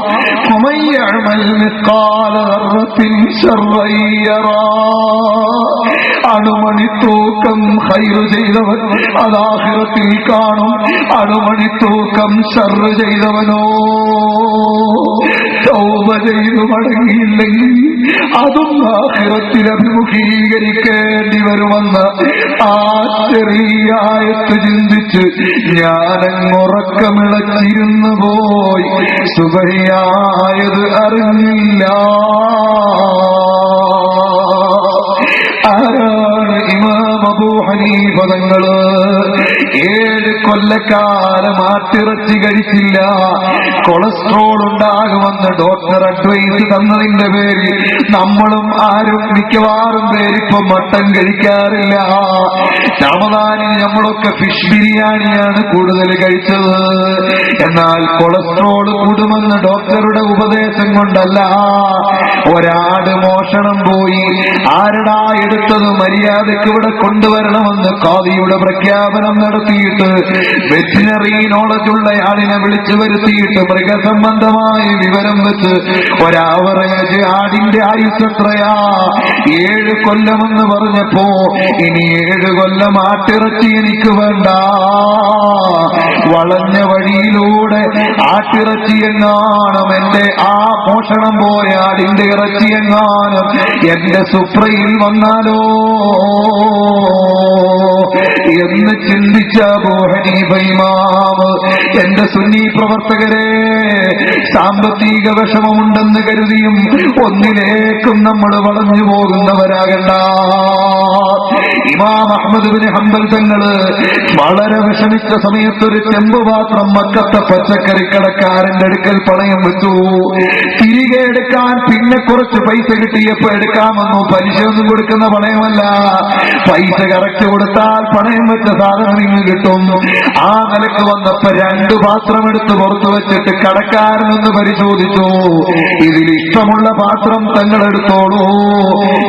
Speaker 1: ومن يعمل مثقال ذرة شرا يره. അണുമണിത്തൂക്കം ഖൈറ് ചെയ്തവൻ അതാഖിറത്തിൽ കാണും. അണുമണിത്തൂക്കം ഷർറ് ചെയ്തവനോ തൗബ ചെയ്തു മടങ്ങിയില്ലെങ്കിൽ അതും ആഖിറത്തിൽ അഭിമുഖീകരിക്കേണ്ടി വരുമെന്ന് ആ ചെറിയ ആയത്ത് ചിന്തിച്ച് ഞാനങ്ങുറക്കമിളച്ചിരുന്നു പോയി. സുബഹിയായത് അറിഞ്ഞില്ല. ആരാണ് ഇമാം അബൂ ഹനീഫ തങ്ങള്? 7 കൊല്ലക്കാലം ആട്ടിറച്ചി കഴിച്ചില്ല. കൊളസ്ട്രോൾ ഉണ്ടാകുമെന്ന് ഡോക്ടർ അഡ്വൈസ് തന്നതിന്റെ പേരിൽ നമ്മളും ആരും മിക്കവാറും പേരിപ്പം മട്ടൻ കഴിക്കാറില്ല. റമദാനിൽ നമ്മളൊക്കെ ഫിഷ് ബിരിയാണിയാണ് കൂടുതൽ കഴിച്ചത്. എന്നാൽ കൊളസ്ട്രോൾ കൂടുമെന്ന് ഡോക്ടറുടെ ഉപദേശം കൊണ്ടല്ല. ഒരാട് മോഷണം പോയി, ആരടാ എടുത്തത്, മര്യാദയ്ക്ക് ഇവിടെ കൊണ്ടുവരണമെന്ന് ഖാദിയുടെ പ്രഖ്യാപനം നടത്തിയിട്ട് വെറ്റിനറി നോളജുള്ള ആളിനെ വിളിച്ചു വരുത്തിയിട്ട് മൃഗസംബന്ധമായ വിവരം വെച്ച് ഒരാവറേജ് ആടിന്റെ ആയുസ് എത്രയാ? 7 കൊല്ലമെന്ന് പറഞ്ഞപ്പോ ഇനി 7 കൊല്ലം ആട്ടിറച്ചി എനിക്ക് വേണ്ട. വളഞ്ഞ വഴിയിലൂടെ ആട്ടിറച്ചി എങ്ങാനും എന്റെ ആ മോഷണം പോയ ആടിന്റെ ഇറച്ചി എങ്ങാനും എന്റെ സുപ്രയിൽ വന്നാലോ എന്ന് ചിന്തിച്ച അബൂ ഹനീഫ ഇമാം, എന്റെ സുന്നി പ്രവർത്തകരെ, സാമ്പത്തിക വിഷമമുണ്ടെന്ന് കരുതിയും ഒന്നിലേക്കും നമ്മൾ വളഞ്ഞു പോകുന്നവരാകണ്ട. ഇമാം അഹ്മദ് ബിൻ ഹംബൽ തങ്ങള് വളരെ വിഷമിച്ച സമയത്തൊരു ചെമ്പുപാത്രം മക്കത്തെ പച്ചക്കറിക്കടക്കാരന്റെ അടുക്കൽ പണയം വെച്ചു. തിരികെ എടുക്കാൻ പിന്നെ കുറച്ച് പൈസ കിട്ടിയപ്പോ എടുക്കാമെന്നു. പലിശ ഒന്നും കൊടുക്കുന്ന പണയമല്ല, പൈസ കറക്റ്റ് കൊടുത്താൽ പണയം വെച്ച സാധനം ഇങ്ങ് കിട്ടും. ആ നിലക്ക് വന്നപ്പോ 2 പാത്രം എടുത്ത് പുറത്തു വെച്ചിട്ട് കടക്കാരനൊന്ന് പരിശോധിച്ചു. ഇതിൽ ഇഷ്ടമുള്ള പാത്രം തങ്ങൾ എടുത്തോളൂ.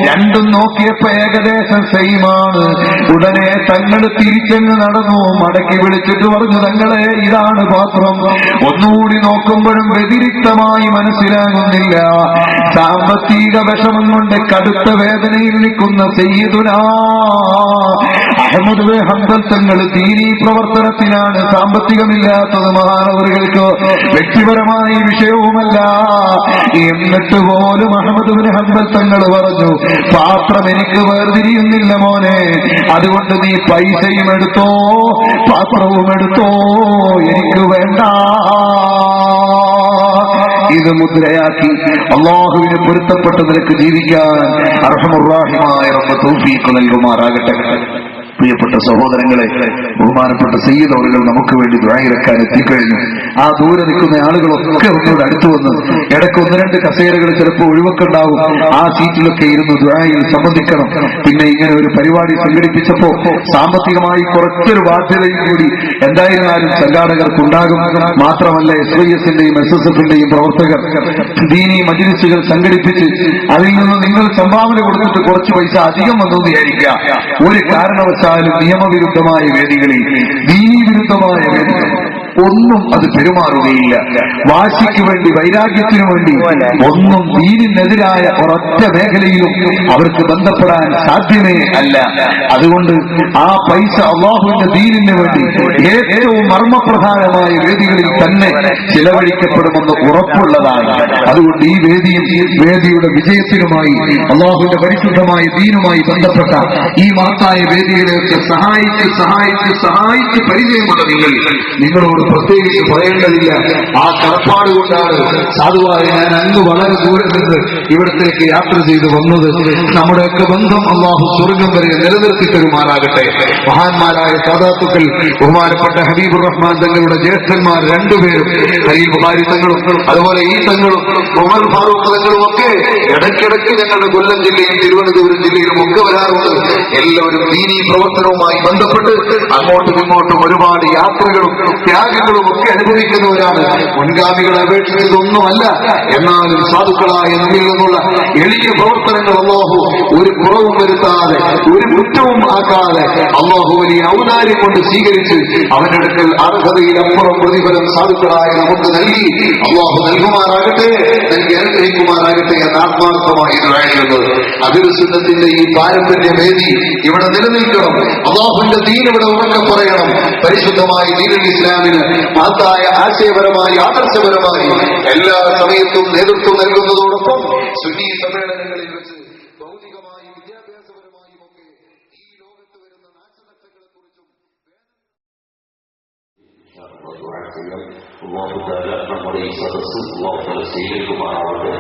Speaker 1: രണ്ടും നോക്കിയപ്പോ ഏകദേശം സെയിമാണ്. ഉടനെ തങ്ങൾ തിരിച്ചെന്ന് നടന്നു. മടക്കി വിളിച്ചിട്ട് പറഞ്ഞു, തങ്ങളെ ഇതാണ് പാത്രം. ഒന്നുകൂടി നോക്കുമ്പോഴും വ്യതിരിക്തമായി മനസ്സിലാകുന്നില്ല. സാമ്പത്തിക വിഷമം കൊണ്ട് കടുത്ത വേദനയിൽ നിൽക്കുന്ന സയ്യിദുനാ അഹ്മദ് ബിൻ ഹംബൽ തങ്ങൾ ദീനീ പ്രവർത്തനത്തിനാണ്. സാമ്പത്തികമില്ലാത്തത് മഹാനവറുകൾക്ക് വ്യക്തിപരമായ വിഷയവുമല്ല. എന്നിട്ട് പോലും അഹ്മദ് ബിൻ ഹംബൽ തങ്ങൾ പറഞ്ഞു, പാത്രം എനിക്ക് വേർതിരിയുന്നില്ല മോനെ, അതുകൊണ്ട് നീ പൈസയും എടുത്തോ പാത്രവും എടുത്തോ, എനിക്ക് വേണ്ട. ഇത് മുദ്രയാക്കി അല്ലാഹുവിന് പൊരുത്തപ്പെട്ട നിലക്ക് ജീവിക്കാൻ അർഹമുർ-റഹീമായ റബ്ബ് തൗഫീഖ് നൽകുമാറാകട്ടെ. പ്രിയപ്പെട്ട സഹോദരങ്ങളെ, ബഹുമാനപ്പെട്ട സയ്യിദ് അവറുകൾ നമുക്ക് വേണ്ടി ദുആയിരക്കാൻ എത്തിക്കഴിഞ്ഞു. ആ ദൂരെ നിൽക്കുന്ന ആളുകളൊക്കെ ഒന്നുകൂടെ അടുത്തു വന്ന് ഇടയ്ക്ക് 1-2 കസേരകൾ ചിലപ്പോൾ ഒഴിവൊക്കെണ്ടാവും. ആ സീറ്റിലൊക്കെ ഇരുന്ന് ദുആയിൽ സംബന്ധിക്കണം. പിന്നെ ഇങ്ങനെ ഒരു പരിപാടി സംഘടിപ്പിച്ചപ്പോ സാമ്പത്തികമായി കുറച്ചൊരു ബാധ്യതയും കൂടി എന്തായിരുന്നാലും സംഘാടകർക്കുണ്ടാകും. മാത്രമല്ല SYSന്റെയും SSFന്റെയും പ്രവർത്തകർ ദീനീ മജ്‌ലിസുകൾ സംഘടിപ്പിച്ച് അതിൽ നിന്ന് നിങ്ങൾ സംഭാവന കൊടുത്തിട്ട് കുറച്ച് പൈസ അധികം വന്നു വിചാരിക്കുക. ഒരു കാരണവശാലും നിയമവിരുദ്ധമായ വേദികളിൽ, ദീനീ വിരുദ്ധമായ വേദികൾ ഒന്നും അത് പെരുമാറുകയില്ല. വാശിക്ക് വേണ്ടി, വൈരാഗ്യത്തിനു വേണ്ടി ഒന്നും ദീനിനെതിരായ ഒരൊറ്റ മേഖലയിലും അവർക്ക് ബന്ധപ്പെടാൻ സാധ്യമേ അല്ല. അതുകൊണ്ട് ആ പൈസ അല്ലാഹുവിന്റെ ദീനിന് വേണ്ടി ഏറ്റവും മർമ്മപ്രധാനമായ വേദികളിൽ തന്നെ ചിലവഴിക്കപ്പെടുമെന്ന് ഉറപ്പുള്ളതാണ്. അതുകൊണ്ട് ഈ വേദിയുടെ വിജയത്തിനുമായി അല്ലാഹുവിന്റെ പരിശുദ്ധമായ ദീനുമായി ബന്ധപ്പെട്ട ഈ മഹത്തായ വേദികളെയൊക്കെ സഹായിച്ച് പരിചയമുള്ള നിങ്ങളോട് പ്രത്യേകിച്ച് പറയേണ്ടതില്ല. ആ കടപ്പാട് കൊണ്ടാണ് സാധുവായ ഞാൻ അങ്ങ് വളരെ ദൂരെ നിന്ന് ഇവിടത്തേക്ക് യാത്ര ചെയ്ത് വന്നത്. നമ്മുടെയൊക്കെ ബന്ധം അള്ളാഹു സ്വർഗം വരെ നിലനിർത്തി തരുമാറാകട്ടെ. മഹാന്മാരായ സാദാത്തുക്കൾ ബഹുമാനപ്പെട്ട ഹബീബുർ റഹ്മാൻ തങ്ങളുടെ ജ്യേഷ്ഠന്മാർ രണ്ടുപേരും ഖലീൽ ബുഖാരി തങ്ങളും അതുപോലെ ഈ തങ്ങളും ഉമർ ഫാറൂഖ് തങ്ങളും ഒക്കെ ഇടയ്ക്കിടയ്ക്ക് ഞങ്ങളുടെ കൊല്ലം ജില്ലയും തിരുവനന്തപുരം ജില്ലയിലും ഒക്കെ വരാറുണ്ട്. എല്ലാവരും ദീനീ പ്രവർത്തനവുമായി ബന്ധപ്പെട്ട് അങ്ങോട്ടും ഇങ്ങോട്ടും ഒരുപാട് യാത്രകളും ത്യാഗങ്ങളും ഒക്കെ അനുഭവിക്കുന്നവരാണ്. മുൻഗാമികളെ അപേക്ഷിച്ചതൊന്നുമല്ല. എന്നാലും സാധുക്കളായ നമ്മിൽ നിന്നുള്ള എളിയ പ്രവർത്തനങ്ങൾ അല്ലാഹു ഒരു കുറവും വരുത്താതെ ഒരു കുറ്റവും ആക്കാതെ അല്ലാഹു വലിയ ഔദാര്യം കൊണ്ട് സ്വീകരിച്ച് അവന്റെ അടുക്കൽ അർഹതയിലപ്പുറം പ്രതിഫലം സാധുക്കളായ നമുക്ക് നൽകി അല്ലാഹു നൽകുമാറാകട്ടെ, നൽകി അനുഗ്രഹിക്കുമാറാകട്ടെ എന്ന് ആത്മാർത്ഥമായി പറയുന്നത്. അഹ്ലുസുന്നത്തിന്റെ ഈ പാരമ്പര്യമേതി ഇവിടെ നിലനിൽക്കണം. അല്ലാഹുവിന്റെ ദീൻ ഇവിടെ ഉറക്കെ പറയണം. പരിശുദ്ധമായ ദീനുൽ ഇസ്ലാമിന് മഹത്തായ ആശയപരമായി ആദർശപരമായി എല്ലാ സമയത്തും നേതൃത്വം നൽകുന്നതോടൊപ്പം സുന്നി സമ്മേളനങ്ങളിൽ വെച്ച് ഭൗതികമായും വിദ്യാഭ്യാസപരമായും ഒക്കെ ഈ ലോകത്ത് വരുന്ന നാശനഷ്ടങ്ങളെ കുറിച്ചും
Speaker 2: നമ്മുടെ ഈ സദസ്സും അല്ലാഹു സ്വീകരിക്കുമാറാവട്ടെ.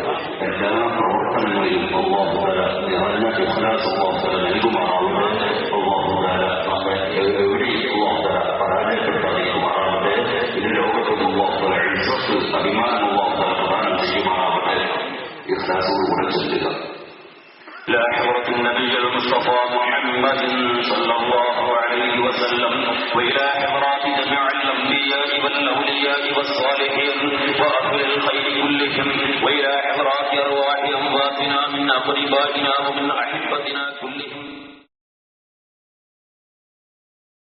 Speaker 2: എല്ലാ പ്രവർത്തനങ്ങളിലും അല്ലാഹു നിറഞ്ഞ ഇഖ്ലാസ് അല്ലാഹു നൽകുമാറാവട്ടെ. അല്ലാഹു നമ്മെ എവിടെയും അല്ലാഹു പരാജയപ്പെടുത്താതിരിക്കുമാറാവട്ടെ. ഇത് ലോകത്തും അല്ലാഹു ഇസ്സത്ത് അഭിമാനം അല്ലാഹു പ്രദാനം ചെയ്യുമാറാവട്ടെ. ഇഖ്ലാസോടുകൂടെ ചൊല്ലുക. لا حضرة النبي المصطفى محمد صلى الله عليه وسلم وإلى حضرات جميع الأنبياء والأولياء والصالحين وأهل الخير كلهم وإلى حضرات أرواح أمواتنا من أقربائنا ومن أحبتنا كلهم